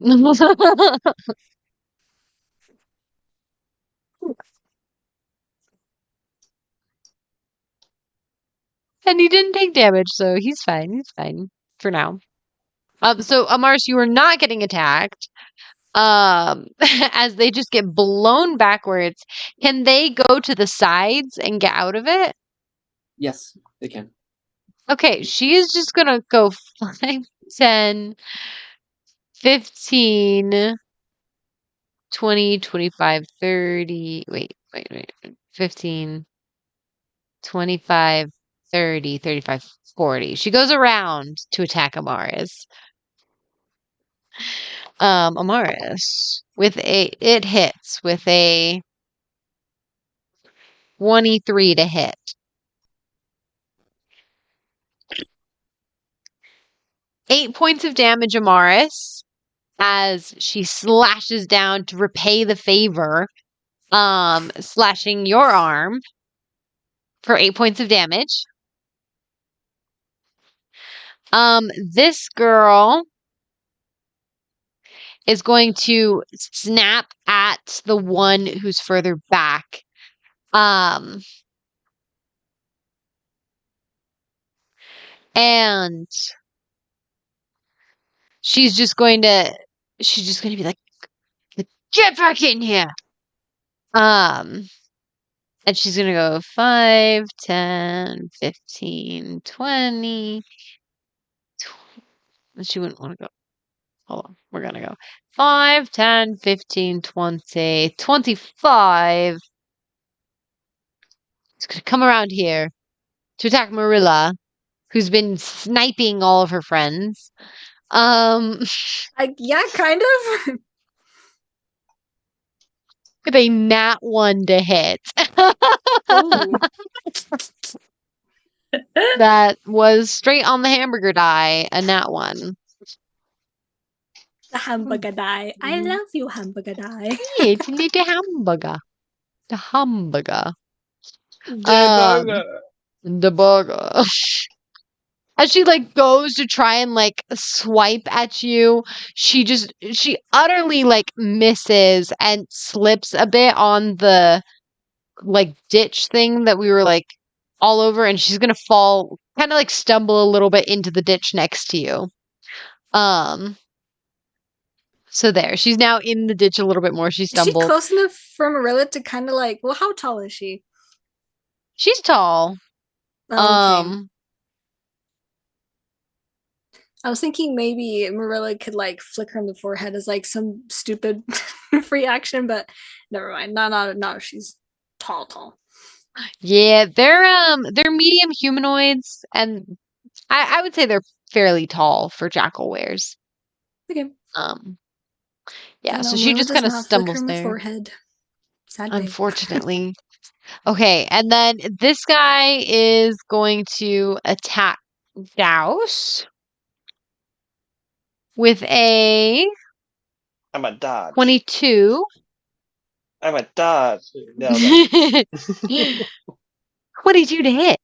And he didn't take damage, so he's fine. He's fine for now. So Amaris, you are not getting attacked. As they just get blown backwards. Can they go to the sides and get out of it? Yes, they can. Okay, she is just gonna go 5, 10, 15, 20, 25, 30. Wait. 15, 25, 30, 35, 40. She goes around to attack Amaris. Amaris it hits with a 23 to hit. 8 points of damage, Amaris, as she slashes down to repay the favor, slashing your arm for 8 points of damage. This girl is going to snap at the one who's further back. And she's just going to be like, get back in here. And she's going to go 5, 10, 15, 20. She wouldn't want to go. Hold on. We're going to go 5, 10, 15, 20, 25. It's going to come around here to attack Merilla, who's been sniping all of her friends. Yeah, kind of. With a nat 1 to hit. Ooh. That was straight on the hamburger die, a nat 1. The hamburger die. I Mhm. love you, hamburger die. It's a little hamburger. The hamburger. The The burger. As she like goes to try and like swipe at you, she utterly like misses and slips a bit on the like ditch thing that we were like all over, and she's gonna fall, kind of like stumble a little bit into the ditch next to you. So there, she's now in the ditch a little bit more. She Is she stumbled. close enough for Merilla to kind of like, well, how tall is she? She's tall. Oh, okay. I was thinking maybe Merilla could like flick her in the forehead as like some stupid free action, but never mind. Not if she's tall. Yeah, they're medium humanoids, and I would say they're fairly tall for jackal wares. Okay. Yeah, No, so she Merilla just does kind of not flick her stumbles in the there. forehead. Sad day. Unfortunately. Okay, and then this guy is going to attack Douse with a I'm a dodge. 22. I'm a dodge. No, no. 22 to hit.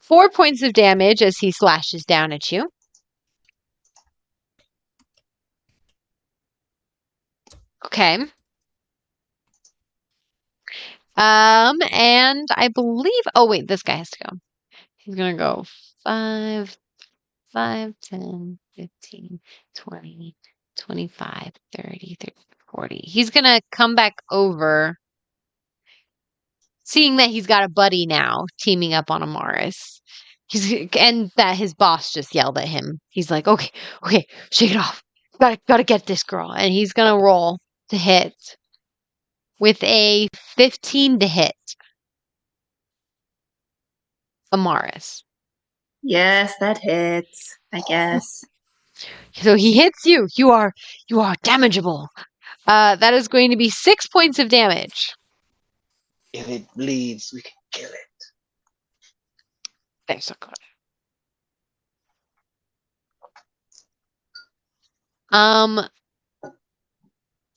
4 points of damage as he slashes down at you. Okay. And I believe, oh wait, this guy has to go. He's gonna go 5, 10, 15, 20, 25, 30, 40. He's gonna come back over, seeing that he's got a buddy now teaming up on Amaris. And that his boss just yelled at him. He's like, okay, shake it off. Gotta get this girl. And he's gonna roll to hit with a 15 to hit Amaris. Yes, that hits, I guess. So he hits you. You are damageable. That is going to be 6 points of damage. If it bleeds, we can kill it. Thanks, so good.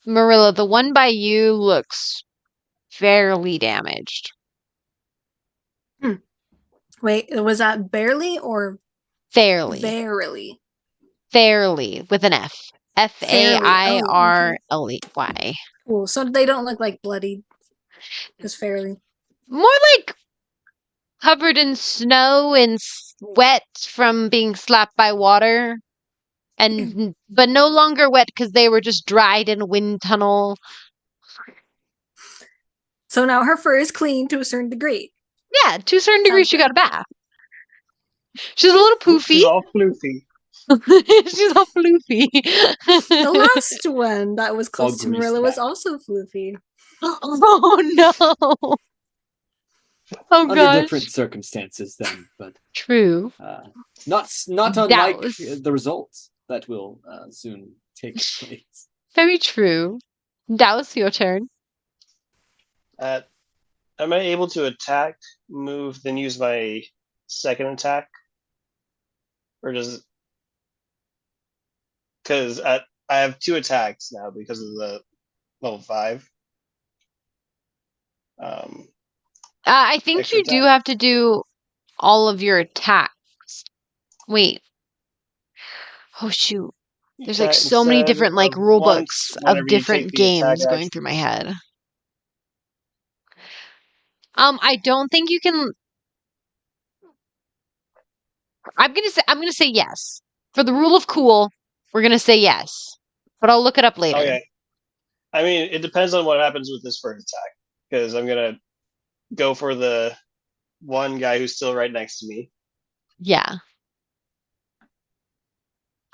Merilla, the one by you looks fairly damaged. Wait, was that barely or Fairly. verily? Fairly with an F. Fairly. Cool. So they don't look like bloodied. Just fairly. More like covered in snow and wet from being slapped by water. And but no longer wet because they were just dried in a wind tunnel. So now her fur is clean to a certain degree. Yeah, to a certain degree, Sounds she good. got a bath. She's a little poofy. She's all floofy. She's all floofy. The last one that was close to greased Merilla was back. also floofy. Oh no! Oh Under gosh. different circumstances, then, but True. not unlike Douse. the results that will soon take place. Very true. Douse, your turn. Am I able to attack, move, then use my second attack? Or does it... Because I have 2 attacks now because of the level 5. I think Extra you do attack. have to do all of your attacks. Wait. Oh shoot. There's like so many different like rule books of different games going through my head. I don't think you can. I'm gonna say yes. For the rule of cool, we're gonna say yes. But I'll look it up later. Okay. I mean, it depends on what happens with this first attack. Because I'm gonna go for the one guy who's still right next to me. Yeah.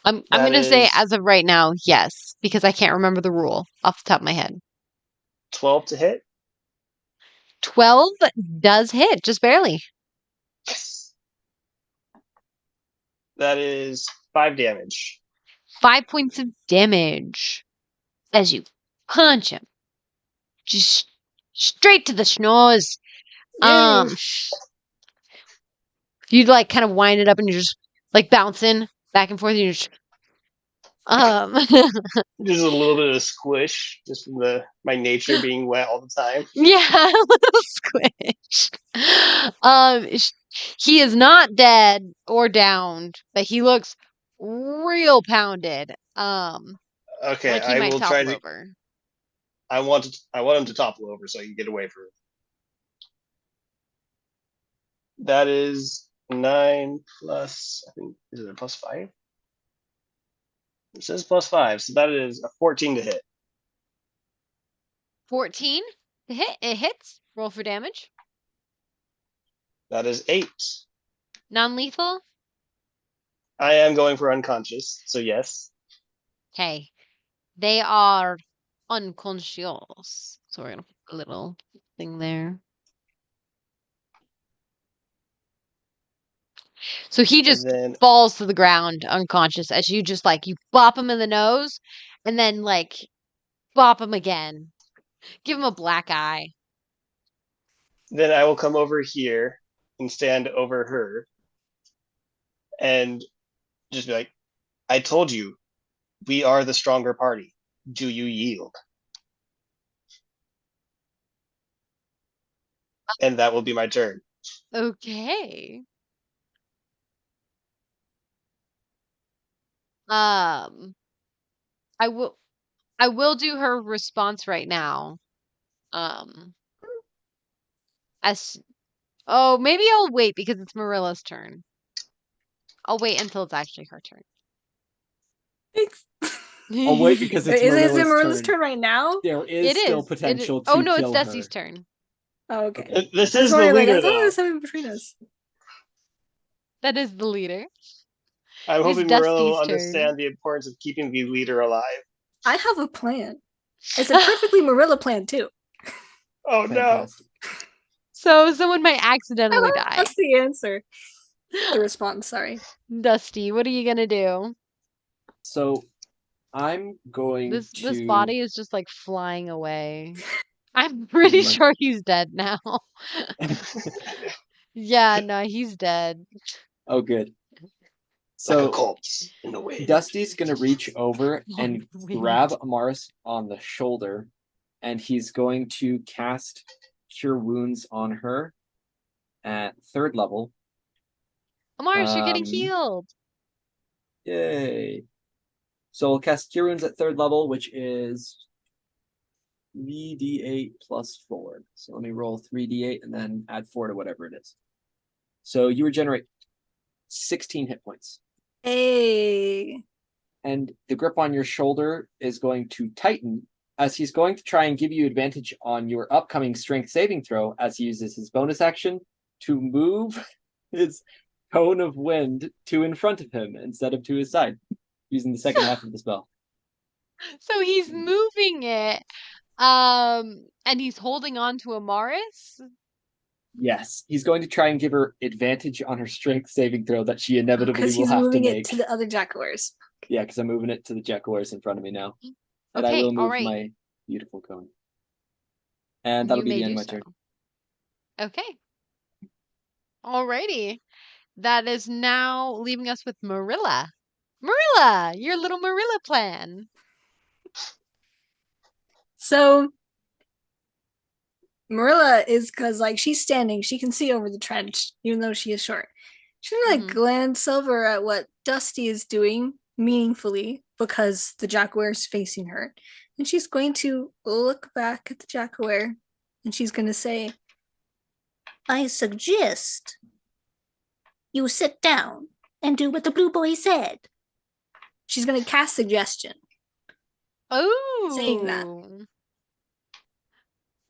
I'm gonna say as of right now, yes, because I can't remember the rule off the top of my head. 12 to hit. 12 does hit, just barely. Yes. That is 5 damage. 5 points of damage as you punch him. Just straight to the schnoz. You like kind of wind it up and you're just like bouncing back and forth. And you're just, Just a little bit of squish, just from my nature being wet all the time. Yeah, a little squish. He is not dead or downed, but he looks real pounded. Okay, like he I might will topple try to. over. I want him to topple over so I can get away from him. That is 9 plus. I think is it a plus 5? It says plus 5, so that is a 14 to hit. 14 to hit. It hits. Roll for damage. That is 8. Non-lethal. I am going for unconscious, so yes. Okay, they are unconscious. So we're gonna put a little thing there. So he just falls to the ground unconscious as you just like you bop him in the nose and then like bop him again. Give him a black eye. Then I will come over here and stand over her and just be like, I told you, we are the stronger party. Do you yield? And that will be my turn. Okay. I will do her response right now. Maybe I'll wait because it's Merilla's turn. I'll wait until it's actually her turn. Thanks. I'll wait because it's Marilla's turn right now? There is still potential to Oh no, kill it's Dusty's her. turn. Oh, okay. This is the leader, I thought though. there was something between us. That is the leader. I'm hoping It's Merilla will Dusty's understand the importance of keeping the leader alive. I have a plan. It's a perfectly Merilla plan, too. Oh, Fantastic. no. So someone might accidentally die. That's the answer. The response, sorry. Dusty, what are you gonna do? So I'm going This to body is just like flying away. I'm pretty sure he's dead now. Yeah, no, he's dead. Oh, good. Like So a corpse in the wind. Dusty's gonna reach over and grab Amaris on the shoulder, and he's going to cast Cure Wounds on her at 3rd level. Amaris, you're getting healed. Yay. So we'll cast Cure Wounds at 3rd level, which is 3d8 plus 4. So let me roll 3d8 and then add 4 to whatever it is. So you regenerate 16 hit points. Hey. And the grip on your shoulder is going to tighten as he's going to try and give you advantage on your upcoming strength saving throw as he uses his bonus action to move his cone of wind to in front of him instead of to his side, using the second half of the spell. So he's moving it, and he's holding on to Amaris? Yes, he's going to try and give her advantage on her strength saving throw that she inevitably will have to make. Because he's moving it to the other Jaguars. Yeah, because I'm moving it to the Jaguars in front of me now. And Okay, I will move all right. my beautiful cone. And that'll be the end of my turn. Okay. Alrighty. That is now leaving us with Merilla. Merilla, your little Merilla plan. So Merilla is because like she's standing, she can see over the trench, even though she is short. She's gonna glance over at what Dusty is doing meaningfully because the Jackaware is facing her. And she's going to look back at the Jackaware and she's going to say, I suggest you sit down and do what the blue boy said. She's going to cast suggestion. Oh. Saying that.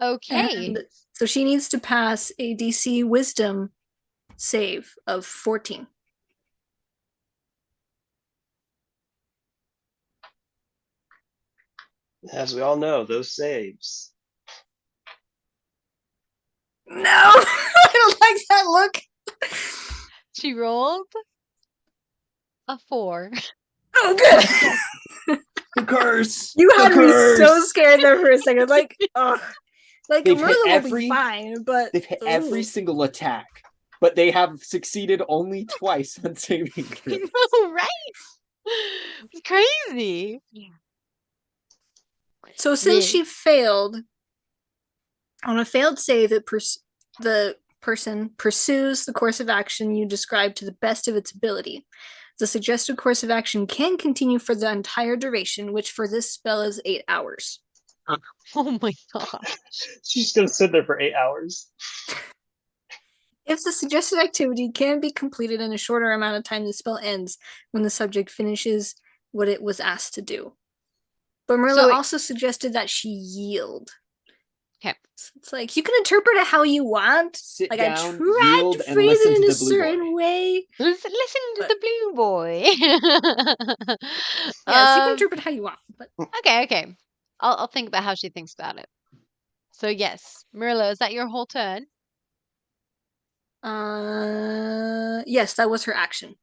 Okay. And so she needs to pass a DC Wisdom save of 14. As we all know, those saves. No, I don't like that look. She rolled a 4. Oh, good. The curse. You had The me so curse! scared there for a second. Like, ugh. Like, They've hit Merilla will be fine, but They've hit ooh. every single attack, but they have succeeded only twice on saving throws. Oh, right. It's crazy. So since Yeah. she failed, on a failed save, the person pursues the course of action you described to the best of its ability. The suggested course of action can continue for the entire duration, which for this spell is 8 hours. Oh my god. She's gonna sit there for 8 hours. If the suggested activity can be completed in a shorter amount of time, the spell ends when the subject finishes what it was asked to do. But Merilla also suggested that she yield. Okay. So it's like, you can interpret it how you want. Sit Like, down, I tried yield, to and phrase listen it in to a the blue certain boy. way. Listen to But- the blue boy. Yes, you can interpret how you want. But Okay. I'll think about how she thinks about it. So yes, Merilla, is that your whole turn? yes, that was her action.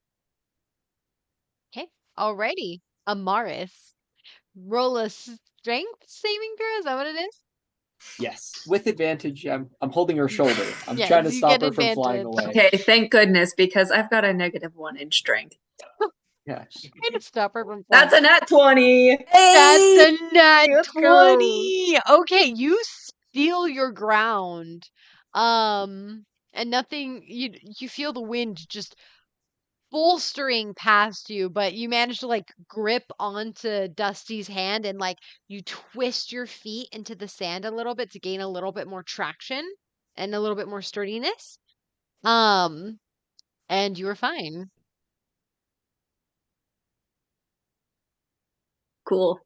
Okay. Alrighty. Amaris. Roll a strength saving throw, is that what it is? Yes, with advantage. I'm holding her shoulder. I'm Yes, trying to you stop get her from flying advantage. away. Okay, thank goodness, because I've got a -1 in strength. Yeah. Trying to stop her from That's a nat 20. That's Hey! a nat Let's go. 20. Okay, you feel your ground. And nothing you feel the wind just bolstering past you, but you manage to like grip onto Dusty's hand and like you twist your feet into the sand a little bit to gain a little bit more traction and a little bit more sturdiness. And you were fine. Cool.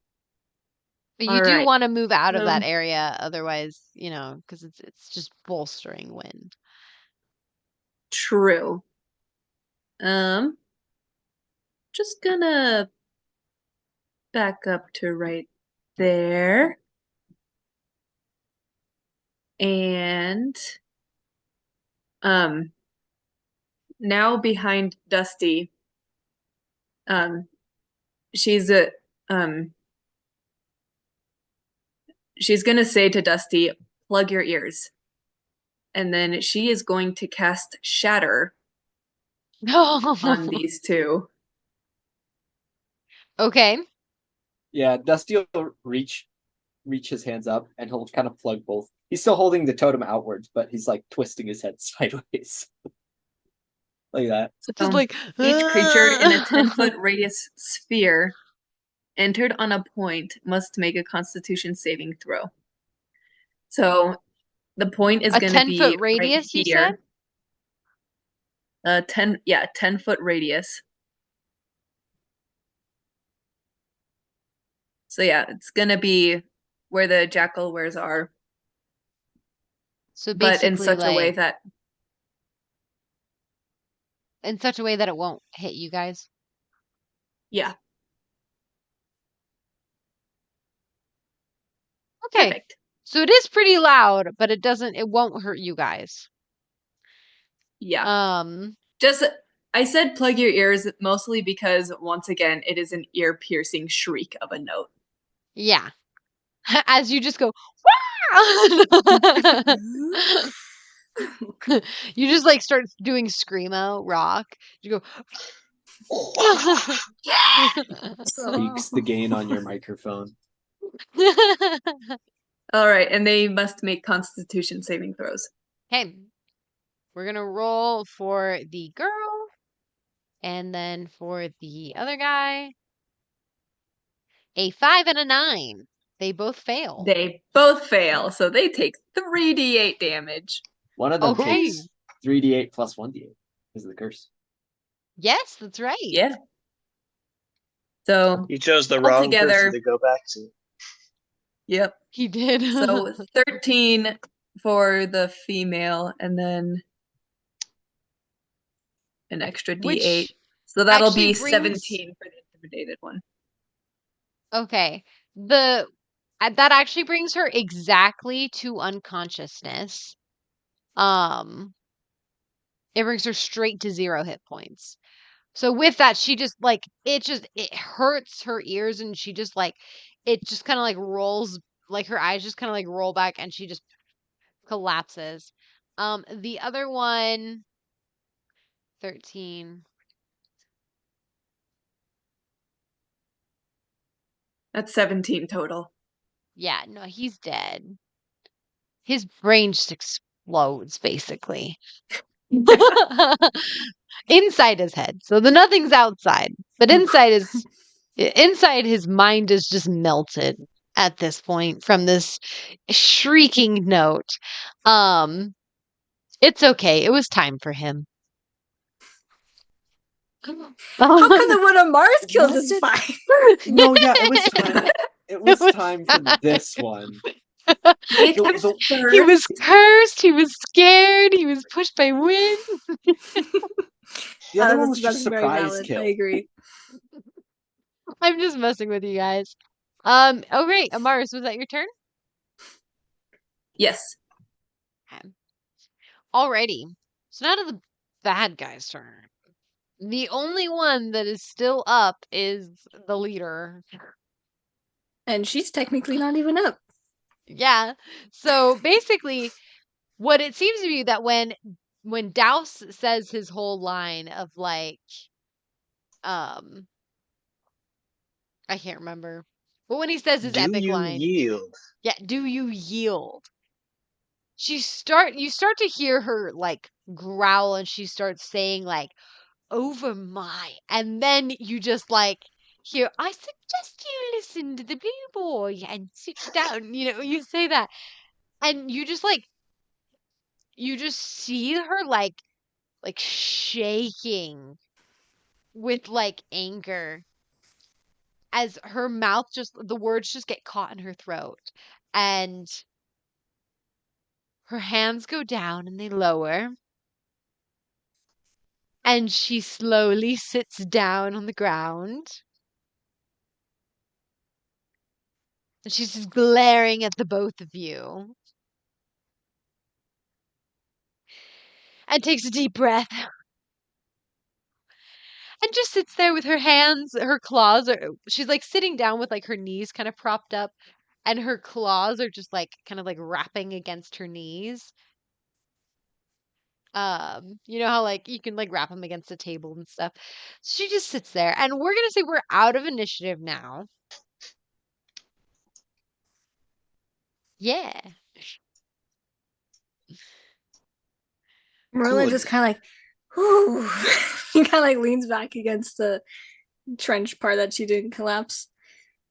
But you All do right. want to move out of that area, otherwise, because it's just bolstering wind. True. Just gonna back up to right there. And now behind Dusty, she's gonna say to Dusty, plug your ears. And then she is going to cast Shatter on these two. Okay. Yeah, Dusty will reach his hands up and he'll kind of plug both. He's still holding the totem outwards, but he's like twisting his head sideways. Like that. So just like each creature in a 10-foot radius sphere entered on a point must make a Constitution saving throw. So the point is going to be 10-foot radius, right you here. said? 10-foot radius. So yeah, it's gonna be where the Jackalwares are. So but in basically, such a way that it won't hit you guys. yeah. Okay. Perfect. So it is pretty loud, but it won't hurt you guys. Yeah. Just I said plug your ears mostly because once again it is an ear-piercing shriek of a note. Yeah. As you just go, you just like start doing screamo rock. You go, Speaks the gain on your microphone. All right, and they must make Constitution saving throws. Okay. We're gonna roll for the girl, and then for the other guy. A 5 and a 9. They both fail. They both fail, so they take 3d8 damage. One of them Okay. takes 3d8 plus 1d8 because of the curse. Yes, that's right. Yeah. So You chose the wrong Altogether- person to go back to. yep. He did. So 13 for the female, and then an extra d8. Which So that'll actually be brings- 17 for the intimidated one. Okay. That actually brings her exactly to unconsciousness. It brings her straight to 0 hit points. So with that, she just like it hurts her ears, and she just like it just kind of like rolls, like her eyes just kind of like roll back, and she just collapses. The other one, 13. That's 17 total. Yeah, no, he's dead. His brain just explodes, basically. Inside his head. So the nothing's outside. But inside his mind is just melted at this point from this shrieking note. It's okay. It was time for him. How come the one on Mars killed is fine? No, yeah, it was time. It was time for this one. He was cursed. He was scared. He was pushed by wind. The other one That's- was just that's very surprise valid. kill. I agree. I'm just messing with you guys. Oh great, Amaris, was that your turn? Yes. Alrighty. So now to the bad guy's turn. The only one that is still up is the leader. And she's technically not even up. Yeah. So basically, what it seems to be that when Douse says his whole line of like, I can't remember, but when he says his Do epic you line, yield? yeah, do you yield? You start to hear her like growl, and she starts saying like, over my, and then you just like hear, I suggest you listen to the blue boy and sit down. You say that, and you just see her like shaking with like anger as her mouth the words just get caught in her throat, and her hands go down and they lower, and she slowly sits down on the ground. And she's just glaring at the both of you. And takes a deep breath. And just sits there with her hands, her claws she's like sitting down with like her knees kind of propped up, and her claws are just like kind of like wrapping against her knees. You know how like you can like wrap them against a table and stuff. She just sits there, and we're gonna say we're out of initiative now. Yeah. Merilla Good. just kind of like, whoo. He kind of like leans back against the trench part that she didn't collapse.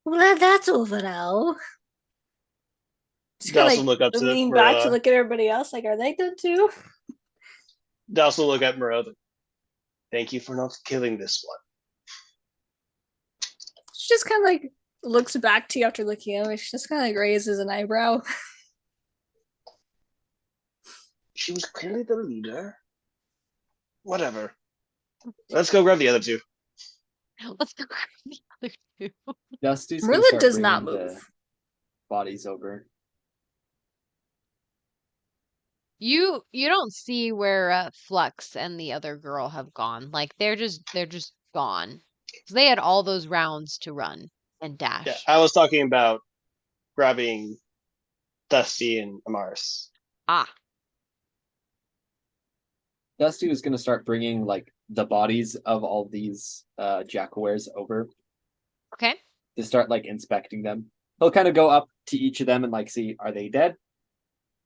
Well, that's over now. Just kind Douse of will like look up to lean back to Merilla. look at everybody else. Like, are they done too? Douse will look at Merilla. Thank you for not killing this one. She just kind of like looks back to you after looking at him. She just kind of like raises an eyebrow. She was clearly the leader. Whatever. Let's go grab the other two. Let's go grab the other two. Dusty's gonna Merilla start does not bringing the move. bodies over. You don't see where Flux and the other girl have gone. Like they're just gone. 'Cause they had all those rounds to run and dash. Yeah, I was talking about grabbing Dusty and Amaris. Ah, Dusty was gonna start bringing like the bodies of all these Jackawares over okay. to start like inspecting them. He'll kind of go up to each of them and like see, are they dead?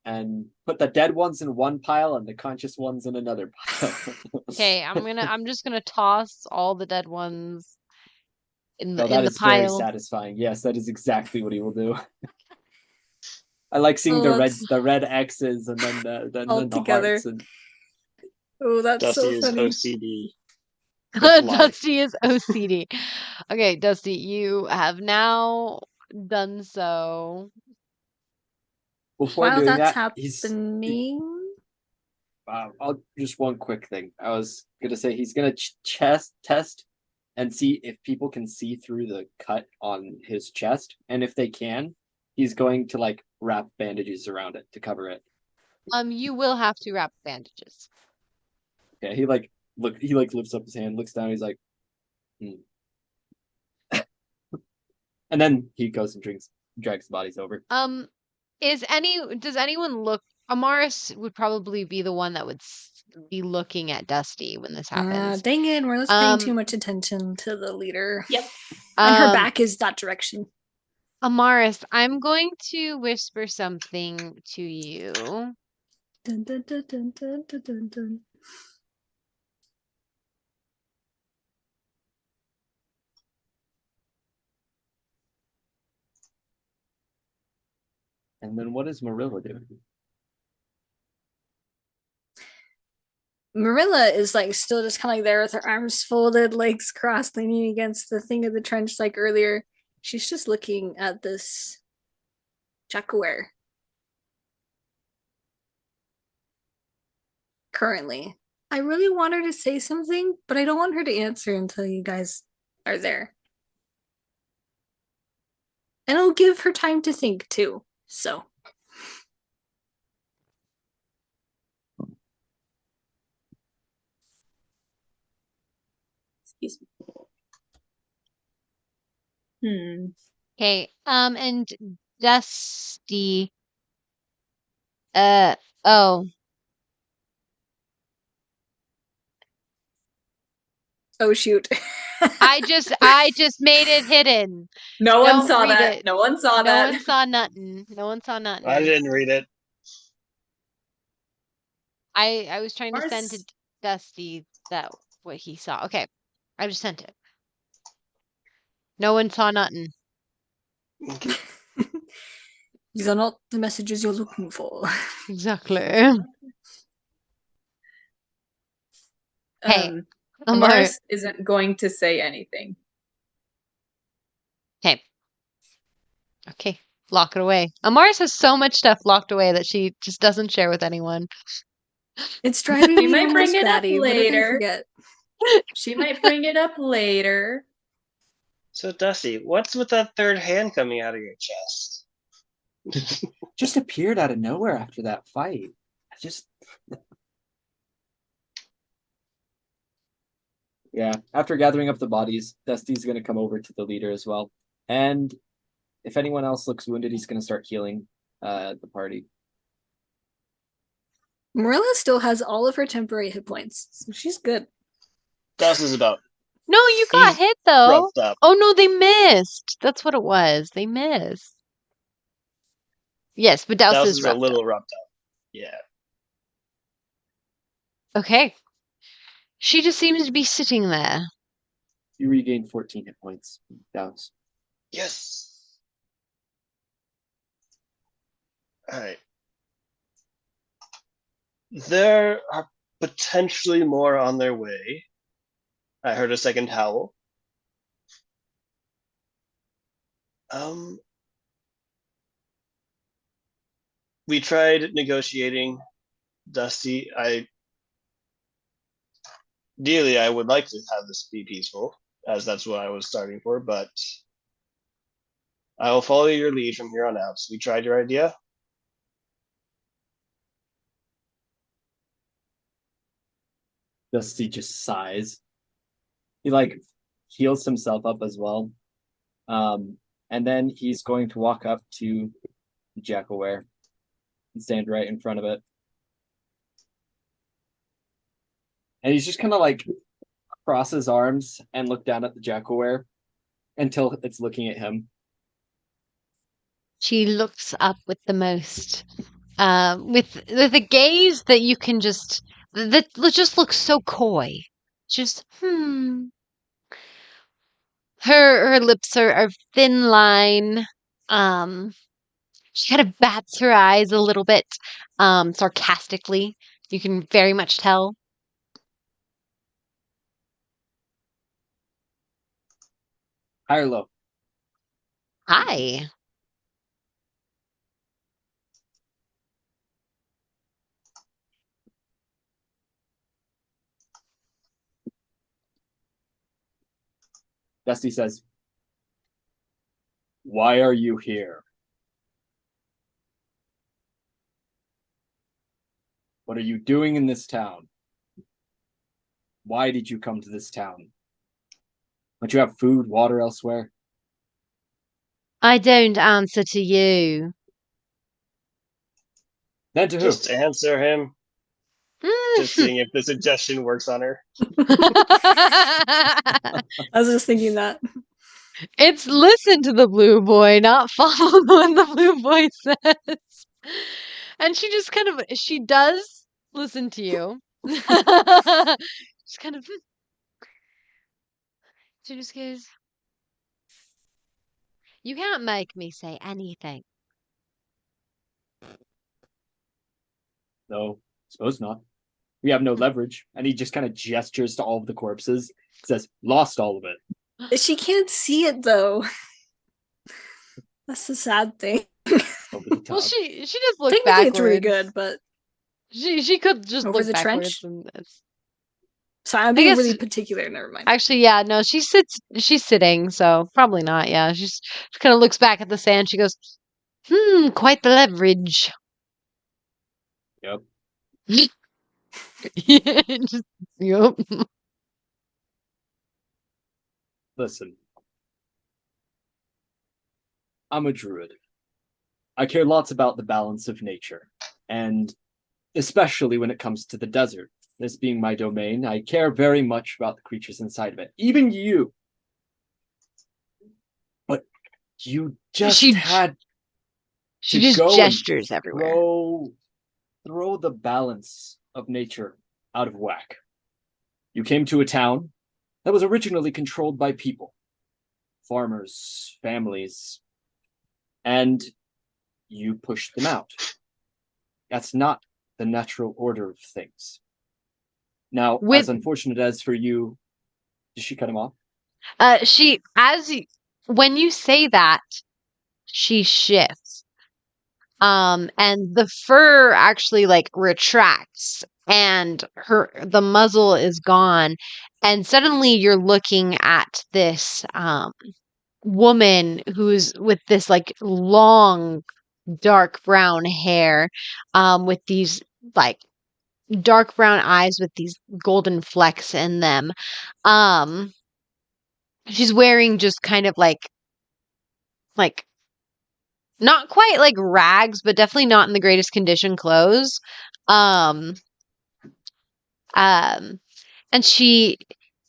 And put the dead ones in one pile and the conscious ones in another pile. Okay, I'm just gonna toss all the dead ones in No, the that is very pile. satisfying. Yes, that is exactly what he will do. I like seeing Oh, the red X's and then all the together. hearts and Oh, that's Dusty so is funny. OCD. with life. Dusty is OCD. Okay, Dusty, you have now done so. before While doing that's that, he's happening, I'll just one quick thing. I was gonna say he's gonna chest test and see if people can see through the cut on his chest, and if they can, he's going to like wrap bandages around it to cover it. You will have to wrap bandages. Yeah, he like lifts up his hand, looks down, he's like, and then he goes and drags the bodies over. Does anyone look? Amaris would probably be the one that would be looking at Dusty when this happens. dang it, we're just paying too much attention to the leader. Yep. And her back is that direction. Amaris, I'm going to whisper something to you. Dun, dun, dun, dun, dun, dun, dun, dun. And then what is Merilla doing? Merilla is like still just kind of like there with her arms folded, legs crossed, leaning against the thing of the trench like earlier. She's just looking at this Jackaware. Currently. I really want her to say something, but I don't want her to answer until you guys are there. And it'll give her time to think too. So. Excuse me. Okay. And Dusty. Oh. Oh shoot. I just made it hidden. No one Don't saw read that. it. No one saw No that. one saw nothing. No one saw nothing. I didn't read it. I was trying to send to Mars- Dusty that what he saw. Okay. I just sent it. No one saw nothing. These are not the messages you're looking for. Exactly. Hey, Amaris isn't going to say anything. Okay. Lock it away. Amaris has so much stuff locked away that she just doesn't share with anyone. It's driving She me might bring almost it up batty. What did I later. forget? She might bring it up later. So Dusty, what's with that third hand coming out of your chest? Just appeared out of nowhere after that fight. I just Yeah, after gathering up the bodies, Dusty's gonna come over to the leader as well. And if anyone else looks wounded, he's gonna start healing the party. Merilla still has all of her temporary hit points, so she's good. Douse is about No, you got He's hit though. roughed up. Oh no, they missed. That's what it was. They missed. Yes, but Douse Douse is is a roughed up. little roughed up. Yeah. Okay. She just seems to be sitting there. You regain 14 hit points. Douse. Yes. All right. There are potentially more on their way. I heard a second howl. We tried negotiating, Dusty. Ideally, I would like to have this be peaceful, as that's what I was starting for, but I will follow your lead from here on out. So we tried your idea. Dusty just sighs. He like heals himself up as well. And then he's going to walk up to the Jackaware and stand right in front of it. And he's just kind of like cross his arms and look down at the Jackaware until it's looking at him. She looks up with the most, with a gaze that you can just that just looks so coy. Just Her lips are thin line. She kind of bats her eyes a little bit, sarcastically. You can very much tell. High or low? Hi. Dusty says, "Why are you here? What are you doing in this town? Why did you come to this town? Don't you have food, water elsewhere?" I don't answer to you. Then to who? Just answer him. Just seeing if the suggestion works on her. I was just thinking that. It's listen to the blue boy, not follow what the blue boy says. And she just kind of, she does listen to you. Just kind of, she just goes, you can't make me say anything. No, suppose not. We have no leverage. And he just kind of gestures to all of the corpses. Says, "Lost all of it." She can't see it though. That's the sad thing. Over the top. Well, she does look Technically, backwards. it's really good, but She could just Over look the backwards. trench? And it's... sorry, I'm being guess- really particular. Never mind. Actually, yeah, no, she's sitting, so probably not. Yeah, she kind of looks back at the sand. She goes, quite the leverage. Yep. Just, yep. Listen. I'm a druid. I care lots about the balance of nature, and especially when it comes to the desert. This being my domain, I care very much about the creatures inside of it. Even you. But you just She had She to just go and gestures everywhere. throw the balance of nature out of whack. You came to a town that was originally controlled by people, farmers, families, and you pushed them out. That's not the natural order of things. Now, as unfortunate as for you, did she cut him off? When you say that, she shifts. And the fur actually like retracts and the muzzle is gone. And suddenly you're looking at this woman who's with this like long dark brown hair, with these like dark brown eyes with these golden flecks in them. She's wearing just kind of like not quite like rags, but definitely not in the greatest condition clothes. Um, and she,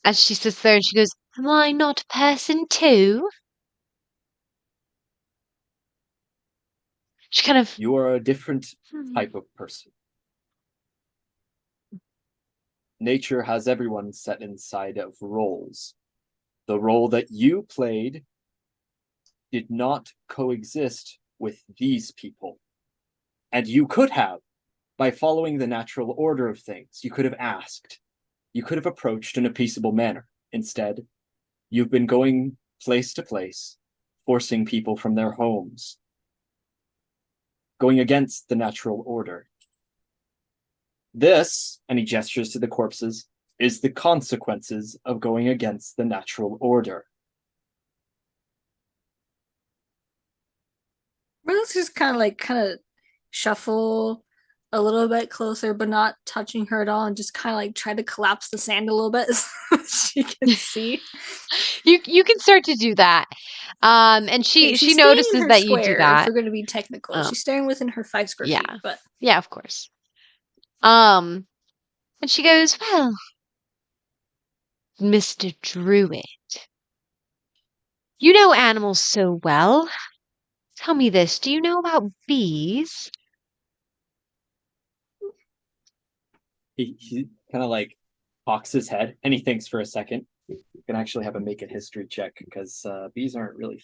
as she sits there and she goes, "Am I not a person too?" She kind of, You are a different type of person. Nature has everyone set inside of roles. The role that you played did not coexist with these people. And you could have, by following the natural order of things. You could have asked. You could have approached in a peaceable manner. Instead, you've been going place to place, forcing people from their homes, going against the natural order. This, and he gestures to the corpses, is the consequences of going against the natural order. Let's just kind of shuffle a little bit closer, but not touching her at all, and just kind of like try to collapse the sand a little bit so she can see. you can start to do that. And she She's notices that you do square, that. if we're going to be technical, she's staying within her 5 square feet. But yeah, of course. And she goes, "Well, Mr. Druid, you know animals so well. Tell me this, do you know about bees?" He kind of like cocks his head and he thinks for a second. You can actually have a make a history check because bees aren't really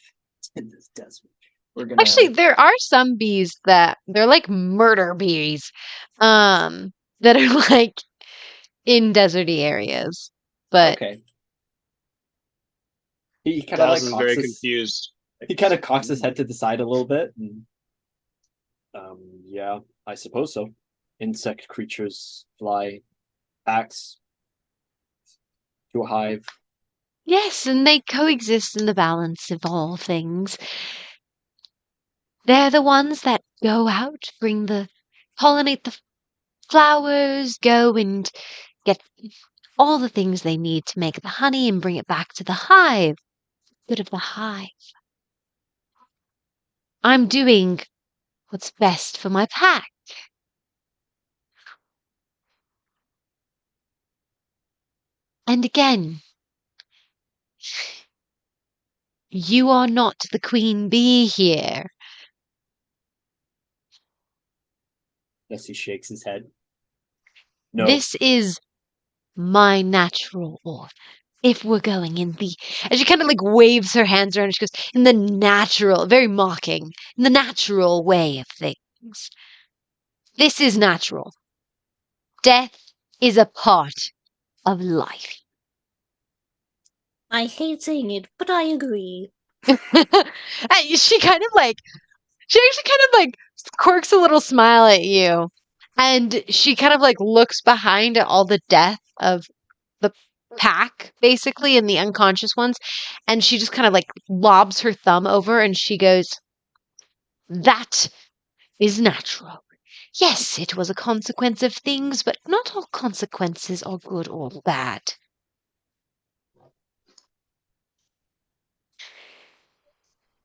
in this desert. We're gonna Actually, there are some bees that they're like murder bees, that are like in deserty areas. But okay. He kind of Douse like is cocks very his, confused. he kind of cocks his head to the side a little bit. And, yeah, I suppose so. Insect creatures fly backs to a hive. yes, and they coexist in the balance of all things. They're the ones that go out, pollinate the flowers, go and get all the things they need to make the honey and bring it back to the hive. Good of the hive. I'm doing what's best for my pack. And again, you are not the queen bee here. Yes, he shakes his head. No. This is my natural order. If we're going in the, and she kind of like waves her hands around and she goes, in the natural, very mocking, in the natural way of things. This is natural. Death is a part of life. I hate saying it, but I agree. And she kind of like, she actually kind of like quirks a little smile at you. And she kind of like looks behind at all the death of the pack, basically, and the unconscious ones. And she just kind of like lobs her thumb over and she goes, that is natural. Yes, it was a consequence of things, but not all consequences are good or bad.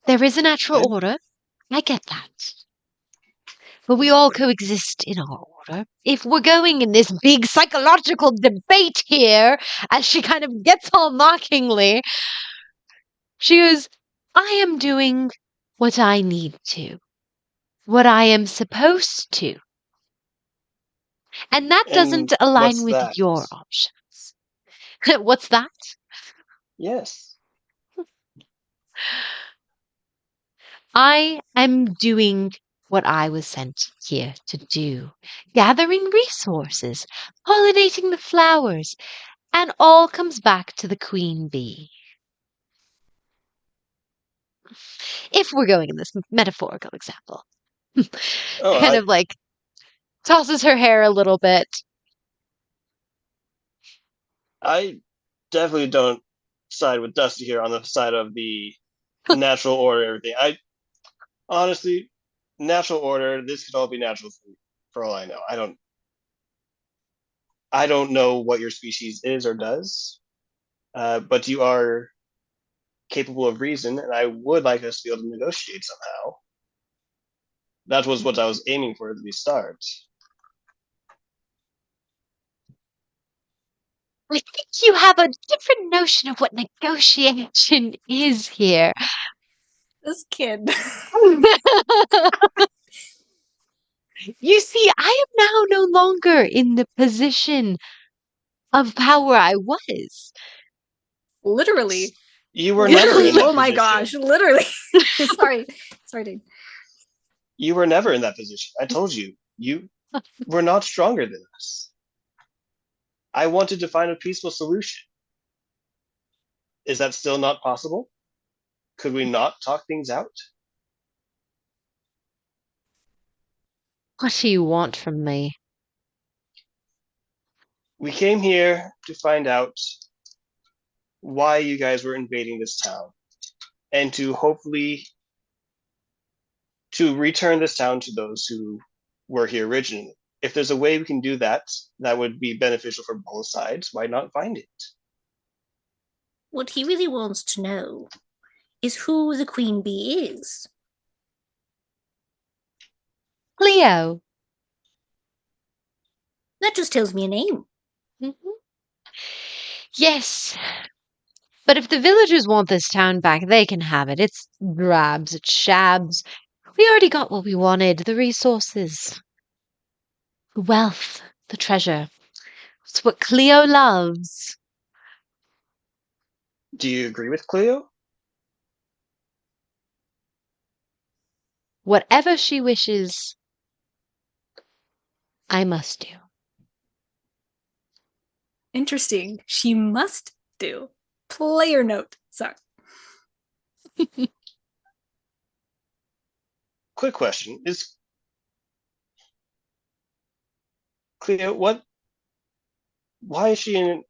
There is a natural order. I get that. But we all coexist in our order. If we're going in this big psychological debate here, as she kind of gets all mockingly, she goes, I am doing what I need to, what I am supposed to. And that And doesn't align what's with that? your options. What's that? Yes. I am doing what I was sent here to do, gathering resources, pollinating the flowers, and all comes back to the queen bee. If we're going in this metaphorical example. Oh, Kind of like tosses her hair a little bit. I definitely don't side with Dusty here on the side of the natural order and everything. I honestly, natural order, this could all be natural for all I know. I don't know what your species is or does, but you are capable of reason, and I would like us to be able to negotiate somehow. That was what I was aiming for at the start. I think you have a different notion of what negotiation is here. This kid. You see, I am now no longer in the position of power I was. Literally. You were never Literally. in that Oh my position. gosh. Literally. Sorry. Sorry, dude. You were never in that position. I told you. You were not stronger than us. I wanted to find a peaceful solution. Is that still not possible? Could we not talk things out? What do you want from me? We came here to find out why you guys were invading this town and to hopefully to return this town to those who were here originally. If there's a way we can do that, that would be beneficial for both sides. Why not find it? What he really wants to know is who the queen bee is. Cleo. That just tells me a name. Mm-hmm. Yes. But if the villagers want this town back, they can have it. It's grabs, it's shabs. We already got what we wanted, the resources. The wealth, the treasure. It's what Cleo loves. Do you agree with Cleo? Whatever she wishes, I must do. Interesting. She must do. Player note. Sorry. Quick question: Is Cleo why is she in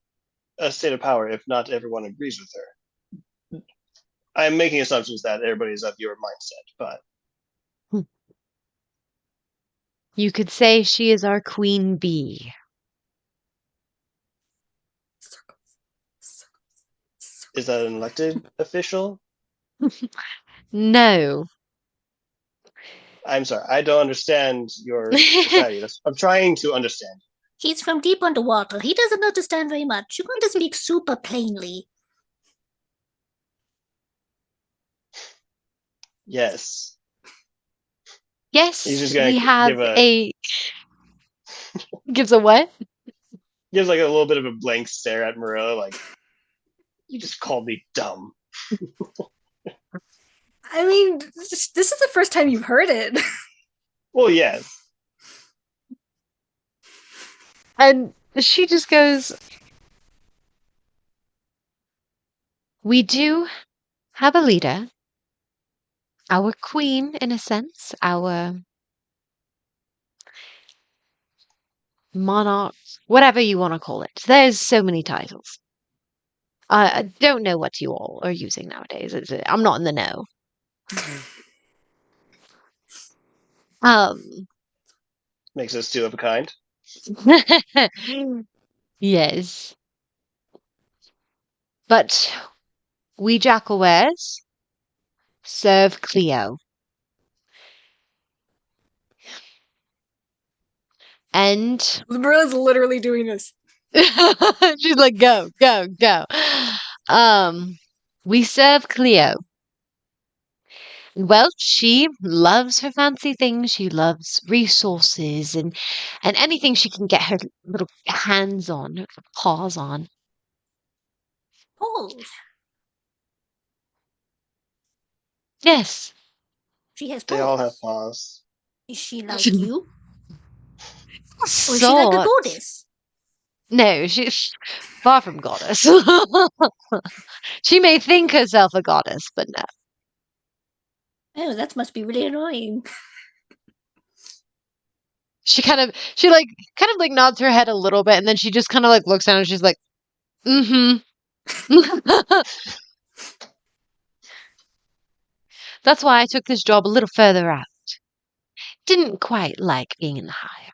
a state of power if not everyone agrees with her? I'm making assumptions that everybody's of your mindset, but You could say she is our queen bee. is that an elected official? No. I'm sorry, I don't understand your society. I'm trying to understand. He's from deep underwater. He doesn't understand very much. You're going to speak super plainly. Yes. Yes, He's just gonna we have give gives a what? gives like a little bit of a blank stare at Merilla, like, you just called me dumb. I mean, this is the first time you've heard it. Well, yes. And she just goes, we do have a leader, our queen, in a sense, our monarch, whatever you want to call it. There's so many titles. I don't know what you all are using nowadays. I'm not in the know. Makes us two of a kind. Yes. But we Jackalwares serve Cleo. And Marilla's literally doing this. she's like, go, go, go. We serve Cleo. Well, she loves her fancy things. She loves resources and anything she can get her little hands on, her paws on. Balls. Yes. She has They all have balls. paws. Is she like you? Or is she So like a goddess? no, she's far from goddess. She may think herself a goddess, but no. Oh, that must be really annoying. She kind of nods her head a little bit, and then she just kind of like looks down and she's like, mm-hmm. That's why I took this job a little further out. Didn't quite like being in the hive.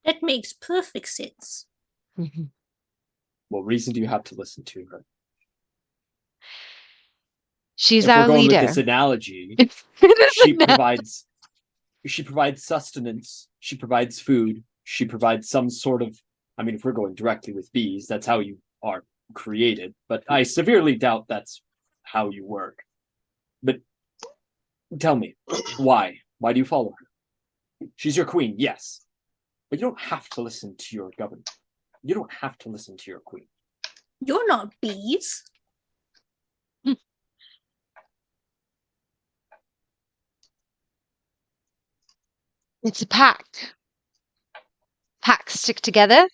That makes perfect sense. What reason do you have to listen to her? She's If we're our going with leader. this analogy, It is she a no. provides sustenance, she provides food, she provides some sort of, I mean, if we're going directly with bees, that's how you are created, but I severely doubt that's how you work. But tell me, why? Why do you follow her? She's your queen, yes. But you don't have to listen to your governor. You don't have to listen to your queen. You're not bees. It's a pack. Packs stick together.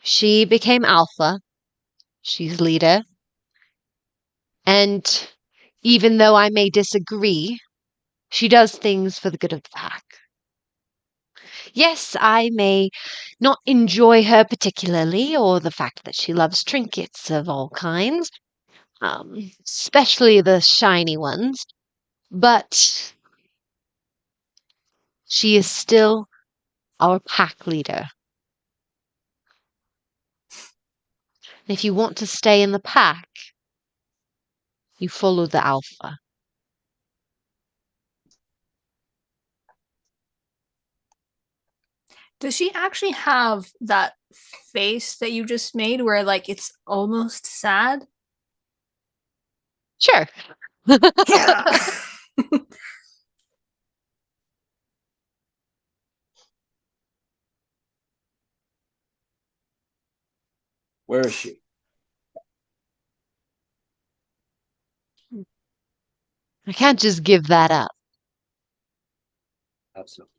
She became alpha. She's leader. And even though I may disagree, she does things for the good of the pack. Yes, I may not enjoy her particularly, or the fact that she loves trinkets of all kinds, especially the shiny ones, but she is still our pack leader. And if you want to stay in the pack, you follow the alpha. Does she actually have that face that you just made where like it's almost sad? Sure. Yeah. Where is she? I can't just give that up. Absolutely.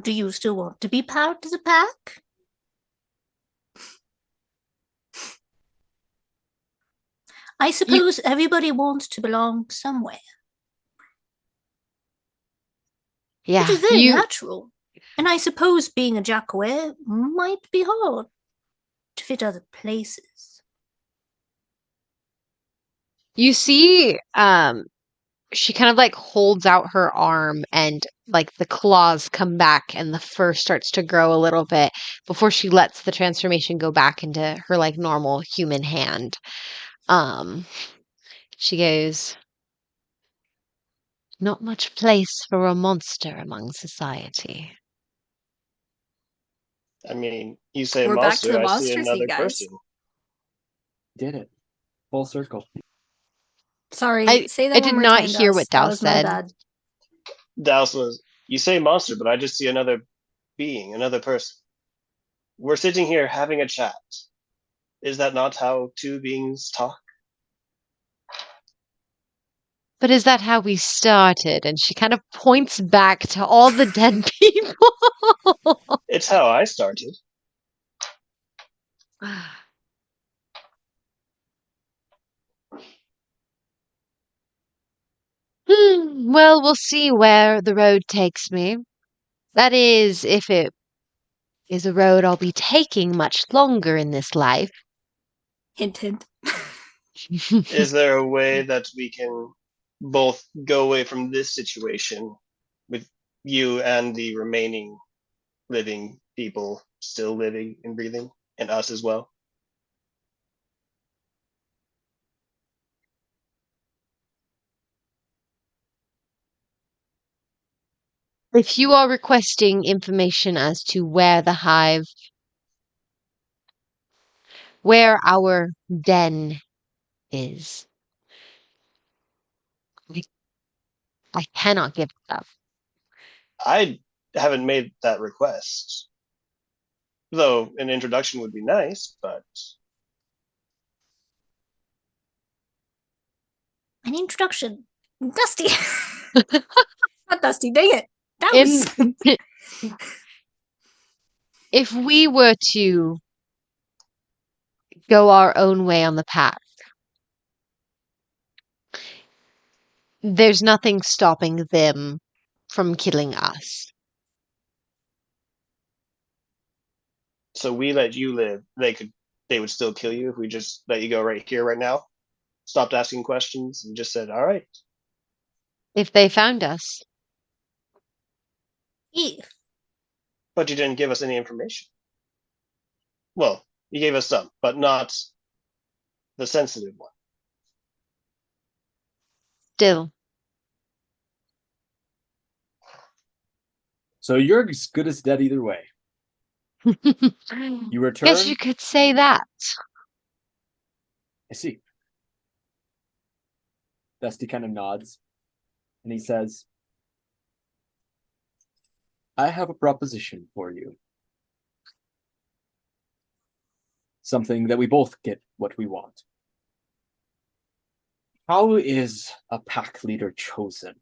Do you still want to be part of the pack? I suppose everybody wants to belong somewhere. Yeah, Which is very natural. And I suppose being a Jackaware might be hard to fit other places. You see, she kind of like holds out her arm and like the claws come back and the fur starts to grow a little bit before she lets the transformation go back into her like normal human hand. She goes, "Not much place for a monster among society." I mean, you say We're back to monster, the I see monster thing, another guys. person. Did it. Full circle. Sorry, say I that did one more not time, hear Douse. what That Douse was my said. bad. Douse was, you say monster, but I just see another being, another person. We're sitting here having a chat. Is that not how two beings talk? But is that how we started? And she kind of points back to all the dead people. It's how I started. Well, we'll see where the road takes me. That is, if it is a road I'll be taking much longer in this life. Hint, hint. Is there a way that we can both go away from this situation with you and the remaining living people still living and breathing, and us as well? If you are requesting information as to where our den is, I cannot give it up. I haven't made that request. Though an introduction would be nice, but An introduction. Dusty. Not Dusty, dang it. In, Douse. if we were to go our own way on the path, there's nothing stopping them from killing us. so we let you live. They would still kill you if we just let you go right here, right now. Stopped asking questions and just said, "All right." If they found us, Ew. But you didn't give us any information. Well, you gave us some, but not the sensitive one. still. So you're as good as dead either way. You return. Guess you could say that. I see. Dusty kind of nods, and he says, "I have a proposition for you. Something that we both get what we want. How is a pack leader chosen?"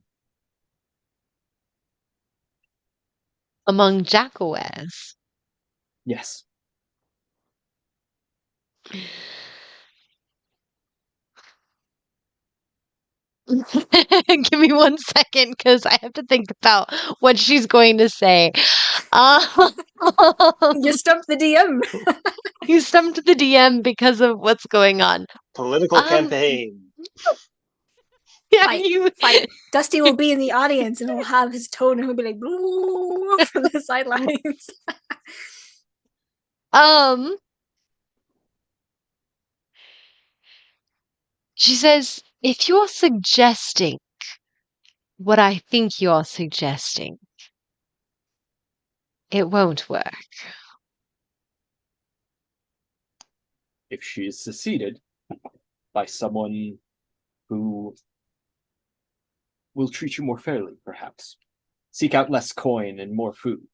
Among Jackawares. Yes. Give me 1 second because I have to think about what she's going to say. You stumped the DM. You stumped the DM because of what's going on. Political campaign. Yeah, Fight. Dusty will be in the audience and he'll have his tone and he'll be like from the sidelines. She says, if you're suggesting what I think you're suggesting, it won't work. If she is succeeded by someone who will treat you more fairly, perhaps, seek out less coin and more food,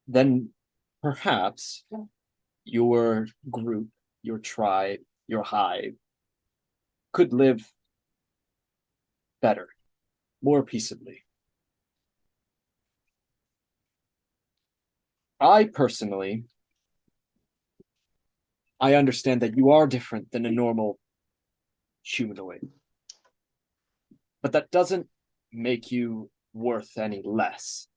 then perhaps your group, your tribe, your hive could live better, more peaceably. I personally, I understand that you are different than a normal humanoid. But that doesn't make you worth any less.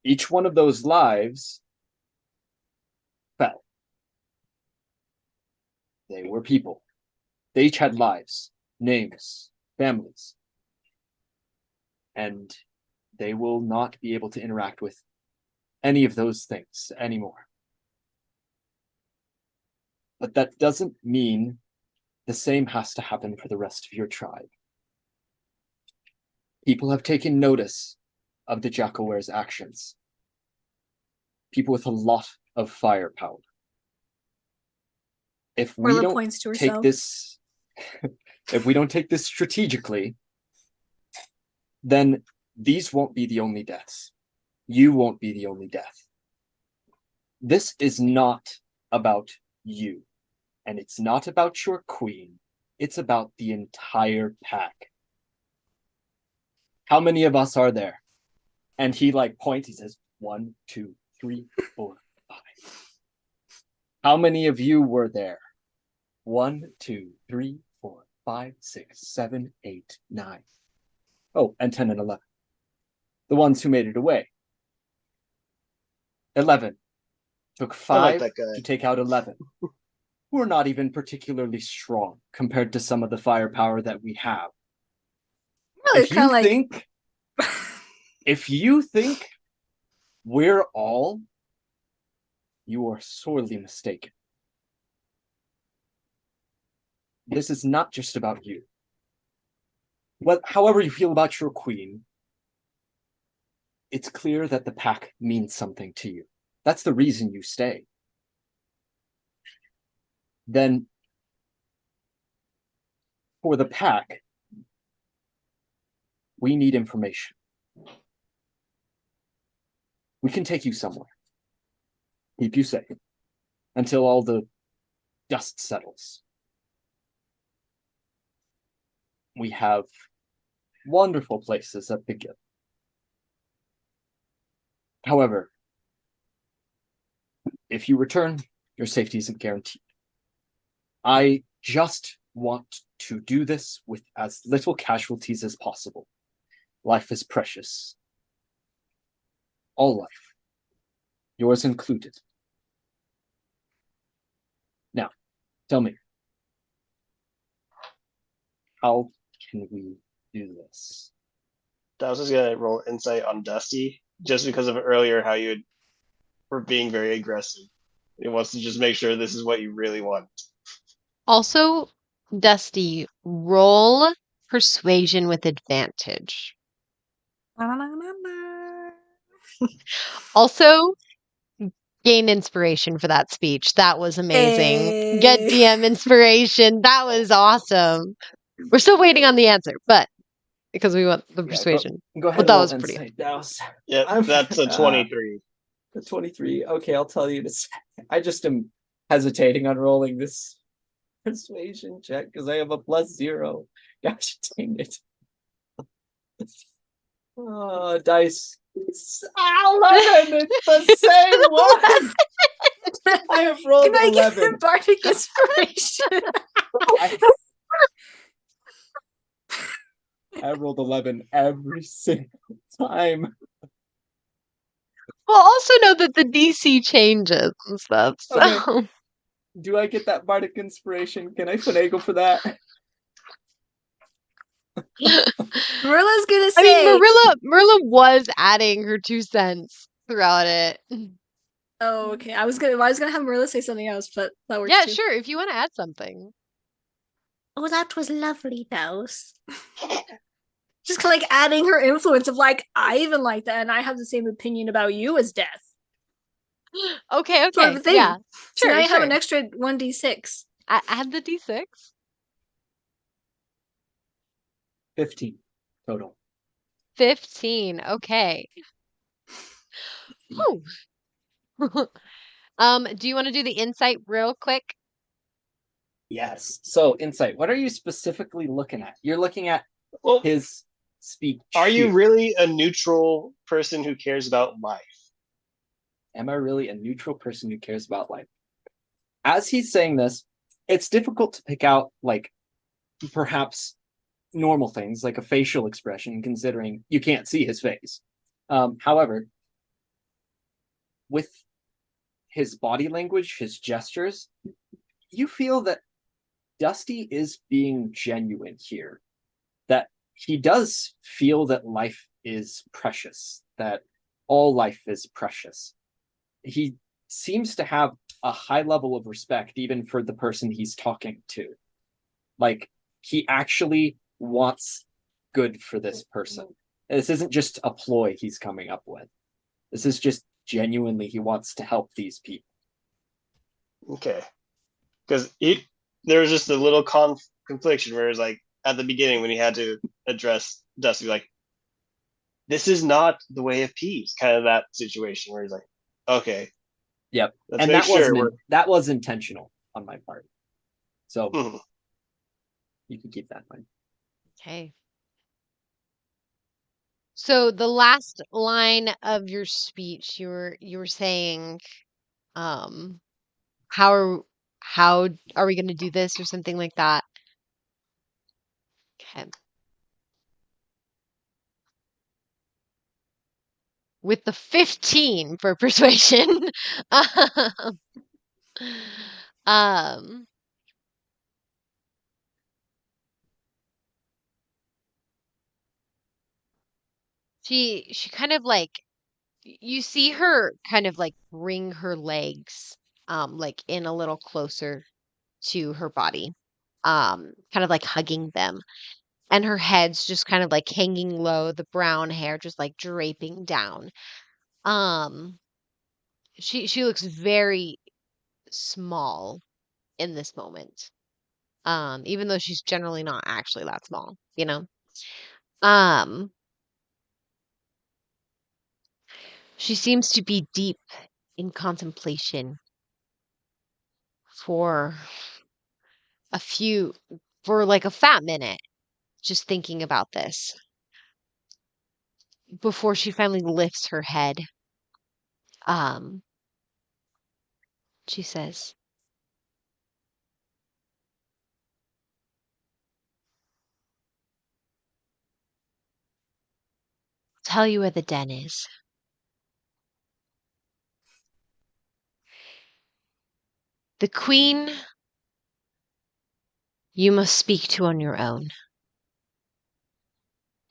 Each one of those lives fell. They were people. They each had lives, names, families. And they will not be able to interact with any of those things anymore. But that doesn't mean the same has to happen for the rest of your tribe. People have taken notice of the Jackalware's actions. People with a lot of firepower. If we Merilla don't points to take herself. this, if we don't take this strategically, then these won't be the only deaths. You won't be the only death. This is not about you, and it's not about your queen. It's about the entire pack. How many of us are there? And he points, he says, 1, 2, 3, 4, 5. How many of you were there? 1, 2, 3, 4, 5, 6, 7, 8, 9. Oh, and 10 and 11. The ones who made it away. 11. Took 5 that guy. to take out 11. We're not even particularly strong compared to some of the firepower that we have. Really, If kind you of like. think, if you think we're all, you are sorely mistaken. This is not just about you. However you feel about your queen, it's clear that the pack means something to you. That's the reason you stay. Then, for the pack, we need information. We can take you somewhere. Keep you safe. Until all the dust settles. We have wonderful places at the guild. However, if you return, your safety isn't guaranteed. I just want to do this with as little casualties as possible. Life is precious. All life. Yours included. Now, tell me. How can we do this? Douse is gonna roll insight on Dusty just because of earlier how you were being very aggressive. He wants to just make sure this is what you really want. Also, Dusty, roll persuasion with advantage. Also, gain inspiration for that speech. That was amazing. Get Hey. DM inspiration. That was awesome. We're still waiting on the answer, but because we want the persuasion. Go ahead But and that roll was pretty insight, Douse. Yeah, that's a 23. The 23. Okay, I'll tell you this. I just am hesitating on rolling this persuasion check because I have a +0. Gosh dang it. Oh, dice. 11! It's the same one! I have rolled Can I get 11. bardic inspiration? I rolled 11 every single time. Well, also know that the DC changes and stuff. So. Okay. Do I get that bardic inspiration? Can I finagle for that? Marilla's gonna say. I mean, Merilla was adding her 2 cents throughout it. Oh, okay. I was gonna have Marilla say something else, but that works Yeah, too. sure. If you want to add something. Oh, that was lovely, Douse. Just kind of like adding her influence of like, I even like that, and I have the same opinion about you as Death. Okay, Sort of okay. a thing. Yeah. So Sure, now you have sure. an extra 1d6. Add the D6. 15 total. 15. Okay. Whew. Do you want to do the insight real quick? Yes. So, insight. What are you specifically looking at? You're looking at Well, his speech. are you here. really a neutral person who cares about life? Am I really a neutral person who cares about life? As he's saying this, it's difficult to pick out, like, perhaps normal things, like a facial expression, considering you can't see his face. However, with his body language, his gestures, you feel that Dusty is being genuine here. That he does feel that life is precious, that all life is precious. He seems to have a high level of respect, even for the person he's talking to. Like, he actually wants good for this person. This isn't just a ploy he's coming up with. This is just genuinely, he wants to help these people. Okay, because there was just a little confliction where it was like at the beginning when he had to address Dusty, like, this is not the way of peace, kind of that situation where he's like, okay, Yep. let's And make sure that was intentional on my part. So Mhm. you can keep that in mind. Okay. So the last line of your speech, you were saying, um, how are we going to do this or something like that? Okay. With the 15 for persuasion. um, she kind of like you see her kind of like bring her legs like in a little closer to her body. Kind of like hugging them. And her head's just kind of like hanging low, the brown hair just like draping down. Um she looks very small in this moment. Even though she's generally not actually that small, you know. Um she seems to be deep in contemplation for a few for like a fat minute, just thinking about this before she finally lifts her head. Um she says, "Tell you where the den is. The queen you must speak to on your own.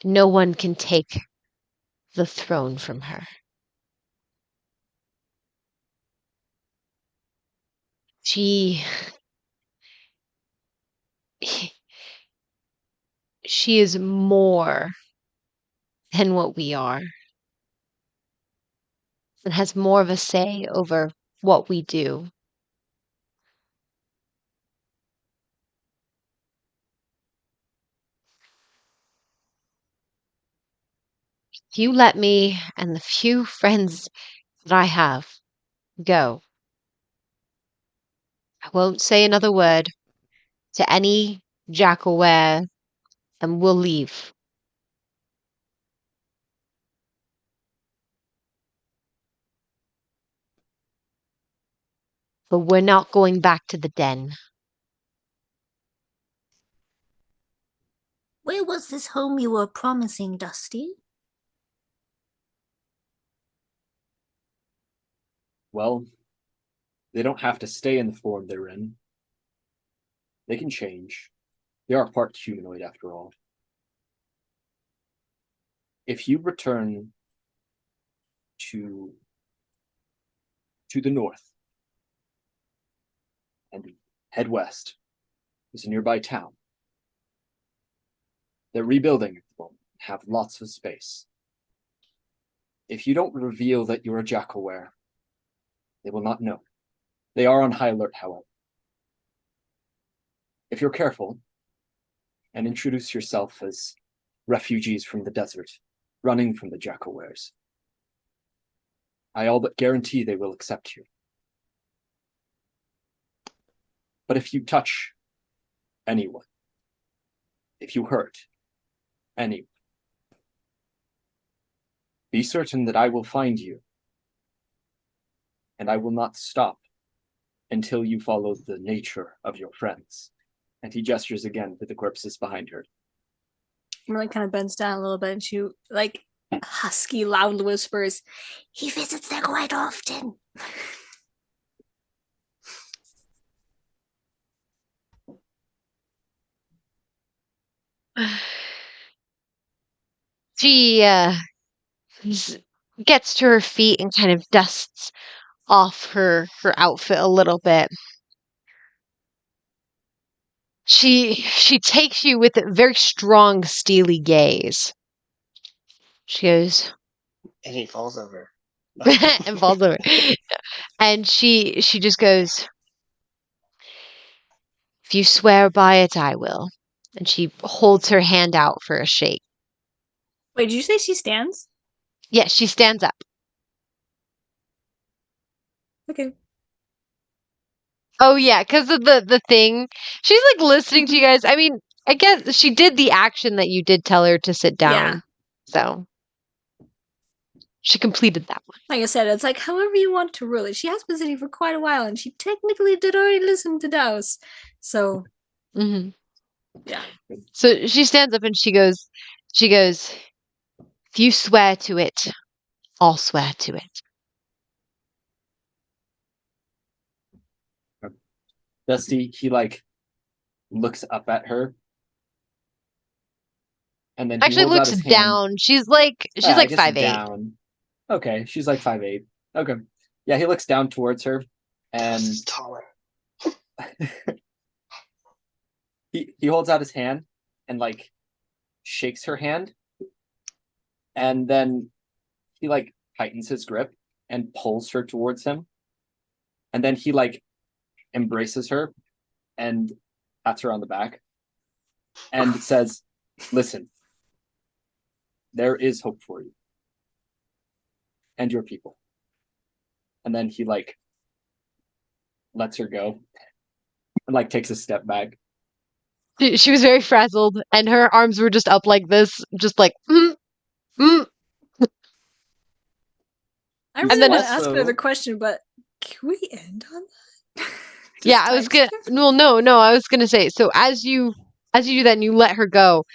No one can take the throne from her. She she is more than what we are and has more of a say over what we do. If you let me and the few friends that I have go, I won't say another word to any Jackalware, and we'll leave. But we're not going back to the den." Where was this home you were promising, Dusty? Well, they don't have to stay in the form they're in. They can change. They are part humanoid after all. If you return to the north and head west, there's a nearby town. They're rebuilding at the moment, have lots of space. If you don't reveal that you're a Jackalware, they will not know. They are on high alert, however. If you're careful and introduce yourself as refugees from the desert, running from the Jackalwares, I all but guarantee they will accept you. But if you touch anyone, if you hurt anyone, be certain that I will find you, and I will not stop until you follow the nature of your friends. And he gestures again to the corpses behind her. Merilla kind of bends down a little bit and she like husky, loud whispers, He visits there quite often. She gets to her feet and kind of dusts off her outfit a little bit. She takes you with a very strong, steely gaze. She goes And he falls over. and falls over, and she just goes, "If you swear by it, I will." And she holds her hand out for a shake. Wait, did you say she stands? Yes, she stands up. Okay. Oh yeah, because of the thing. She's like listening to you guys. I mean, I guess she did the action that you did tell her to sit down. Yeah. So she completed that one. Like I said, it's like however you want to rule it. She has been sitting for quite a while and she technically did already listen to Douse. So Hmm. yeah. So she stands up and she goes, "If you swear to it, I'll swear to it." Dusty, he like looks up at her, and then he Actually holds out looks his hand. down. She's like I guess 5'8". down. Okay, she's like 5'8". Okay, yeah, he looks down towards her, and Douse is taller. he holds out his hand and like shakes her hand, and then he like tightens his grip and pulls her towards him, and then he like embraces her and pats her on the back and says, "Listen, there is hope for you and your people." And then he like lets her go and like takes a step back. She was very frazzled, and her arms were just up like this, just like, mm. I And really then want to his- ask another question, but can we end on that? Yeah, I was gonna. Well, no, I was gonna say. So as you do that, and you let her go,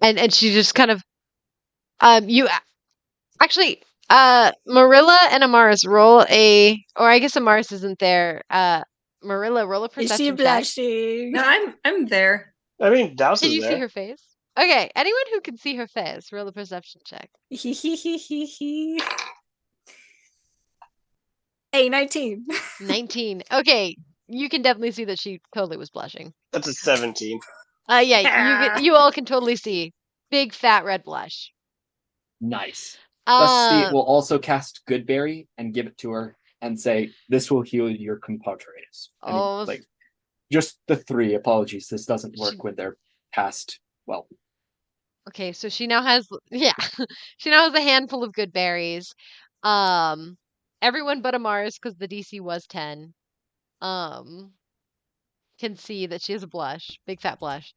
and she just kind of, you actually, Merilla and Amaris roll or I guess Amaris isn't there. Marilla, roll a Is she perception check. blushing? No, I'm there. I mean, Douse Can is you see there. her face? Okay, anyone who can see her face, roll a perception check. Hey, 19. 19. Okay, you can definitely see that she totally was blushing. That's a 17. Yeah, you all can totally see. Big fat red blush. Nice. Dusty Um, will also cast Goodberry and give it to her and say, "This will heal your compadres." I mean, Oh. like just the 3. Apologies, this doesn't work She- when they're past. Well, okay, so she now has she now has a handful of good berries. Everyone but Amaris, because the DC was 10. Can see that she has a blush, big fat blush.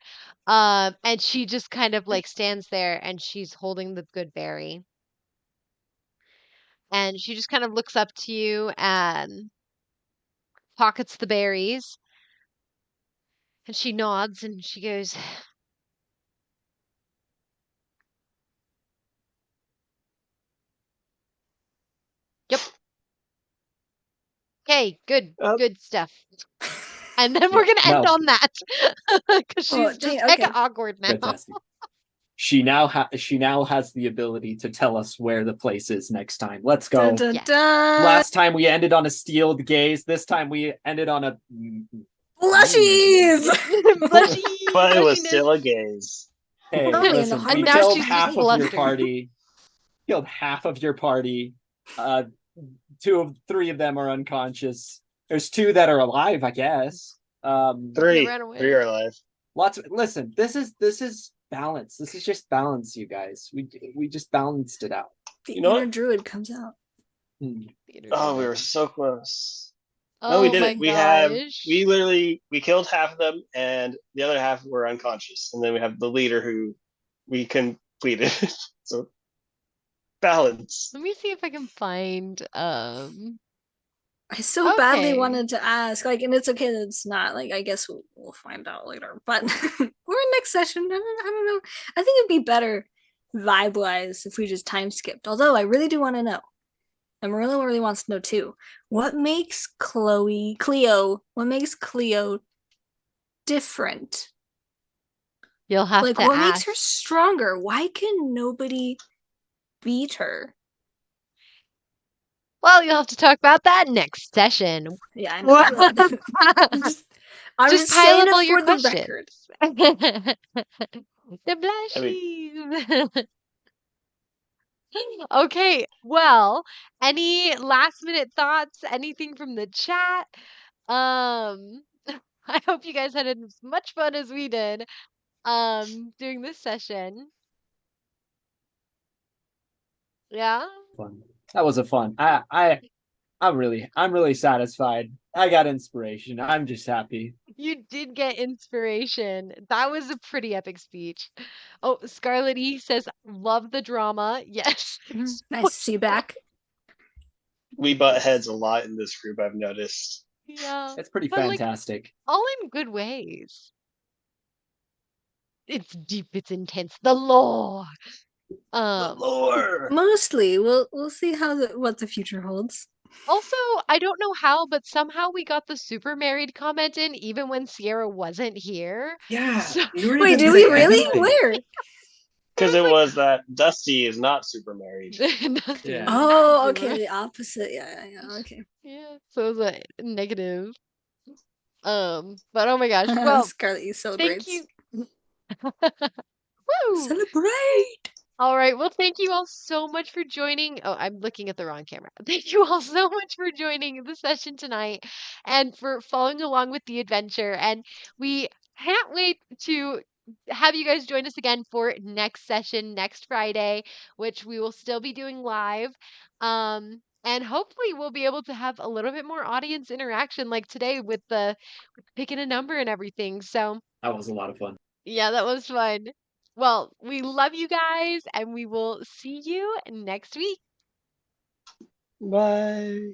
And she just kind of like stands there and she's holding the good berry. And she just kind of looks up to you and pockets the berries. And she nods and she goes, "Yep. Okay, good stuff." And then we're gonna end No. on that because she's Oh, just dang, hecka okay. awkward now. fantastic. She now has the ability to tell us where the place is next time. Let's go. Dun, dun, Yeah. dun. Last time we ended on a steeled gaze. This time we ended on a Blushies! Blushy, But it was blushiness. still a gaze. Hey, Only in the listen, heart we And now killed she's just half of your blustered. party. Killed half of your party. 3 of them are unconscious. There's 2 that are alive, I guess. 3. ran away. 3 are alive. Listen, this is balance. This is just balance, you guys. We just balanced it out. The You know inner what? druid comes out. Oh, we were so close. No, we Oh did my it. We gosh. literally we killed half of them, and the other half were unconscious. And then we have the leader who we completed. So balance. Let me see if I can find I so badly okay. wanted to ask, like, and it's okay that it's not. Like, I guess we'll find out later. But we're in next session. I don't know. I think it'd be better vibe-wise if we just time skipped. Although I really do want to know, and Merilla really wants to know too. What makes Cleo different? You'll have Like, to what makes her ask. stronger? Why can nobody beat her? Well, you'll have to talk about that next session. Yeah, I know. I'm Just just pile saying up it all your for the questions. record. The I mean, blushies. Okay, well, any last minute thoughts? Anything from the chat? Um, I hope you guys had as much fun as we did during this session. Yeah? Fun. That was a fun. I'm really satisfied. I got inspiration. I'm just happy. You did get inspiration. That was a pretty epic speech. Oh, Scarlet E says, love the drama. Yes. Nice to see you back. we butt heads a lot in this group. I've noticed. Yeah. It's pretty But like fantastic. all in good ways. It's deep, it's intense. The lore. The lore. Mostly, we'll see what the future holds. Also, I don't know how, but somehow we got the super married comment in even when Sierra wasn't here. Yeah. So Nuri Wait, didn't did we say really? anything. Where? Because I it was was that Dusty is not super married. like, Yeah. Oh, okay, the opposite. Yeah, okay. yeah, so it was a negative. But oh my gosh. Well, Scarlet E thank celebrates. you. Woo! Celebrate! All right. Well, thank you all so much for joining. Oh, I'm looking at the wrong camera. Thank you all so much for joining the session tonight and for following along with the adventure. And we can't wait to have you guys join us again for next session next Friday, which we will still be doing live. And hopefully we'll be able to have a little bit more audience interaction like today with the picking a number and everything. So That was a lot of fun. yeah, that was fun. Well, we love you guys, and we will see you next week. Bye.